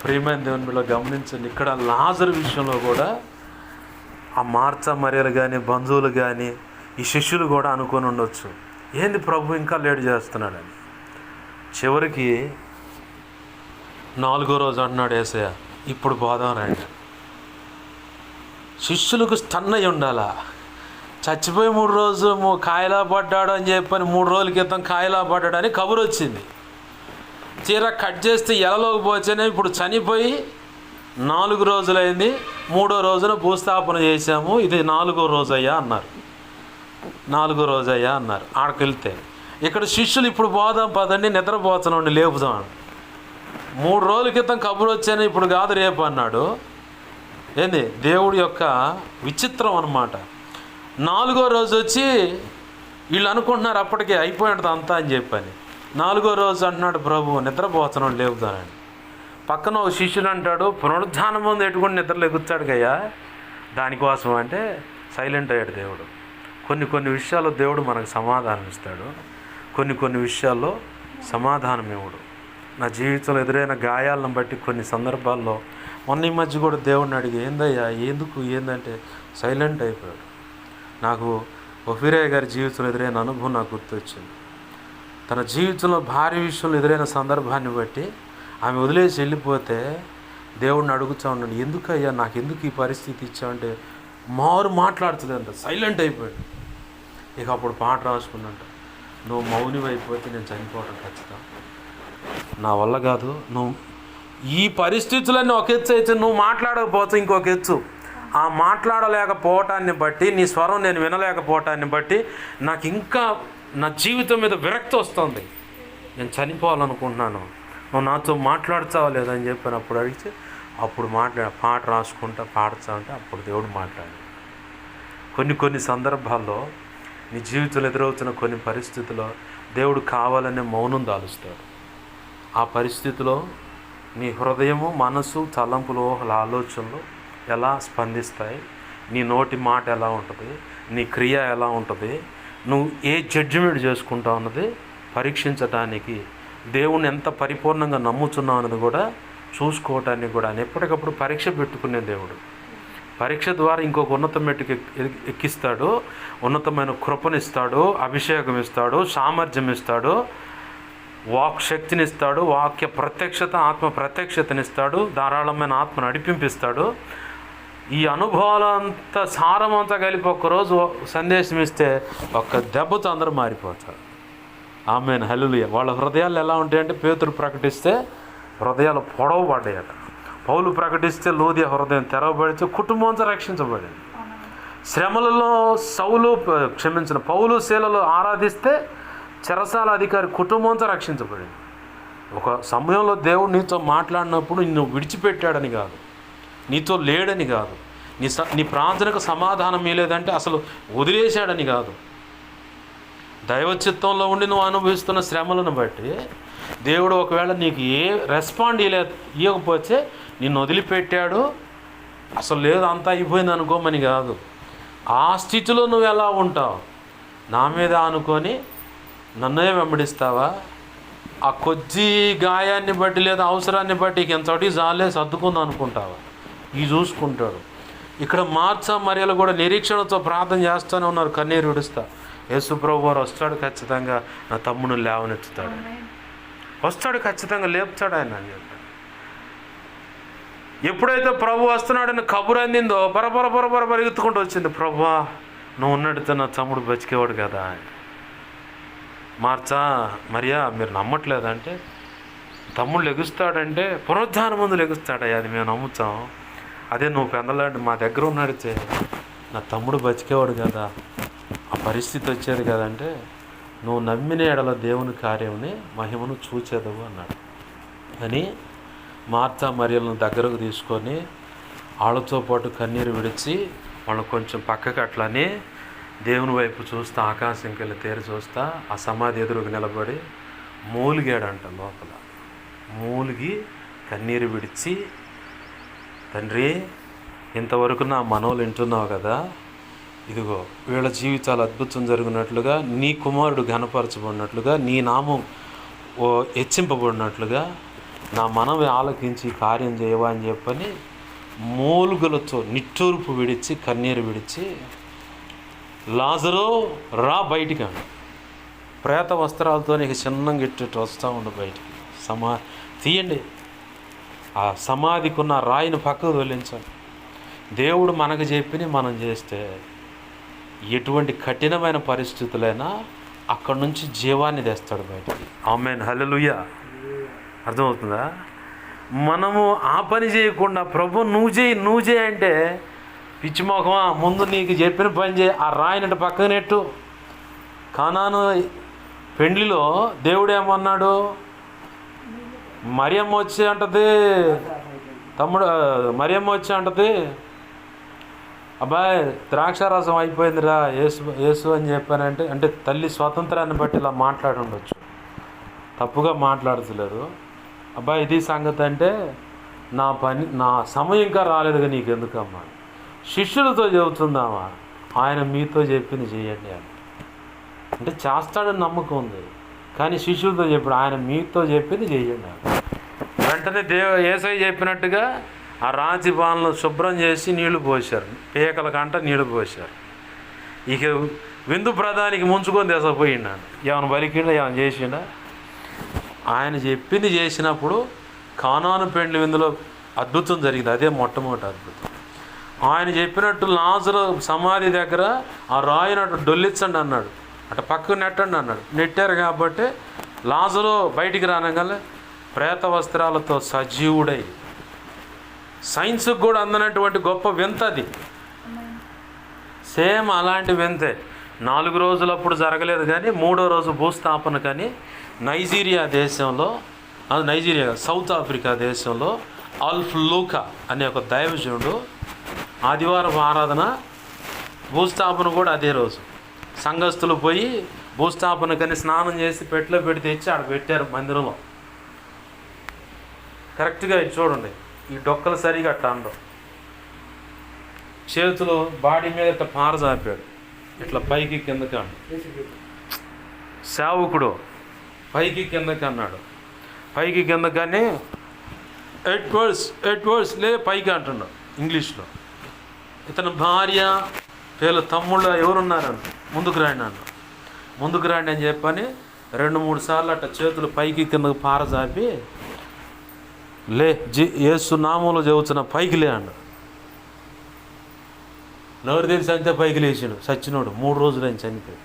ప్రియమైన దేవునిలో గమనించండి, ఇక్కడ లాజరు విషయంలో కూడా ఆ మార్తా మరియలు కానీ బంధువులు కానీ ఈ శిష్యులు కూడా అనుకొని ఉండొచ్చు, ఏంది ప్రభు ఇంకా లేట్ చేస్తున్నాడని. చివరికి 4వ రోజు అంటున్నాడు యేసయ్య, ఇప్పుడు పోదాం రండి. శిష్యులకు స్టన్ అయి ఉండాలా, చచ్చిపోయి 3 రోజులు కాయలా పడ్డాడు అని చెప్పని 3 రోజుల క్రితం కాయలా పడ్డాడని కబురు వచ్చింది. చీర కట్ చేస్తే ఎలలోకి పోతేనే ఇప్పుడు చనిపోయి 4 రోజులైంది, 3వ రోజున భూస్థాపన చేశాము, ఇది 4వ రోజు అయ్యా అన్నారు. 4వ రోజు అయ్యా అన్నారు. ఆడకి వెళ్తే ఇక్కడ శిష్యులు ఇప్పుడు పోదాం పదండి, నిద్రపోతున్నాండి లేపుదాం. 3 రోజుల క్రితం కబురు వచ్చాను, ఇప్పుడు కాదు రేపు అన్నాడు. ఏంది దేవుడి యొక్క విచిత్రం అన్నమాట. 4వ రోజు వచ్చి వీళ్ళు అనుకుంటున్నారు అప్పటికే అయిపోయినది అంతా అని చెప్పని. 4వ రోజు అంటున్నాడు ప్రభు నిద్రపోతున్నాడు లేపుతానని. పక్కన ఒక శిష్యుడు అంటాడు, పునరుద్ధానం ముందు ఎట్టుకుని నిద్రలు ఎగుతాడు కయ్యా, దానికోసం అంటే సైలెంట్ అయ్యాడు దేవుడు. కొన్ని విషయాల్లో దేవుడు మనకు సమాధానం ఇస్తాడు, కొన్ని విషయాల్లో సమాధానం ఇవ్వడు. నా జీవితంలో ఎదురైన గాయాలను బట్టి కొన్ని సందర్భాల్లో మొన్న ఈ మధ్య కూడా దేవుడిని అడిగి ఏందయ్యా ఏందంటే సైలెంట్ అయిపోయాడు. నాకు ఒఫీరయ్య గారి జీవితంలో ఎదురైన అనుభవం నాకు గుర్తొచ్చింది. తన జీవితంలో భారీ విషయంలో ఎదురైన సందర్భాన్ని బట్టి ఆమె వదిలేసి వెళ్ళిపోతే దేవుడిని అడుగుతూ ఉన్నాడు, ఎందుకయ్యా నాకు ఎందుకు ఈ పరిస్థితి ఇచ్చావంటే మాట్లాడుతుందంట, సైలెంట్ అయిపోయాడు. ఇక అప్పుడు పాట రాసుకున్నట్టు, నువ్వు మౌనం అయిపోతే నేను చనిపోవడం ఖచ్చితం, నా వల్ల కాదు, నువ్వు ఈ పరిస్థితులన్నీ ఒక ఎత్తు అయితే నువ్వు మాట్లాడకపోతే ఇంకొక ఎత్తు. ఆ మాట్లాడలేకపోవటాన్ని బట్టి నీ స్వరం నేను వినలేకపోవటాన్ని బట్టి నాకు ఇంకా నా జీవితం మీద విరక్తి వస్తుంది, నేను చనిపోవాలనుకుంటున్నాను, నువ్వు నాతో మాట్లాడుతావా లేదని చెప్పాను. అప్పుడు అడిగితే అప్పుడు పాట రాసుకుంటా పాడుతా ఉంటే అప్పుడు దేవుడు మాట్లాడు. కొన్ని సందర్భాల్లో నీ జీవితంలో ఎదురవుతున్న కొన్ని పరిస్థితుల్లో దేవుడు కావాలనే మౌనం దాలుస్తాడు. ఆ పరిస్థితిలో నీ హృదయము మనసు తలంపులు ఊహల ఆలోచనలు ఎలా స్పందిస్తాయి, నీ నోటి మాట ఎలా ఉంటుంది, నీ క్రియ ఎలా ఉంటుంది, నువ్వు ఏ జడ్జిమెంట్ చేసుకుంటావు అన్నది పరీక్షించడానికి దేవుణ్ణి ఎంత పరిపూర్ణంగా నమ్ముతున్నావు అనేది కూడా చూసుకోవటానికి కూడా ఆయన ఎప్పటికప్పుడు పరీక్ష పెట్టుకునే దేవుడు. పరీక్ష ద్వారా ఇంకొక ఉన్నత మెట్టుకు ఎక్కిస్తాడు, ఉన్నతమైన కృపనిస్తాడు, అభిషేకం ఇస్తాడు, సామర్థ్యం ఇస్తాడు, వాక్ శక్తినిస్తాడు, వాక్య ప్రత్యక్షత, ఆత్మ ప్రత్యక్షతనిస్తాడు, ధారాళమైన ఆత్మ నడిపింపిస్తాడు. ఈ అనుభవాలంతా సారమంతా కలిపి ఒక్కరోజు సందేశం ఇస్తే ఒక్క దెబ్బతో అందరూ మారిపోతారు. ఆమేన్, హల్లెలూయా. వాళ్ళ హృదయాలు ఎలా ఉంటాయంటే పేతురు ప్రకటిస్తే హృదయాలు పొడవబడ్డాయట, పౌలు ప్రకటిస్తే లూదియ హృదయం తెరవబడితే కుటుంబం అంతా రక్షించబడింది. శ్రమలలో పౌలు శీలలో ఆరాధిస్తే చెరసాల అధికారి కుటుంబం అంతా రక్షించబడింది. ఒక సమయంలో దేవుడు నీతో మాట్లాడినప్పుడు నిన్ను విడిచిపెట్టాడని కాదు, నీతో లేడని కాదు, నీ ప్రార్థనకు సమాధానం ఇవ్వలేదంటే అసలు వదిలేశాడని కాదు. దైవ చిత్తంలో ఉండి నువ్వు అనుభవిస్తున్న శ్రమలను బట్టి దేవుడు ఒకవేళ నీకు ఏ రెస్పాండ్ ఇవ్వకపోతే నిన్ను వదిలిపెట్టాడు, అసలు లేదు అంతా అయిపోయింది అనుకోమని కాదు. ఆ స్థితిలో నువ్వు ఎలా ఉంటావు? నా మీద అనుకొని నన్నే వెంబడిస్తావా? ఆ కొద్ది గాయాన్ని బట్టి లేదా అవసరాన్ని బట్టి ఎంతటి జాలే సర్దుకుందాం అనుకుంటావా? ఇవి చూసుకుంటాడు. ఇక్కడ మార్తా మరియలు కూడా నిరీక్షణతో ప్రార్థన చేస్తూనే ఉన్నారు, కన్నీరు విడుస్తా. యేసు ప్రభు వారు వస్తాడు, ఖచ్చితంగా నా తమ్ముని లేవనెత్తుతాడు, వస్తాడు, ఖచ్చితంగా లేపుతాడు ఆయన అని చెప్పాడు. ఎప్పుడైతే ప్రభు వస్తున్నాడని కబురు అందిందో బరబర పరిగెత్తుకుంటూ వచ్చింది, ప్రభువా నువ్వు ఉన్నడితే నా తమ్ముడు బతికేవాడు కదా. మార్తా మరియా మీరు నమ్మట్లేదంటే, తమ్ముడు లెగుస్తాడంటే పునరుద్ధానం ముందు లెగుస్తాడయ్యా, అది మేము నమ్ముతాం. అదే నువ్వు పెందలాంటి మా దగ్గర ఉన్నాడితే నా తమ్ముడు బతికేవాడు కదా, ఆ పరిస్థితి వచ్చేది కదంటే నువ్వు నమ్మిన ఎడల దేవుని కార్యంని మహిమను చూచేదవు అన్నాడు. అని మార్తా మరియలను దగ్గరకు తీసుకొని వాళ్ళతో పాటు కన్నీరు విడిచి వాళ్ళు కొంచెం పక్కకి అట్లని దేవుని వైపు చూస్తా, ఆకాశంకి వెళ్ళి తేరి చూస్తా, ఆ సమాధి ఎదురుకు నిలబడి మూలిగాడంట. లోపల మూలిగి కన్నీరు విడిచి, తండ్రి ఇంతవరకు నా మనవులు వింటున్నావు కదా, ఇదిగో వీళ్ళ జీవితాలు అద్భుతం జరిగినట్లుగా, నీ కుమారుడు ఘనపరచబడినట్లుగా, నీ నామం హెచ్చింపబడినట్లుగా నా మనవి ఆలకించి కార్యం చేయవా అని చెప్పని మూలుగులతో నిట్టూర్పు విడిచి కన్నీరు విడిచి, లాజరు రా బయటికి అన్నాడు. ప్రేత వస్త్రాలతో నీకు చిన్నంగా ఇట్టు వస్తూ ఉండు బయటికి, తీయండి ఆ సమాధికున్న రాయిని పక్కకు తొలగించండి. దేవుడు మనకు చెప్పి మనం చేస్తే ఎటువంటి కఠినమైన పరిస్థితులైనా అక్కడి నుంచి జీవాన్ని తెస్తాడు బయటికి. ఆమేన్, హల్లెలూయా. అర్థమవుతుందా? మనము ఆ పని చేయకుండా ప్రభు నువ్వు చేయి అంటే పిచ్చిమోహమా, ముందు నీకు చెప్పిన పని చేయి, ఆ రాయినట్టు పక్కన నెట్టు. కానాను పెండ్లిలో దేవుడు ఏమన్నాడు? మరియమ్మ వచ్చి అంటది, మరియమ్మ వచ్చి అంటది, అబ్బాయి ద్రాక్షారసం అయిపోయిందిరా యేసు అని చెప్పానంటే, అంటే తల్లి స్వాతంత్రాన్ని బట్టి ఇలా మాట్లాడి ఉండొచ్చు, తప్పుగా మాట్లాడతలేదు. అబ్బాయి ఇది సంగతి అంటే, నా సమయం ఇంకా రాలేదుగా నీకెందుకమ్మా, శిష్యులతో చెబుతుందామా, ఆయన మీతో చెప్పింది చేయండి అని. అంటే చేస్తాడని నమ్మకం ఉంది, కానీ శిష్యులతో చెప్పాడు, ఆయన మీతో చెప్పింది చేయండి అని. వెంటనే యేసయ్య చెప్పినట్టుగా ఆ రాతి బాణలు శుభ్రం చేసి నీళ్లు పోశారు, పీకల కంట నీళ్లు పోశారు. ఇక విందు ప్రధానికి ముంచుకొని తెసపోయిండాను. ఏమైనా బలికిండా, ఏమైనా చేసిండా? ఆయన చెప్పింది చేసినప్పుడు కానాను పెండ్లి విందులో అద్భుతం జరిగింది. అదే మొట్టమొదటి అద్భుతం. ఆయన చెప్పినట్టు లాజరు సమాధి దగ్గర ఆ రాయినట్టు డొల్లించండి అన్నాడు, అటు పక్కకు నెట్టండి అన్నాడు. నెట్టారు కాబట్టి లాజరు బయటికి రానగల ప్రేత వస్త్రాలతో సజీవుడై, సైన్స్కి కూడా అందనటువంటి గొప్ప వింత అది. సేమ్ అలాంటి వింతే 4 రోజులప్పుడు జరగలేదు, కానీ 3వ రోజు భూస్థాపన కానీ నైజీరియా దేశంలో, సౌత్ ఆఫ్రికా దేశంలో ఆల్ఫ్ లూకా అనే ఒక దైవజనుడు ఆదివారం ఆరాధన, భూస్థాపన కూడా అదే రోజు. సంఘస్థులు పోయి భూస్థాపన కానీ స్నానం చేసి పెట్టెలో పెట్టి తెచ్చి ఆడ పెట్టారు మందిరంలో. కరెక్ట్గా ఇది చూడండి, ఈ డొక్కలు సరిగా అట్లా అండవు, చేతులు బాడీ మీద ఇట్లా పారజాపాడు, ఇట్లా పైకి కిందకి అన్నాడు. సేవకుడు పైకి కిందకి అన్నాడు. పైకి కింద కానీ 8 words లే పైకి అంటున్నాడు ఇంగ్లీష్లో. ఇతని భార్య వీళ్ళ తమ్ముళ్ళు ఎవరున్నారన్న, ముందుకు రాండి అన్న, ముందుకు రాండి అని చెప్పని 2-3 సార్లు అట్ట చేతులు పైకి కిందకు పారజాపి లే యేసు నామంలో చెబుతున్న పైకి లే అన్న. నోరు తెలిసి అంతే పైకి లేచాడు. సచ్చినోడు 3 రోజులైన చనిపోయి.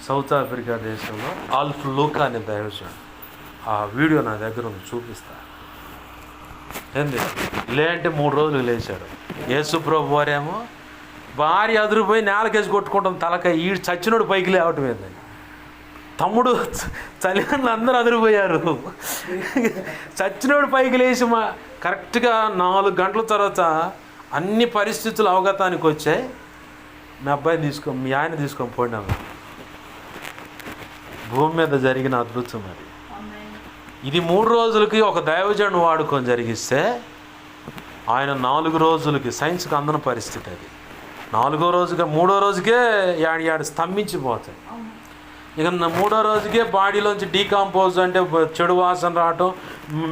సౌత్ ఆఫ్రికా దేశంలో ఆల్ఫ్ లూకా అనే దైవజనుడు. ఆ వీడియో నా దగ్గర ఉంది, చూపిస్తా. ఏంది లే అంటే 3 రోజులు లేచాడు. యేసు ప్రభు వారేమో భార్య అదిరిపోయి నేలకేసి కొట్టుకుంటాం తలకాయ. ఈ చచ్చినోడు పైకి లేవటం ఏందని. తమ్ముడు తల్లిదండ్రులు అందరూ అదిరిపోయారు. చచ్చినోడు పైకి లేచి కరెక్ట్గా 4 గంటల తర్వాత అన్ని పరిస్థితులు అవగతానికి వచ్చాయి. మీ ఆయన తీసుకొని పోయినాము. భూమి మీద జరిగిన అద్భుతం అది. ఇది 3 రోజులకి ఒక దైవజనుడు వాడుకొని జరిగిస్తే ఆయన 4 రోజులకి సైన్స్కి అందని పరిస్థితి అది. 4వ రోజుగా 3వ రోజుకే యాడు స్తంభించిపోతాయి. ఇక 3వ రోజుకే బాడీలోంచి డీకంపోజ్ అంటే చెడు వాసన రావటం.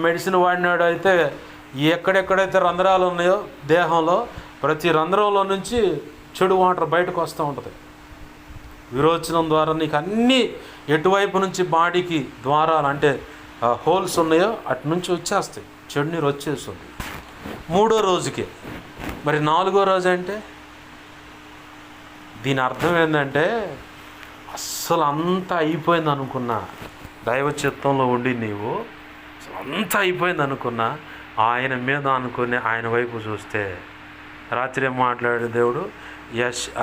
మెడిసిన్ వాడినాడు అయితే ఎక్కడెక్కడైతే రంధ్రాలు ఉన్నాయో దేహంలో ప్రతి రంధ్రంలో నుంచి చెడు వాటర్ బయటకు వస్తూ ఉంటుంది. విరోచనం ద్వారా నీకు అన్నీ ఎటువైపు నుంచి బాడీకి ద్వారాలు అంటే హోల్స్ ఉన్నాయో అటు నుంచి వచ్చేస్తాయి, చెడు నీరు వచ్చేస్తుంది 3వ రోజుకే. మరి 4వ రోజు అంటే దీని అర్థం ఏంటంటే అస్సలు అంతా అయిపోయింది అనుకున్నా, దైవ చిత్తంలో ఉండి నీవు అసలు అంతా అయిపోయింది అనుకున్నా ఆయన మీద అనుకుని ఆయన వైపు చూస్తే రాత్రి ఏం మాట్లాడే దేవుడు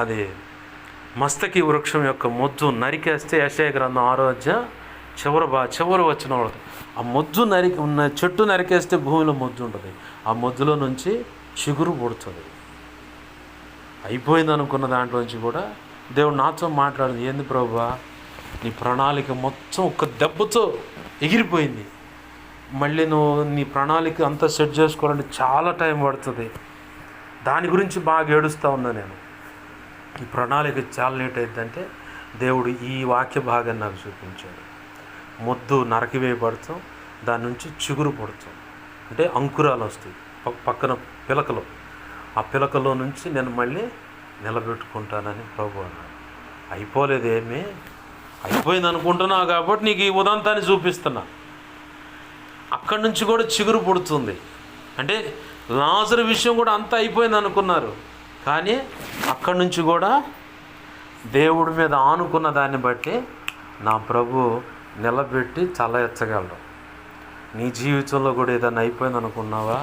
అది మస్తకి వృక్షం యొక్క మొద్దు నరికేస్తే యెషయా గ్రంథం 6వ అధ్యాయం చివరి వచ్చిన ఆ మొద్దు ఉన్న చెట్టు నరికేస్తే భూమిలో మొద్దు ఉంటుంది. ఆ మొద్దులో నుంచి చిగురు పుడుతుంది. అయిపోయింది అనుకున్న దాంట్లోంచి కూడా దేవుడు నాతో మాట్లాడింది, ఏంది ప్రభువా నీ ప్రణాళిక మొత్తం ఒక్క దెబ్బతో ఎగిరిపోయింది. మళ్ళీ నువ్వు నీ ప్రణాళిక అంతా సెట్ చేసుకోవాలంటే చాలా టైం పడుతుంది. దాని గురించి బాగా ఏడుస్తూ ఉన్నా నేను. ఈ ప్రణాళిక చాలా లేట్ అయిందంటే దేవుడు ఈ వాక్య భాగాన్ని నాకు చూపించాడు. మొద్దు నరకివేయబడతాం, దాని నుంచి చిగురు పడుతాం అంటే అంకురాలు వస్తాయి పక్కన పిలకలు. ఆ పిలకలో నుంచి నేను మళ్ళీ నిలబెట్టుకుంటానని ప్రభు అన్నాడు. అయిపోలేదు, ఏమీ అయిపోయింది అనుకుంటున్నావు కాబట్టి నీకు ఈ ఉదంతాన్ని చూపిస్తున్నా. అక్కడి నుంచి కూడా చిగురు పుడుతుంది. అంటే లాజరు విషయం కూడా అంతా అయిపోయింది అనుకున్నారు, కానీ అక్కడి నుంచి కూడా దేవుడి మీద ఆనుకున్న దాన్ని బట్టి నా ప్రభు నిలబెట్టి తల ఎత్తగలడు. నీ జీవితంలో కూడా ఏదైనా అయిపోయింది అనుకున్నావా?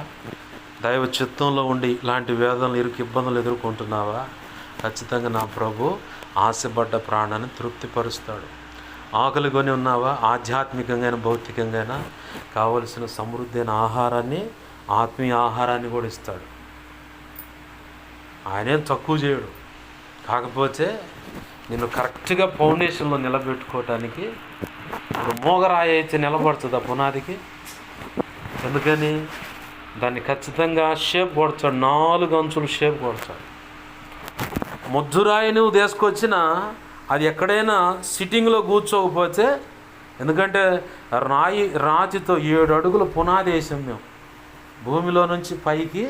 దైవ చిత్తంలో ఉండి ఇలాంటి వేదనలు ఇబ్బందులు ఎదుర్కొంటున్నావా? ఖచ్చితంగా నా ప్రభు ఆశపడ్డ ప్రాణాన్ని తృప్తిపరుస్తాడు. ఆకలి కొని ఉన్నావా? ఆధ్యాత్మికంగా భౌతికంగా కావలసిన సమృద్ధి అయిన ఆహారాన్ని, ఆత్మీయ ఆహారాన్ని కూడా ఇస్తాడు. ఆయనేం తక్కువ చేయడు. కాకపోతే నేను కరెక్ట్గా ఫౌండేషన్లో నిలబెట్టుకోవటానికి ఇప్పుడు మోగరాయి అయితే నిలబడుతుంది ఆ పునాదికి. ఎందుకని దాన్ని ఖచ్చితంగా షేప్ కొడతాడు, 4 అంచులు షేప్ కొడతాడు. మొద్దురాయి నువ్వు తీసుకొచ్చినా అది ఎక్కడైనా సిట్టింగ్లో కూర్చోకపోతే, ఎందుకంటే రాతితో 7 అడుగుల పునాది వేసాం మేము. భూమిలో నుంచి పైకి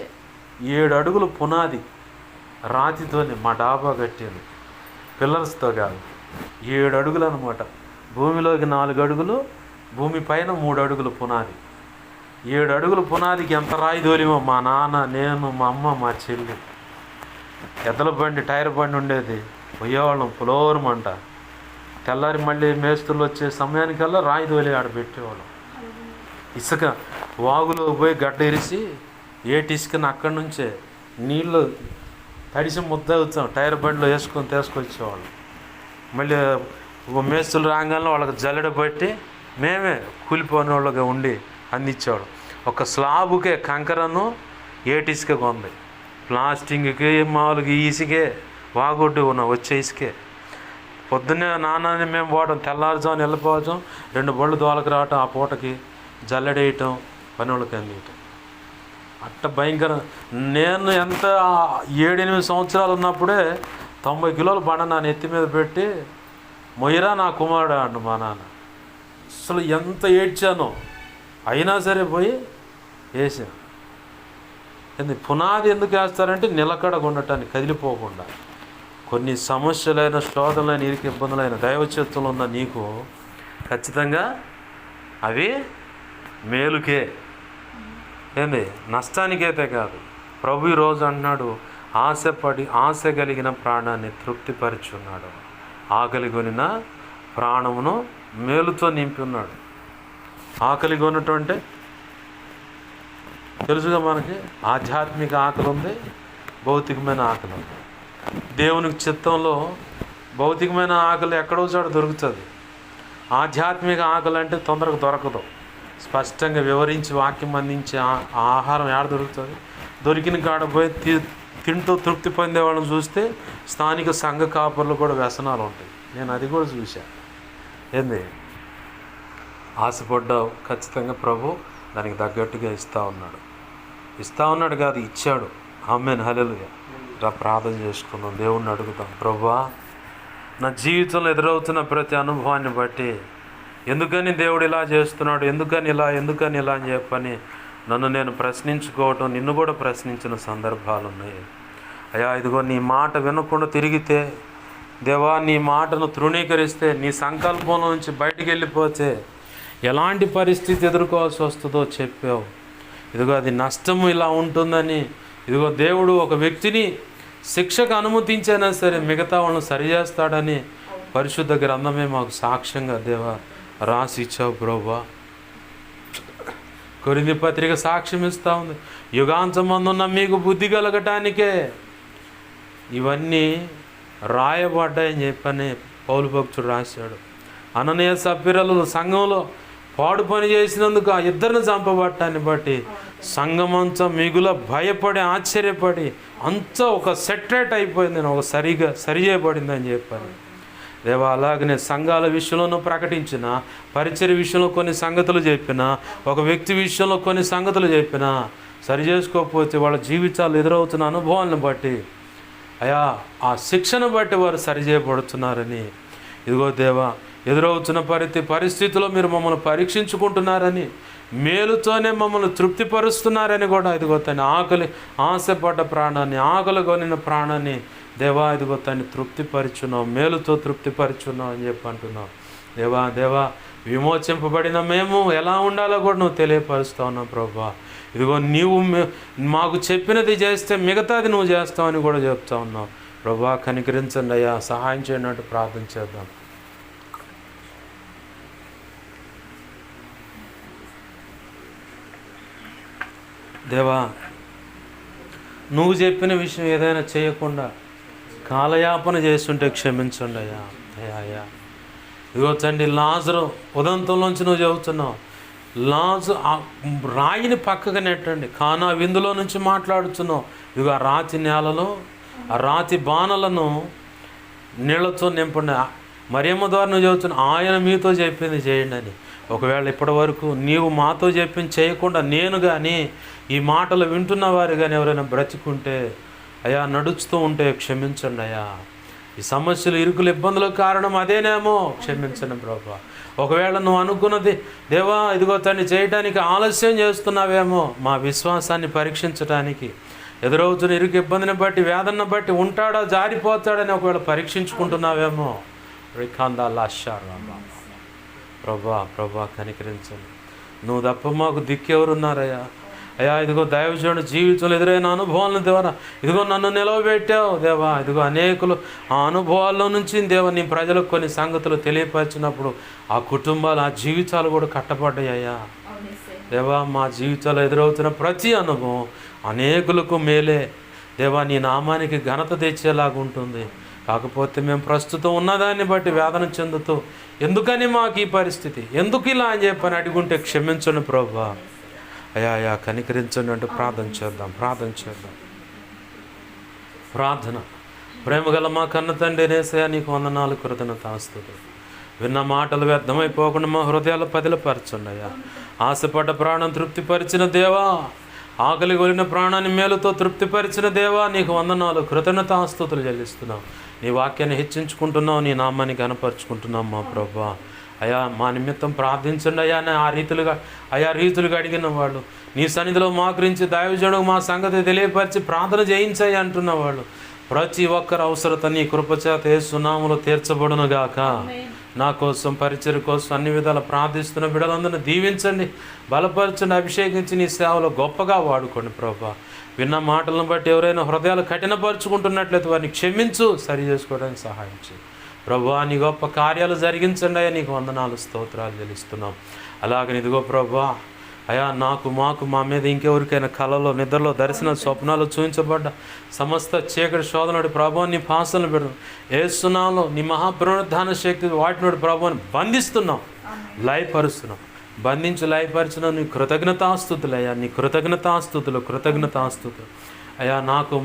7 అడుగుల పునాది రాతితోనే మా డాబా కట్టింది, పిల్లర్స్తో కాదు. 7 అడుగులు అనమాట. భూమిలోకి 4 అడుగులు, భూమి పైన 3 అడుగులు పునాది. 7 అడుగుల పునాదికి ఎంత రాయి తోలిమో మా నాన్న, నేను, మా అమ్మ, మా చెల్లి. ఎద్దల బండి, టైర్ బండి ఉండేది, పోయేవాళ్ళం పులోరమంట. తెల్లారి మళ్ళీ మేస్తులు వచ్చే సమయానికల్లా రాయి తోలి ఆడ పెట్టేవాళ్ళం. ఇసుక వాగులో పోయి గడ్డ ఇరిసి ఇసుకని అక్కడి నుంచే నీళ్ళు తడిసి ముద్ద అవుతాం టైర్ బండిలో వేసుకొని తీసుకొచ్చేవాళ్ళం. మళ్ళీ మేస్తులు రాగానే వాళ్ళకి జల్లెడ పెట్టి మేమే కూలిపోయిన వాళ్ళగా ఉండి అందించేవాడు. ఒక స్లాబుకే కంకరను 8 ఇసుక కొంది, ప్లాస్టింగ్కి మామూలుగా ఇసుకే వాగొడ్డు వచ్చే ఇసుకే. పొద్దున్నే నాన్నని మేము పోవడం, తెల్లారుజామున వెళ్ళిపోవడం, 2 బళ్ళు దోలకు రావటం, ఆ పూటకి జల్లెడేయటం, పని వాళ్ళకి అందియటం. అట్ట భయంకరం. నేను ఎంత 7-8 సంవత్సరాలు ఉన్నప్పుడే 90 కిలోల బండ నా నెత్తి మీద పెట్టి మొయ్యరా నా కుమారుడు అండు మా నాన్న. అసలు ఎంత ఏడ్చానో. అయినా సరే పోయి వేసా. పునాది ఎందుకు వేస్తారంటే నిలకడగా ఉండటానికి, కదిలిపోకుండా. కొన్ని సమస్యలైన, శోధనలైన, ఇరికి ఇబ్బందులైన దైవచిత్తంలో ఉన్న నీకు ఖచ్చితంగా అవి మేలుకే, నష్టానికైతే కాదు. ప్రభు ఈరోజు అంటున్నాడు, ఆశ కలిగిన ప్రాణాన్ని తృప్తిపరుచున్నాడు, ఆకలి కొనిన ప్రాణమును మేలుతో నింపి ఉన్నాడు. ఆకలి కొనటం అంటే తెలుసుగా మనకి, ఆధ్యాత్మిక ఆకలి ఉంది, భౌతికమైన ఆకలి ఉంది. దేవునికి చిత్తంలో భౌతికమైన ఆకలి ఎక్కడో చోట దొరుకుతుంది. ఆధ్యాత్మిక ఆకలి అంటే తొందరగా దొరకదు. స్పష్టంగా వివరించి వాక్యం అందించే ఆహారం ఎక్కడ దొరుకుతుంది? దొరికిన కాడ పోయి తింటూ తృప్తి పొందే వాళ్ళని చూస్తే స్థానిక సంఘ కాపర్లు కూడా వ్యసనాలు ఉంటాయి. నేను అది కూడా చూశాను. ఆశపడ్డావు, ఖచ్చితంగా ప్రభు దానికి తగ్గట్టుగా ఇస్తూ ఉన్నాడు కాదు, ఇచ్చాడు. ఆమేన్, హల్లెలూయా. ప్రార్థన చేసుకుందాం, దేవుణ్ణి అడుగుతాం. ప్రభువా, నా జీవితంలో ఎదురవుతున్న ప్రతి అనుభవాన్ని బట్టి ఎందుకని దేవుడు ఇలా చేస్తున్నాడు, ఎందుకని ఇలా అని చెప్పని నన్ను నేను ప్రశ్నించుకోవటం, నిన్ను కూడా ప్రశ్నించిన సందర్భాలు ఉన్నాయి. అయ్యా, ఇదిగో నీ మాట వినకుండా తిరిగితే, దేవా నీ మాటను తృణీకరిస్తే, నీ సంకల్పంలో నుంచి బయటికి వెళ్ళిపోతే ఎలాంటి పరిస్థితి ఎదుర్కోవాల్సి వస్తుందో చెప్పావు. ఇదిగో అది నష్టము ఇలా ఉంటుందని, ఇదిగో దేవుడు ఒక వ్యక్తిని శిక్షకు అనుమతించైనా సరే మిగతా వాళ్ళని సరిచేస్తాడని పరిశుద్ధ గ్రంథమే మాకు సాక్ష్యంగా దేవా రాసి ఇచ్చావు ప్రభువా. కొరింథీ పత్రిక సాక్ష్యం ఇస్తూ ఉంది, యుగాంతమందున్న మీకు బుద్ధి కలగటానికే ఇవన్నీ రాయబడ్డాయని చెప్పని పౌలు భక్తుడు రాశాడు. అననీయ సప్ఫీరలు సంఘంలో పాడు పని చేసినందుకు ఆ ఇద్దరిని చంపబట్టాన్ని బట్టి సంఘమంతా మిగుల భయపడి ఆశ్చర్యపడి అంతా ఒక సెటరేట్ అయిపోయింది, ఒక సరి చేయబడిందని చెప్పాను. దేవా, అలాగనే సంఘాల విషయంలోనూ ప్రకటించిన, పరిచర్య విషయంలో కొన్ని సంగతులు చెప్పిన, ఒక వ్యక్తి విషయంలో కొన్ని సంగతులు చెప్పిన, సరి చేసుకోకపోతే వాళ్ళ జీవితాలు ఎదురవుతున్న అనుభవాలను బట్టి, అయా ఆ శిక్షను బట్టి వారు సరి చేయబడుతున్నారని, ఇదిగో దేవా ఎదురవుతున్న పరిస్థితిలో మీరు మమ్మల్ని పరీక్షించుకుంటున్నారని, మేలుతోనే మమ్మల్ని తృప్తిపరుస్తున్నారని కూడా, ఇదిగో తన ఆశపడ్డ ప్రాణాన్ని, ఆకలి కొనిన ప్రాణాన్ని దేవా ఇదిగో తను తృప్తిపరుచున్నావు, మేలుతో తృప్తిపరుచున్నావు అని చెప్పి అంటున్నావు. దేవా విమోచింపబడిన మేము ఎలా ఉండాలో కూడా నువ్వు తెలియపరుస్తూ ఉన్నావు ప్రభువా. ఇదిగో నీవు మాకు చెప్పినది చేస్తే మిగతాది నువ్వు చేస్తావని కూడా చెప్తా ఉన్నావు ప్రభువా. కనికరించండి అయ్యా, సహాయం చేయనట్టు ప్రార్థన చేద్దాం. దేవా, నువ్వు చెప్పిన విషయం ఏదైనా చేయకుండా కాలయాపన చేస్తుంటే క్షమించండి అయ్యా. అయ్యా ఇదిగో తండ్రి, లాజరు ఉదంతంలోంచి నువ్వు చెబుతున్నావు, రాయిని పక్కగా నెట్టండి, కానా విందులో నుంచి మాట్లాడుతున్నావు. ఇదిగో ఆ రాతి నేలలో ఆ రాతి బాణలను నీళ్లతో నింపండి. మరియమ్మ ద్వారా నువ్వు చెబుతున్నావు, ఆయన మీతో చెప్పింది చేయండి అని. ఒకవేళ ఇప్పటి వరకు నీవు మాతో చెప్పింది చేయకుండా నేను కానీ ఈ మాటలు వింటున్న వారు కానీ ఎవరైనా బ్రతికుంటే అయ్యా, నడుస్తూ ఉంటే క్షమించండి అయ్యా. ఈ సమస్యలు, ఇరుకులు, ఇబ్బందులకు కారణం అదేనేమో, క్షమించండి ప్రభా. ఒకవేళ నువ్వు అనుకున్నది దేవా ఇదిగో తను చేయడానికి ఆలస్యం చేస్తున్నావేమో, మా విశ్వాసాన్ని పరీక్షించడానికి, ఎదురవుతున్న ఇరుకు ఇబ్బందిని బట్టి, వేదనను బట్టి ఉంటాడా జారిపోతాడని ఒకవేళ పరీక్షించుకుంటున్నావేమో, ప్రభా కనికరించండి. నువ్వు తప్ప మాకు దిక్కెవరున్నారయ్యా. అయ్యా ఇదిగో దైవజనుడు జీవితంలో ఎదురైన అనుభవాలను ద్వారా ఇదిగో నన్ను నిలవబెట్టావు దేవా. ఇదిగో అనేకులు ఆ అనుభవాల్లో నుంచి దేవా నీ ప్రజలకు కొన్ని సంగతులు తెలియపరిచినప్పుడు ఆ కుటుంబాలు, ఆ జీవితాలు కూడా కట్టబడ్డాయ్యా దేవా. మా జీవితాల్లో ఎదురవుతున్న ప్రతి అనుభవం అనేకులకు మేలే దేవా, నీ నామానికి ఘనత తెచ్చేలాగా ఉంటుంది. కాకపోతే మేము ప్రస్తుతం ఉన్నదాన్ని బట్టి వేదన చెందుతూ ఎందుకని మాకు ఈ పరిస్థితి, ఎందుకు ఇలా అని చెప్పని అడుగుంటే క్షమించండి ప్రభువా. అయ్యా కనికరించండి అంటూ ప్రార్థన చేద్దాం. ప్రార్థన. ప్రేమగల మా కన్న తండ్రి యేసయ్యా, నీకు వందనాలు, కృతజ్ఞతాస్తుతులు. విన్న మాటలు వ్యర్థమైపోకుండా మా హృదయాలు పదిలపరచండి అయ్యా. ఆశపడ్డ ప్రాణం తృప్తిపరిచిన దేవా, ఆకలి కొలిన ప్రాణాన్ని మేలుతో తృప్తిపరిచిన దేవా, నీకు వందనాలు, కృతజ్ఞతాస్తుతులు చెల్లిస్తున్నావు. నీ వాక్యాన్ని హెచ్చించుకుంటున్నావు, నీ నామాన్ని కనపరుచుకుంటున్నాం మా ప్రభువా. అయా మా నిమిత్తం ప్రార్థించండి అయ్యా అని ఆయా రీతులుగా అడిగిన వాళ్ళు, నీ సన్నిధిలో మోకరించి దైవజనుడు మా సంగతి తెలియపరిచి ప్రార్థన చేయించాయి అంటున్న వాళ్ళు, ప్రతి ఒక్కరి అవసరత నీ కృపచేత యేసు నామములో తీర్చబడును గాక. నా కోసం, పరిచర్య కోసం అన్ని విధాలు ప్రార్థిస్తున్న బిడ్డలందరినీ దీవించండి, బలపరచండి, అభిషేకించి నీ సేవలో గొప్పగా వాడుకోండి ప్రభా. విన్న మాటలను బట్టి ఎవరైనా హృదయాలు కఠినపరుచుకుంటున్నట్లయితే వారిని క్షమించు, సరి చేసుకోవడానికి సహాయం చేయి ప్రభువా. నీ గొప్ప కార్యాలు జరిగించండి అయ్యా, నీకు వందనాలు స్తోత్రాలు చెల్లిస్తున్నాం. అలాగే ఇదిగో ప్రభువా అయా, మాకు మా మీద ఇంకెవరికైనా కళలో, నిద్రలో, దర్శన స్వప్నాలు చూపించబడ్డ సమస్త చీకటి శోధనుడి ప్రభువు నీ పాసలను పెడదాం ఏసునామములో. నీ మహాపునరుద్ధాన శక్తి వాటినోడి ప్రభువుని బంధిస్తున్నాం, లయపరుస్తున్నాం. బంధించి లయపరిచిన నీ కృతజ్ఞతాస్తుతులు అయ్యా, నీ కృతజ్ఞతాస్తుతులు అయ్యా.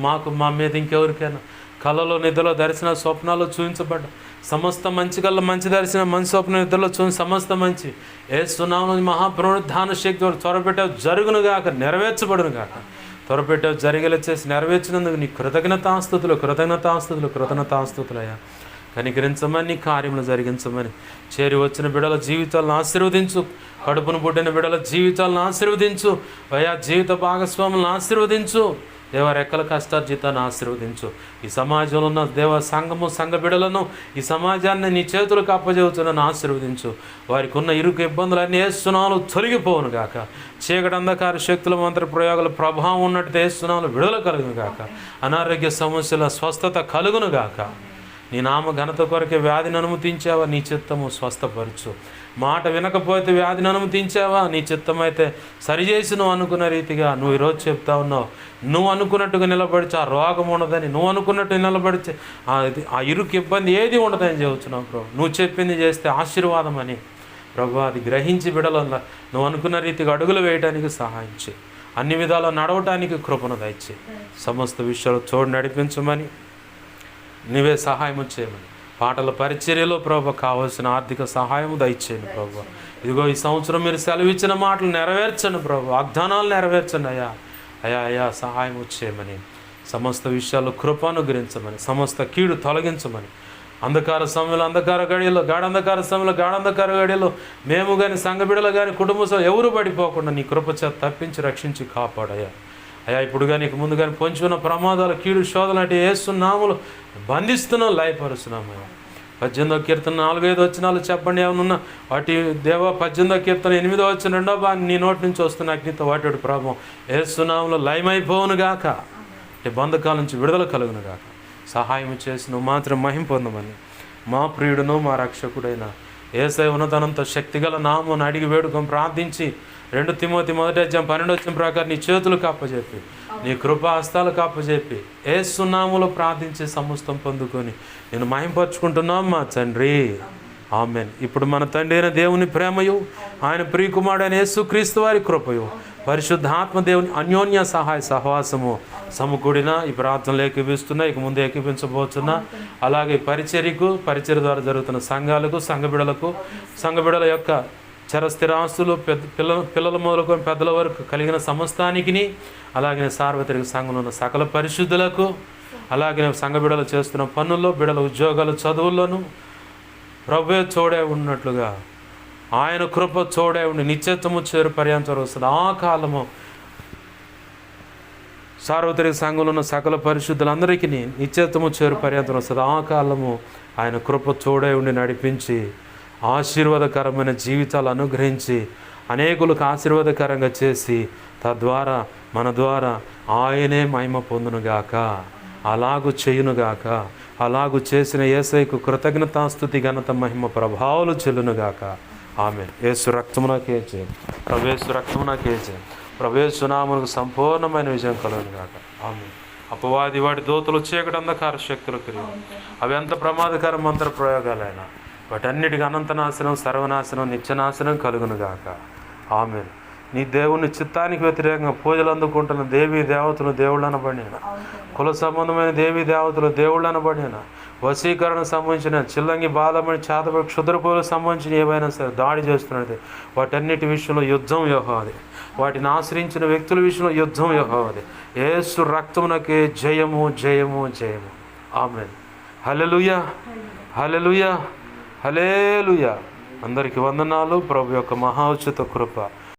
మాకు మా మీద ఇంకెవరికైనా కళలో, నిద్రలో, దర్శన స్వప్నాలు చూపించబడ్డ సమస్త మంచి కళ్ళ మంచి దర్శనం, మంచి స్వప్న నిద్రలో చూసి సమస్త మంచి యేసునామములో మహాపునరుద్ధాన శక్తి త్వరపెట్టావు జరుగునుగాక, నెరవేర్చబడును గాక. త్వరపెట్టావు జరిగేలా చేసి నెరవేర్చినందుకు నీ కృతజ్ఞతాస్తుతులు అయ్యా. కనికరించమని, నీ కార్యములు జరిగించమని, చేరి వచ్చిన బిడ్డల జీవితాలను ఆశీర్వదించు, కడుపును పుట్టిన బిడ్డల జీవితాలను ఆశీర్వదించు అయ్యా. జీవిత భాగస్వాములను ఆశీర్వదించు దేవ, రెక్కల కష్టార్జితాన్ని ఆశీర్వదించు. ఈ సమాజంలో ఉన్న దేవ సంఘ బిడ్డలను, ఈ సమాజాన్ని నీ చేతులకు అప్పజెబుతున్నాను, ఆశీర్వదించు. వారికి ఉన్న ఇరుకు ఇబ్బందులన్నీ యేసునామములో తొలగిపోవును గాక. చీకటి అంధకార శక్తుల మంత్ర ప్రయోగాల ప్రభావం ఉన్నట్టు యేసునామములో విడుదల కలుగును గాక. అనారోగ్య సమస్యల స్వస్థత కలుగును గాక. నీ నామ ఘనత కొరకే వ్యాధిని అనుమతించావా, నీ చిత్తము స్వస్థపరచు. మాట వినకపోతే వ్యాధిని అనుమతించావా, నీ చిత్తమైతే సరిచేసి నువ్వు అనుకున్న రీతిగా నువ్వు ఈరోజు చెప్తా ఉన్నావు. నువ్వు అనుకున్నట్టుగా నిలబడిచి ఆ రోగం ఉండదని, నువ్వు అనుకున్నట్టు నిలబడిచి ఆ ఇరుకు ఇబ్బంది ఏది ఉండదని చెబుతున్నావు ప్రభు. నువ్వు చెప్పింది చేస్తే ఆశీర్వాదం అని ప్రభు, అది గ్రహించి బిడలలో నువ్వు అనుకున్న రీతిగా అడుగులు వేయడానికి సహాయం చేయి. అన్ని విధాలు నడవటానికి కృపను దయచేయి. సమస్త విషయాలు తోడు నడిపించమని, నీవే సహాయం చేయమని, పాటల పరిచర్యలో ప్రభు కావాల్సిన ఆర్థిక సహాయం దయచేయండి ప్రభు. ఇదిగో ఈ సంవత్సరం మీరు సెలవిచ్చిన మాటలు నెరవేర్చండి ప్రభు, వాగ్దానాలు నెరవేర్చండి అయ్యా సహాయం చేయమని, సమస్త విషయాల్లో కృపానుగ్రహించమని, సమస్త కీడు తొలగించమని, అంధకార సమయంలో అంధకార గడియలో, గాఢంధకార సమయంలో గాఢంధకార గడియలో మేము కానీ, సంఘ బిడ్డలు కానీ, కుటుంబ సభ్యులు ఎవరు పడిపోకుండా నీ కృప చేత తప్పించి రక్షించి కాపాడయ్యా. అయ్యా, ఇప్పుడు కానీ ఇక ముందు కానీ పొంచి ఉన్న ప్రమాదాలు, కీడు శోధనలు అంటే యేసునామములో బంధిస్తున్నాం, లయపరుస్తున్నాము. 18వ కీర్తన 4-5 వచనాలు చెప్పండి ఏమన్నా వాటి దేవ. 18వ కీర్తన 8వ వచనం 2వ భాగం నీ నోటి నుంచి వస్తున్న అగ్నితో వాటి ప్రభావం యేసునామములో లయమైపోవును గాక. అంటే బంధకాల నుంచి విడుదల కలుగును గాక. సహాయం చేసి నువ్వు మాత్రం మహిమ పొందమని, మా ప్రియుడును మా రక్షకుడైన యేసయ్య ఉన్నతనంతో శక్తిగల నామమును అడిగి వేడుకొని ప్రార్థించి 2 తిమోతి 1:12 ప్రకారం నీ చేతులకు అప్పచెప్పి, నీ కృపాహస్తాలకు అప్పచెప్పి యేసునామములో ప్రార్థించి సమస్తం పొందుకొని నేను మహింపరచుకుంటున్నాం మా తండ్రి, ఆమేన్. ఇప్పుడు మన తండ్రి అయిన దేవుని ప్రేమయు, ఆయన ప్రియకుమారుడైన యేసుక్రీస్తు వారి కృపయు, పరిశుద్ధాత్మ దేవుని అన్యోన్య సహాయ సహవాసము సమకూడిన ఈ ప్రార్థనలు ఏకీపిస్తున్నా, ఇక ముందు ఏకీపించబోతున్నా. అలాగే పరిచర్య ద్వారా జరుగుతున్న సంఘాలకు, సంఘ బిడ్డల యొక్క చరస్థిరాస్తులు, పిల్లల మొదలుకొని పెద్దల వరకు కలిగిన సమస్తానికి, అలాగే సార్వత్రిక సంఘంలో ఉన్న సకల పరిశుద్ధులకు, అలాగే సంఘ బిడ్డలు చేస్తున్న పనుల్లో, బిడ్డల ఉద్యోగాలు, చదువుల్లోనూ ప్రభువే తోడే ఉన్నట్లుగా ఆయన కృప తోడే ఉండి నిత్యత్వము చేరు పర్యంతం వస్తుంది. ఆ కాలము సార్వత్రిక సంఘంలో ఉన్న సకల పరిశుద్ధులందరికీ నిత్యత్వము చేరు పర్యంతం వస్తుంది. ఆ కాలము ఆయన కృప తోడే ఉండి నడిపించి ఆశీర్వాదకరమైన జీవితాలు అనుగ్రహించి అనేకులకు ఆశీర్వాదకరంగా చేసి తద్వారా మన ద్వారా ఆయనే మహిమ పొందునుగాక. అలాగు చేయునుగాక. అలాగు చేసిన యేసయ్యకు కృతజ్ఞతాస్తుతి, ఘనత, మహిమ, ప్రభావాలు చెల్లునుగాక. ఆమేన్. యేసు రక్తమునకే జయం. ప్రవేశు రక్తమునకే జయం. ప్రవేశు నామమునకు సంపూర్ణమైన విజయం కలుగునుగాక. ఆమేన్. అపవాది వాడి దూతలు, చీకటి అంధకార శక్తులు క్రియలు, అవి ఎంత ప్రమాదకర మంత్ర ప్రయోగాలైనా వాటన్నిటికీ అనంతనాశనం, సర్వనాశనం, నిత్యనాశనం కలుగునుగాక. ఆమేన్. నీ దేవుని చిత్తానికి వ్యతిరేకంగా పూజలు అందుకుంటున్న దేవీ దేవతలు దేవుళ్ళు అనబడిన, కుల సంబంధమైన దేవీ దేవతలు దేవుళ్ళు అనబడిన, వశీకరణ సంబంధించిన, చిల్లంగి, బాధమని, చేతపడి, క్షుద్రపూలకు సంబంధించిన ఏవైనా సరే దాడి చేస్తున్నది వాటన్నిటి విషయంలో యుద్ధం యెహోవాది. వాటిని ఆశ్రయించిన వ్యక్తుల విషయంలో యుద్ధం యెహోవాది. యేసు రక్తమునకే జయము, జయము, జయము. ఆమేన్. హల్లెలూయా, హల్లెలూయా, హల్లెలూయా. అందరికి వందనాలు. ప్రభు యొక్క మహా ఉచిత కృప